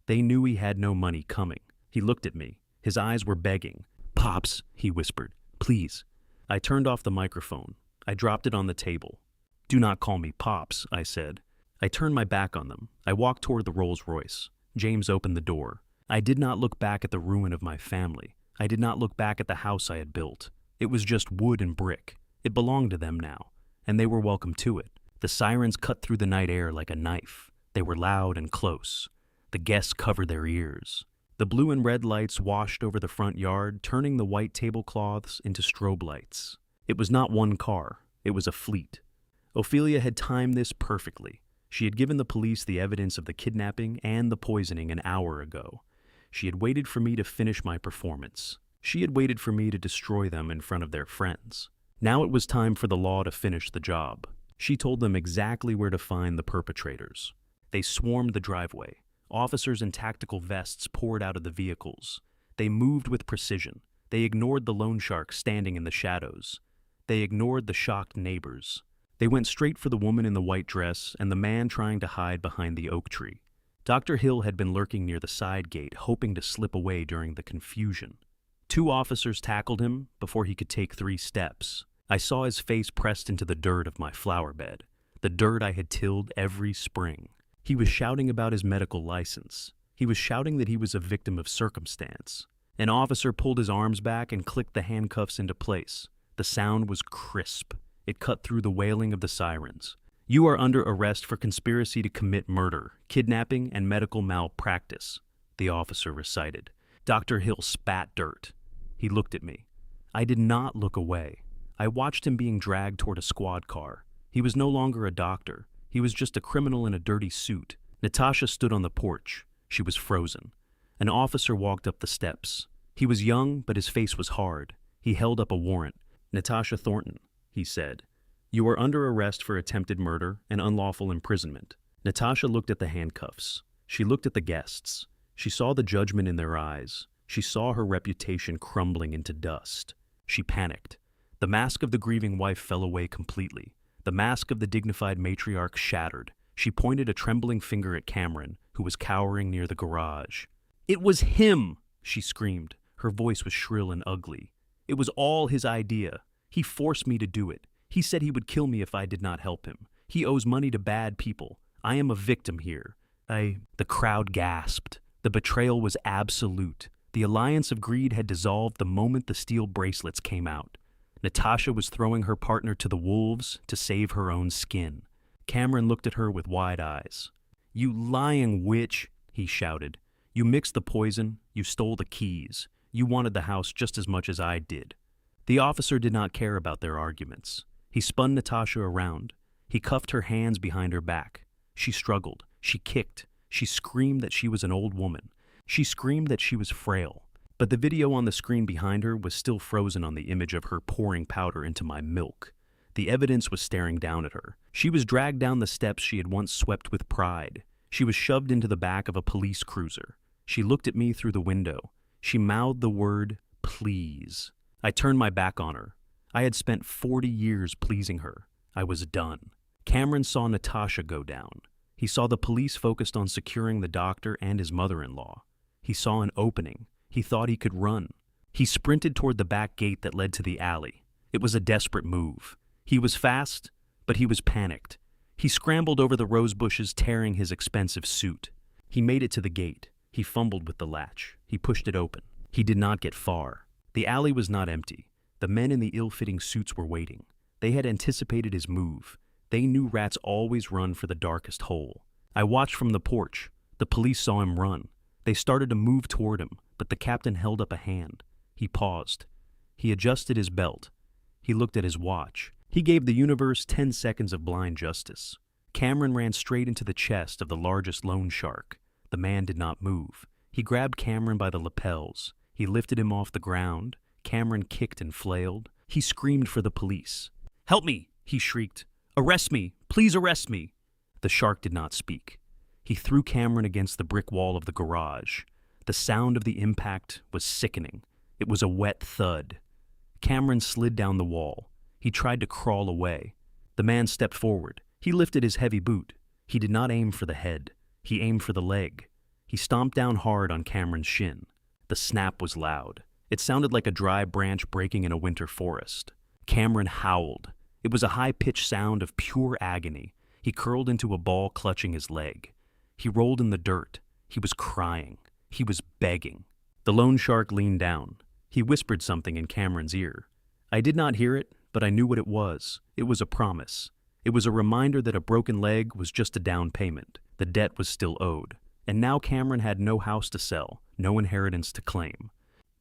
They knew he had no money coming. He looked at me. His eyes were begging. "Pops," he whispered, "please." I turned off the microphone. I dropped it on the table. "Do not call me Pops," I said. I turned my back on them. I walked toward the Rolls-Royce. James opened the door. I did not look back at the ruin of my family. I did not look back at the house I had built. It was just wood and brick. It belonged to them now, and they were welcome to it. The sirens cut through the night air like a knife. They were loud and close. The guests covered their ears. The blue and red lights washed over the front yard, turning the white tablecloths into strobe lights. It was not one car. It was a fleet. Ophelia had timed this perfectly. She had given the police the evidence of the kidnapping and the poisoning an hour ago. She had waited for me to finish my performance. She had waited for me to destroy them in front of their friends. Now it was time for the law to finish the job. She told them exactly where to find the perpetrators. They swarmed the driveway. Officers in tactical vests poured out of the vehicles. They moved with precision. They ignored the loan shark standing in the shadows. They ignored the shocked neighbors. They went straight for the woman in the white dress and the man trying to hide behind the oak tree. Dr. Hill had been lurking near the side gate, hoping to slip away during the confusion. 2 officers tackled him before he could take 3 steps. I saw his face pressed into the dirt of my flower bed, the dirt I had tilled every spring. He was shouting about his medical license. He was shouting that he was a victim of circumstance. An officer pulled his arms back and clicked the handcuffs into place. The sound was crisp. It cut through the wailing of the sirens. "You are under arrest for conspiracy to commit murder, kidnapping, and medical malpractice," the officer recited. Dr. Hill spat dirt. He looked at me. I did not look away. I watched him being dragged toward a squad car. He was no longer a doctor. He was just a criminal in a dirty suit. Natasha stood on the porch. She was frozen. An officer walked up the steps. He was young, but his face was hard. He held up a warrant. "Natasha Thornton," he said, "you are under arrest for attempted murder and unlawful imprisonment." Natasha looked at the handcuffs. She looked at the guests. She saw the judgment in their eyes. She saw her reputation crumbling into dust. She panicked. The mask of the grieving wife fell away completely. The mask of the dignified matriarch shattered. She pointed a trembling finger at Cameron, who was cowering near the garage. "It was him!" she screamed. Her voice was shrill and ugly. "It was all his idea. He forced me to do it. He said he would kill me if I did not help him. He owes money to bad people. I am a victim here." The crowd gasped. The betrayal was absolute. The alliance of greed had dissolved the moment the steel bracelets came out. Natasha was throwing her partner to the wolves to save her own skin. Cameron looked at her with wide eyes. "You lying witch," he shouted. "You mixed the poison. You stole the keys. You wanted the house just as much as I did." The officer did not care about their arguments. He spun Natasha around. He cuffed her hands behind her back. She struggled. She kicked. She screamed that she was an old woman. She screamed that she was frail. But the video on the screen behind her was still frozen on the image of her pouring powder into my milk. The evidence was staring down at her. She was dragged down the steps she had once swept with pride. She was shoved into the back of a police cruiser. She looked at me through the window. She mouthed the word, "Please." I turned my back on her. I had spent 40 years pleasing her. I was done. Cameron saw Natasha go down. He saw the police focused on securing the doctor and his mother-in-law. He saw an opening. He thought he could run. He sprinted toward the back gate that led to the alley. It was a desperate move. He was fast, but he was panicked. He scrambled over the rose bushes, tearing his expensive suit. He made it to the gate. He fumbled with the latch. He pushed it open. He did not get far. The alley was not empty. The men in the ill-fitting suits were waiting. They had anticipated his move. They knew rats always run for the darkest hole. I watched from the porch. The police saw him run. They started to move toward him, but the captain held up a hand. He paused. He adjusted his belt. He looked at his watch. He gave the universe 10 seconds of blind justice. Cameron ran straight into the chest of the largest loan shark. The man did not move. He grabbed Cameron by the lapels. He lifted him off the ground. Cameron kicked and flailed. He screamed for the police. "Help me!" he shrieked. "Arrest me! Please arrest me!" The shark did not speak. He threw Cameron against the brick wall of the garage. The sound of the impact was sickening. It was a wet thud. Cameron slid down the wall. He tried to crawl away. The man stepped forward. He lifted his heavy boot. He did not aim for the head. He aimed for the leg. He stomped down hard on Cameron's shin. The snap was loud. It sounded like a dry branch breaking in a winter forest. Cameron howled. It was a high-pitched sound of pure agony. He curled into a ball, clutching his leg. He rolled in the dirt. He was crying. He was begging. The loan shark leaned down. He whispered something in Cameron's ear. I did not hear it, but I knew what it was. It was a promise. It was a reminder that a broken leg was just a down payment. The debt was still owed. And now Cameron had no house to sell, no inheritance to claim.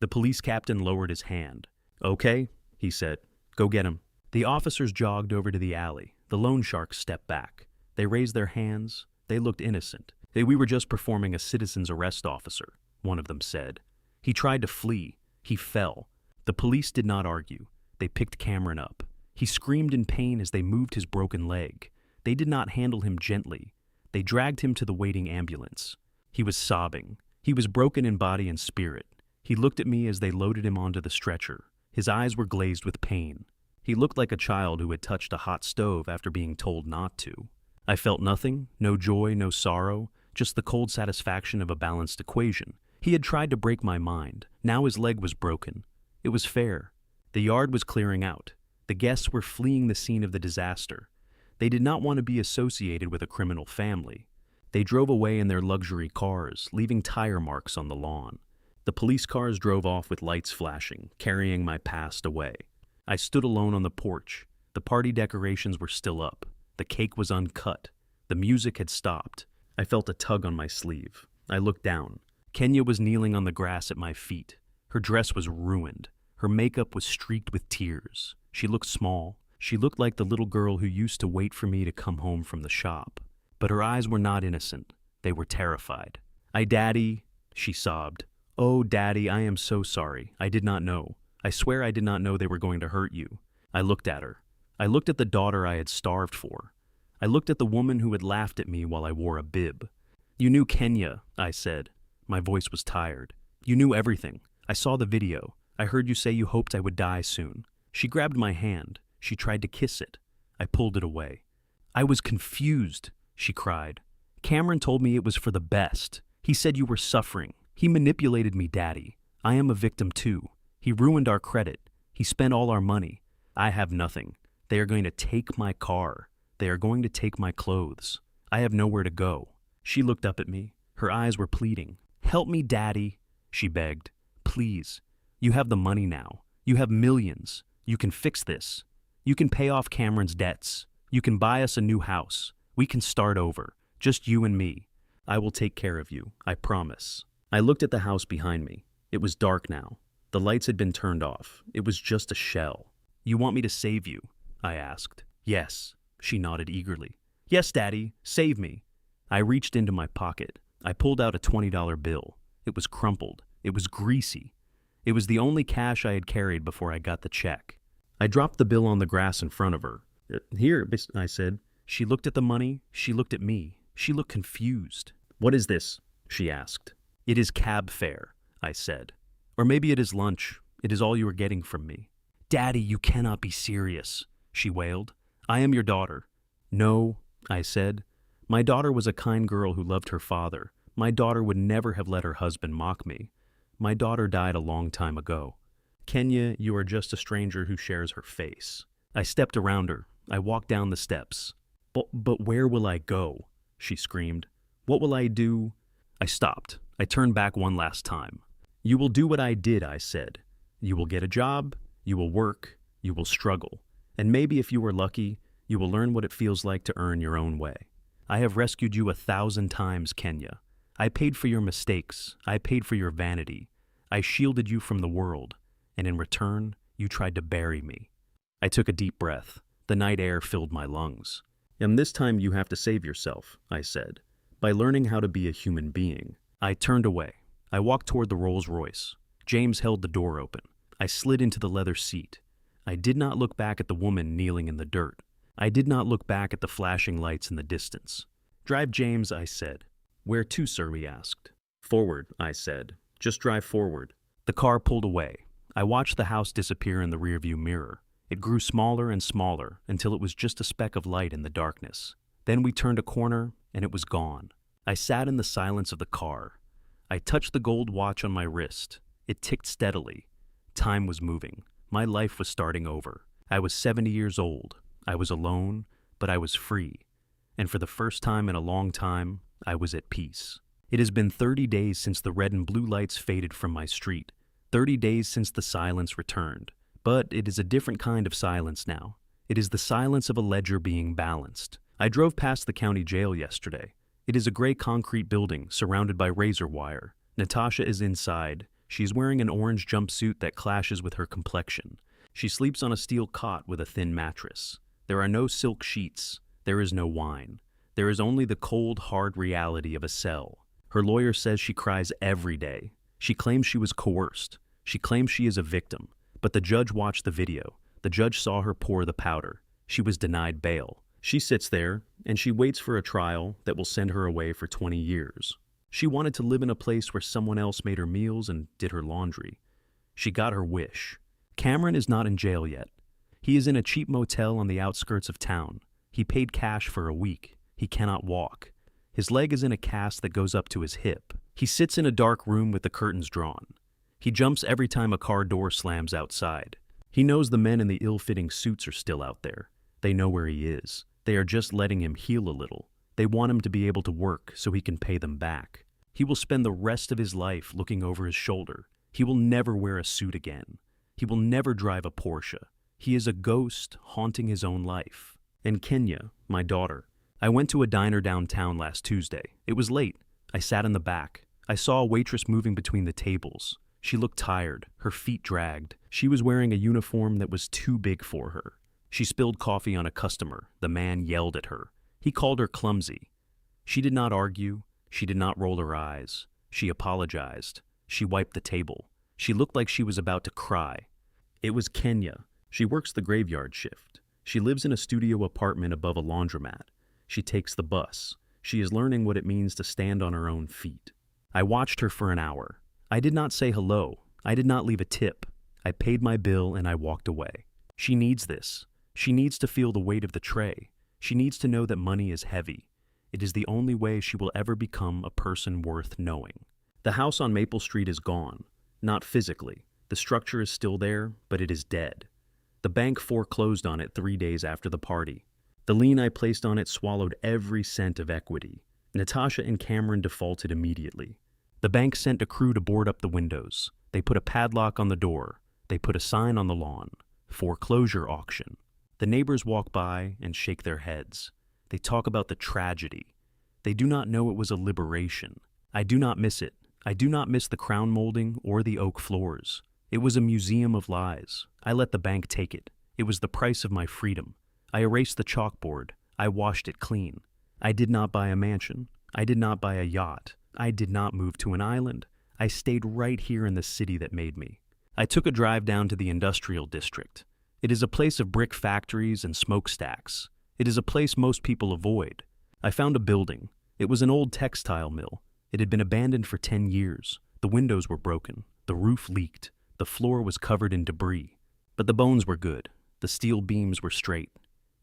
The police captain lowered his hand. "Okay," he said. "Go get him." The officers jogged over to the alley. The loan sharks stepped back. They raised their hands. They looked innocent. "We were just performing a citizen's arrest, officer," one of them said. He tried to flee. He fell. The police did not argue. They picked Cameron up. He screamed in pain as they moved his broken leg. They did not handle him gently. They dragged him to the waiting ambulance. He was sobbing. He was broken in body and spirit. He looked at me as they loaded him onto the stretcher. His eyes were glazed with pain. He looked like a child who had touched a hot stove after being told not to. I felt nothing, no joy, no sorrow, just the cold satisfaction of a balanced equation. He had tried to break my mind. Now his leg was broken. It was fair. The yard was clearing out. The guests were fleeing the scene of the disaster. They did not want to be associated with a criminal family. They drove away in their luxury cars, leaving tire marks on the lawn. The police cars drove off with lights flashing, carrying my past away. I stood alone on the porch. The party decorations were still up. The cake was uncut. The music had stopped. I felt a tug on my sleeve. I looked down. Kenya was kneeling on the grass at my feet. Her dress was ruined. Her makeup was streaked with tears. She looked small. She looked like the little girl who used to wait for me to come home from the shop. But her eyes were not innocent. They were terrified. Daddy, she sobbed. Oh, Daddy, I am so sorry. I did not know. I swear I did not know they were going to hurt you. I looked at her. I looked at the daughter I had starved for. I looked at the woman who had laughed at me while I wore a bib. You knew Kenya, I said. My voice was tired. You knew everything. I saw the video. I heard you say you hoped I would die soon. She grabbed my hand. She tried to kiss it. I pulled it away. I was confused, she cried. Cameron told me it was for the best. He said you were suffering. He manipulated me, Daddy. I am a victim too. He ruined our credit. He spent all our money. I have nothing. They are going to take my car. They are going to take my clothes. I have nowhere to go. She looked up at me. Her eyes were pleading. Help me, Daddy, she begged. Please. You have the money now. You have millions. You can fix this. You can pay off Cameron's debts. You can buy us a new house. We can start over. Just you and me. I will take care of you. I promise. I looked at the house behind me. It was dark now. The lights had been turned off. It was just a shell. You want me to save you? I asked. Yes, she nodded eagerly. Yes, Daddy, save me. I reached into my pocket. I pulled out a $20 bill. It was crumpled. It was greasy. It was the only cash I had carried before I got the check. I dropped the bill on the grass in front of her. Here, I said. She looked at the money. She looked at me. She looked confused. What is this? She asked. It is cab fare, I said. Or maybe it is lunch. It is all you are getting from me. Daddy, you cannot be serious, she wailed. I am your daughter. No, I said. My daughter was a kind girl who loved her father. My daughter would never have let her husband mock me. My daughter died a long time ago. Kenya, you are just a stranger who shares her face. I stepped around her. I walked down the steps. But where will I go? She screamed. What will I do? I stopped. I turned back one last time. You will do what I did, I said. You will get a job. You will work. You will struggle. And maybe if you are lucky, you will learn what it feels like to earn your own way. I have rescued you 1,000 times, Kenya. I paid for your mistakes. I paid for your vanity. I shielded you from the world. And in return, you tried to bury me. I took a deep breath. The night air filled my lungs. And this time you have to save yourself, I said, by learning how to be a human being. I turned away. I walked toward the Rolls-Royce. James held the door open. I slid into the leather seat. I did not look back at the woman kneeling in the dirt. I did not look back at the flashing lights in the distance. Drive, James, I said. Where to, sir, he asked. Forward, I said. Just drive forward. The car pulled away. I watched the house disappear in the rearview mirror. It grew smaller and smaller until it was just a speck of light in the darkness. Then we turned a corner, and it was gone. I sat in the silence of the car. I touched the gold watch on my wrist. It ticked steadily. Time was moving. My life was starting over. I was 70 years old. I was alone, but I was free. And for the first time in a long time, I was at peace. It has been 30 days since the red and blue lights faded from my street. 30 days since the silence returned. But it is a different kind of silence now. It is the silence of a ledger being balanced. I drove past the county jail yesterday. It is a gray concrete building surrounded by razor wire. Natasha is inside. She is wearing an orange jumpsuit that clashes with her complexion. She sleeps on a steel cot with a thin mattress. There are no silk sheets. There is no wine. There is only the cold, hard reality of a cell. Her lawyer says she cries every day. She claims she was coerced. She claims she is a victim. But the judge watched the video. The judge saw her pour the powder. She was denied bail. She sits there, and she waits for a trial that will send her away for 20 years. She wanted to live in a place where someone else made her meals and did her laundry. She got her wish. Cameron is not in jail yet. He is in a cheap motel on the outskirts of town. He paid cash for a week. He cannot walk. His leg is in a cast that goes up to his hip. He sits in a dark room with the curtains drawn. He jumps every time a car door slams outside. He knows the men in the ill-fitting suits are still out there. They know where he is. They are just letting him heal a little. They want him to be able to work so he can pay them back. He will spend the rest of his life looking over his shoulder. He will never wear a suit again. He will never drive a Porsche. He is a ghost haunting his own life. And Kenya, my daughter. I went to a diner downtown last Tuesday. It was late. I sat in the back. I saw a waitress moving between the tables. She looked tired. Her feet dragged. She was wearing a uniform that was too big for her. She spilled coffee on a customer. The man yelled at her. He called her clumsy. She did not argue. She did not roll her eyes. She apologized. She wiped the table. She looked like she was about to cry. It was Kenya. She works the graveyard shift. She lives in a studio apartment above a laundromat. She takes the bus. She is learning what it means to stand on her own feet. I watched her for an hour. I did not say hello. I did not leave a tip. I paid my bill and I walked away. She needs this. She needs to feel the weight of the tray. She needs to know that money is heavy. It is the only way she will ever become a person worth knowing. The house on Maple Street is gone. Not physically. The structure is still there, but it is dead. The bank foreclosed on it 3 days after the party. The lien I placed on it swallowed every cent of equity. Natasha and Cameron defaulted immediately. The bank sent a crew to board up the windows. They put a padlock on the door. They put a sign on the lawn. Foreclosure auction. The neighbors walk by and shake their heads. They talk about the tragedy. They do not know it was a liberation. I do not miss it. I do not miss the crown molding or the oak floors. It was a museum of lies. I let the bank take it. It was the price of my freedom. I erased the chalkboard. I washed it clean. I did not buy a mansion. I did not buy a yacht. I did not move to an island. I stayed right here in the city that made me. I took a drive down to the industrial district. It is a place of brick factories and smokestacks. It is a place most people avoid. I found a building. It was an old textile mill. It had been abandoned for 10 years. The windows were broken. The roof leaked. The floor was covered in debris. But the bones were good. The steel beams were straight.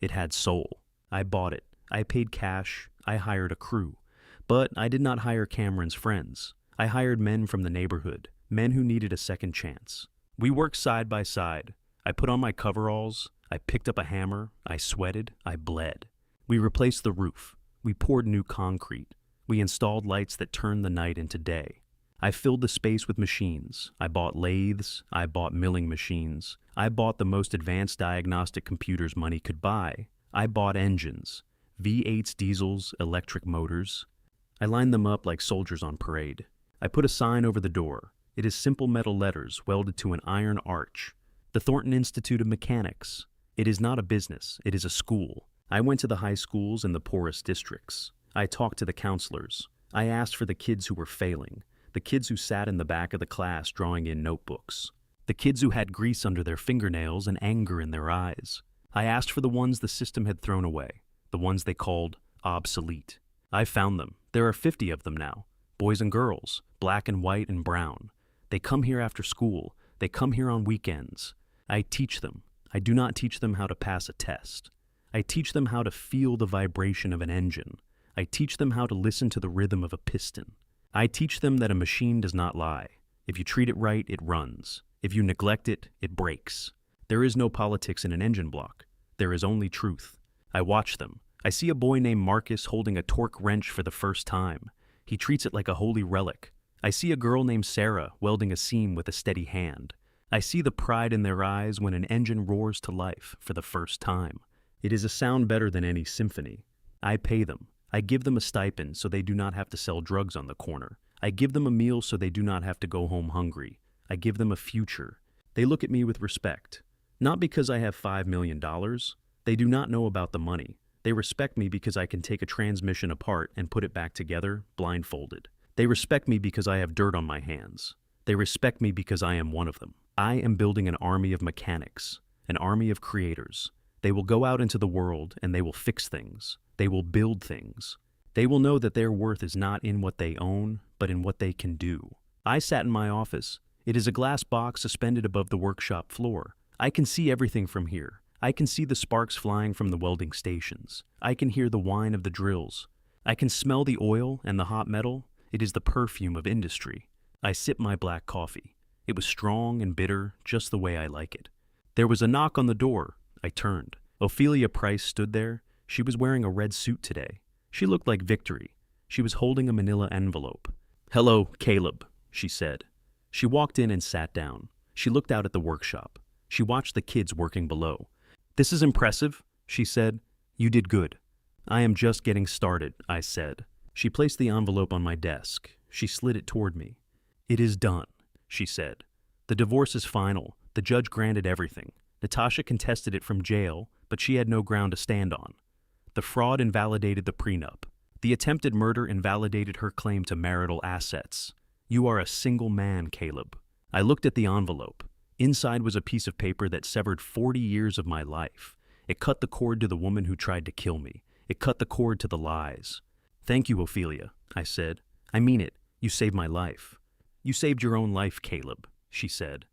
It had soul. I bought it. I paid cash. I hired a crew. But I did not hire Cameron's friends. I hired men from the neighborhood, men who needed a second chance. We worked side by side. I put on my coveralls. I picked up a hammer. I sweated. I bled. We replaced the roof. We poured new concrete. We installed lights that turned the night into day. I filled the space with machines. I bought lathes. I bought milling machines. I bought the most advanced diagnostic computers money could buy. I bought engines, V8s, diesels, electric motors. I lined them up like soldiers on parade. I put a sign over the door. It is simple metal letters welded to an iron arch. The Thornton Institute of Mechanics. It is not a business. It is a school. I went to the high schools in the poorest districts. I talked to the counselors. I asked for the kids who were failing, the kids who sat in the back of the class drawing in notebooks, the kids who had grease under their fingernails and anger in their eyes. I asked for the ones the system had thrown away, the ones they called obsolete. I found them. There are 50 of them now, boys and girls, black and white and brown. They come here after school. They come here on weekends. I teach them. I do not teach them how to pass a test. I teach them how to feel the vibration of an engine. I teach them how to listen to the rhythm of a piston. I teach them that a machine does not lie. If you treat it right, it runs. If you neglect it, it breaks. There is no politics in an engine block. There is only truth. I watch them. I see a boy named Marcus holding a torque wrench for the first time. He treats it like a holy relic. I see a girl named Sarah welding a seam with a steady hand. I see the pride in their eyes when an engine roars to life for the first time. It is a sound better than any symphony. I pay them. I give them a stipend so they do not have to sell drugs on the corner. I give them a meal so they do not have to go home hungry. I give them a future. They look at me with respect. Not because I have $5 million. They do not know about the money. They respect me because I can take a transmission apart and put it back together, blindfolded. They respect me because I have dirt on my hands. They respect me because I am one of them. I am building an army of mechanics. an army of creators. They will go out into the world and they will fix things. They will build things. They will know that their worth is not in what they own, but in what they can do. I sat in my office. It is a glass box suspended above the workshop floor. I can see everything from here. I can see the sparks flying from the welding stations. I can hear the whine of the drills. I can smell the oil and the hot metal. It is the perfume of industry. I sipped my black coffee. It was strong and bitter, just the way I like it. There was a knock on the door. I turned. Ophelia Price stood there. She was wearing a red suit today. She looked like victory. She was holding a manila envelope. "Hello, Caleb," she said. She walked in and sat down. She looked out at the workshop. She watched the kids working below. "This is impressive," she said. "You did good." "I am just getting started," I said. She placed the envelope on my desk. She slid it toward me. "It is done," she said. "The divorce is final. The judge granted everything. Natasha contested it from jail, but she had no ground to stand on. The fraud invalidated the prenup. The attempted murder invalidated her claim to marital assets. You are a single man, Caleb." I looked at the envelope. Inside was a piece of paper that severed 40 years of my life. It cut the cord to the woman who tried to kill me. It cut the cord to the lies. "Thank you, Ophelia," I said. "I mean it. You saved my life." "You saved your own life, Caleb," she said.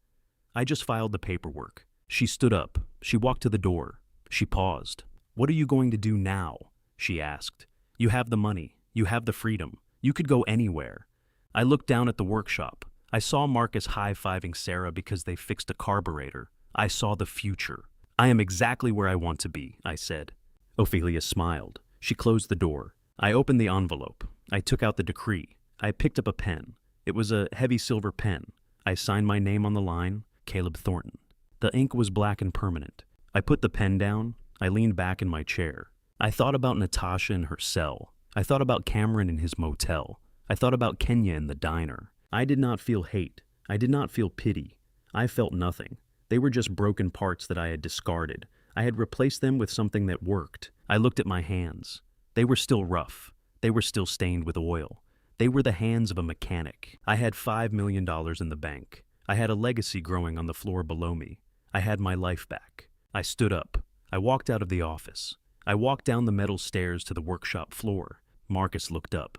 I just filed the paperwork. She stood up. She walked to the door. She paused. "What are you going to do now?" she asked. "You have the money. You have the freedom. You could go anywhere." I looked down at the workshop. I saw Marcus high-fiving Sarah because they fixed a carburetor. I saw the future. "I am exactly where I want to be," I said. Ophelia smiled. She closed the door. I opened the envelope. I took out the decree. I picked up a pen. It was a heavy silver pen. I signed my name on the line, Caleb Thornton. The ink was black and permanent. I put the pen down. I leaned back in my chair. I thought about Natasha in her cell. I thought about Cameron in his motel. I thought about Kenya in the diner. I did not feel hate. I did not feel pity. I felt nothing. They were just broken parts that I had discarded. I had replaced them with something that worked. I looked at my hands. They were still rough. They were still stained with oil. They were the hands of a mechanic. I had $5 million in the bank. I had a legacy growing on the floor below me. I had my life back. I stood up. I walked out of the office. I walked down the metal stairs to the workshop floor. Marcus looked up.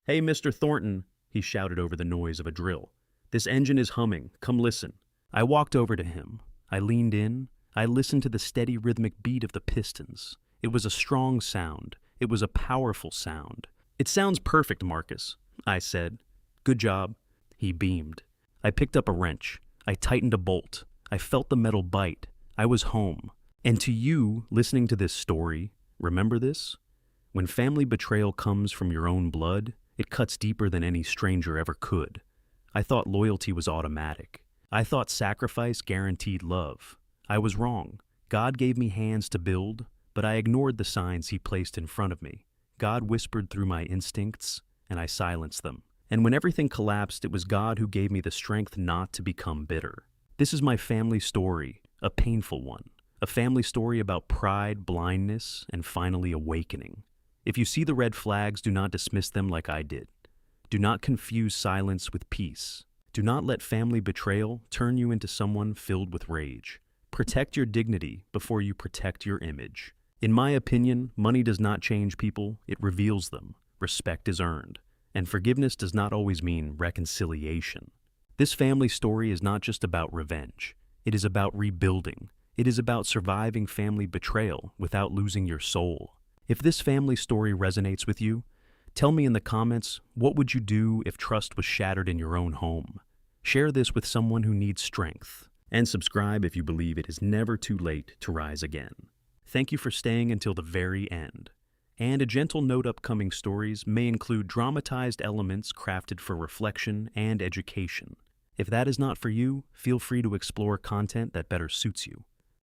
"Hey, Mr. Thornton," he shouted over the noise of a drill. "This engine is humming. Come listen." I walked over to him. I leaned in. I listened to the steady rhythmic beat of the pistons. It was a strong sound. It was a powerful sound. "It sounds perfect, Marcus," I said. "Good job." He beamed. I picked up a wrench. I tightened a bolt. I felt the metal bite. I was home. And to you, listening to this story, remember this? When family betrayal comes from your own blood, it cuts deeper than any stranger ever could. I thought loyalty was automatic. I thought sacrifice guaranteed love. I was wrong. God gave me hands to build, but I ignored the signs He placed in front of me. God whispered through my instincts, and I silenced them. And when everything collapsed, it was God who gave me the strength not to become bitter. This is my family story, a painful one. A family story about pride, blindness, and finally awakening. If you see the red flags, do not dismiss them like I did. Do not confuse silence with peace. Do not let family betrayal turn you into someone filled with rage. Protect your dignity before you protect your image. In my opinion, money does not change people, it reveals them. Respect is earned. And forgiveness does not always mean reconciliation. This family story is not just about revenge. It is about rebuilding. It is about surviving family betrayal without losing your soul. If this family story resonates with you, tell me in the comments, what would you do if trust was shattered in your own home? Share this with someone who needs strength. And subscribe if you believe it is never too late to rise again. Thank you for staying until the very end. And a gentle note, upcoming stories may include dramatized elements crafted for reflection and education. If that is not for you, feel free to explore content that better suits you.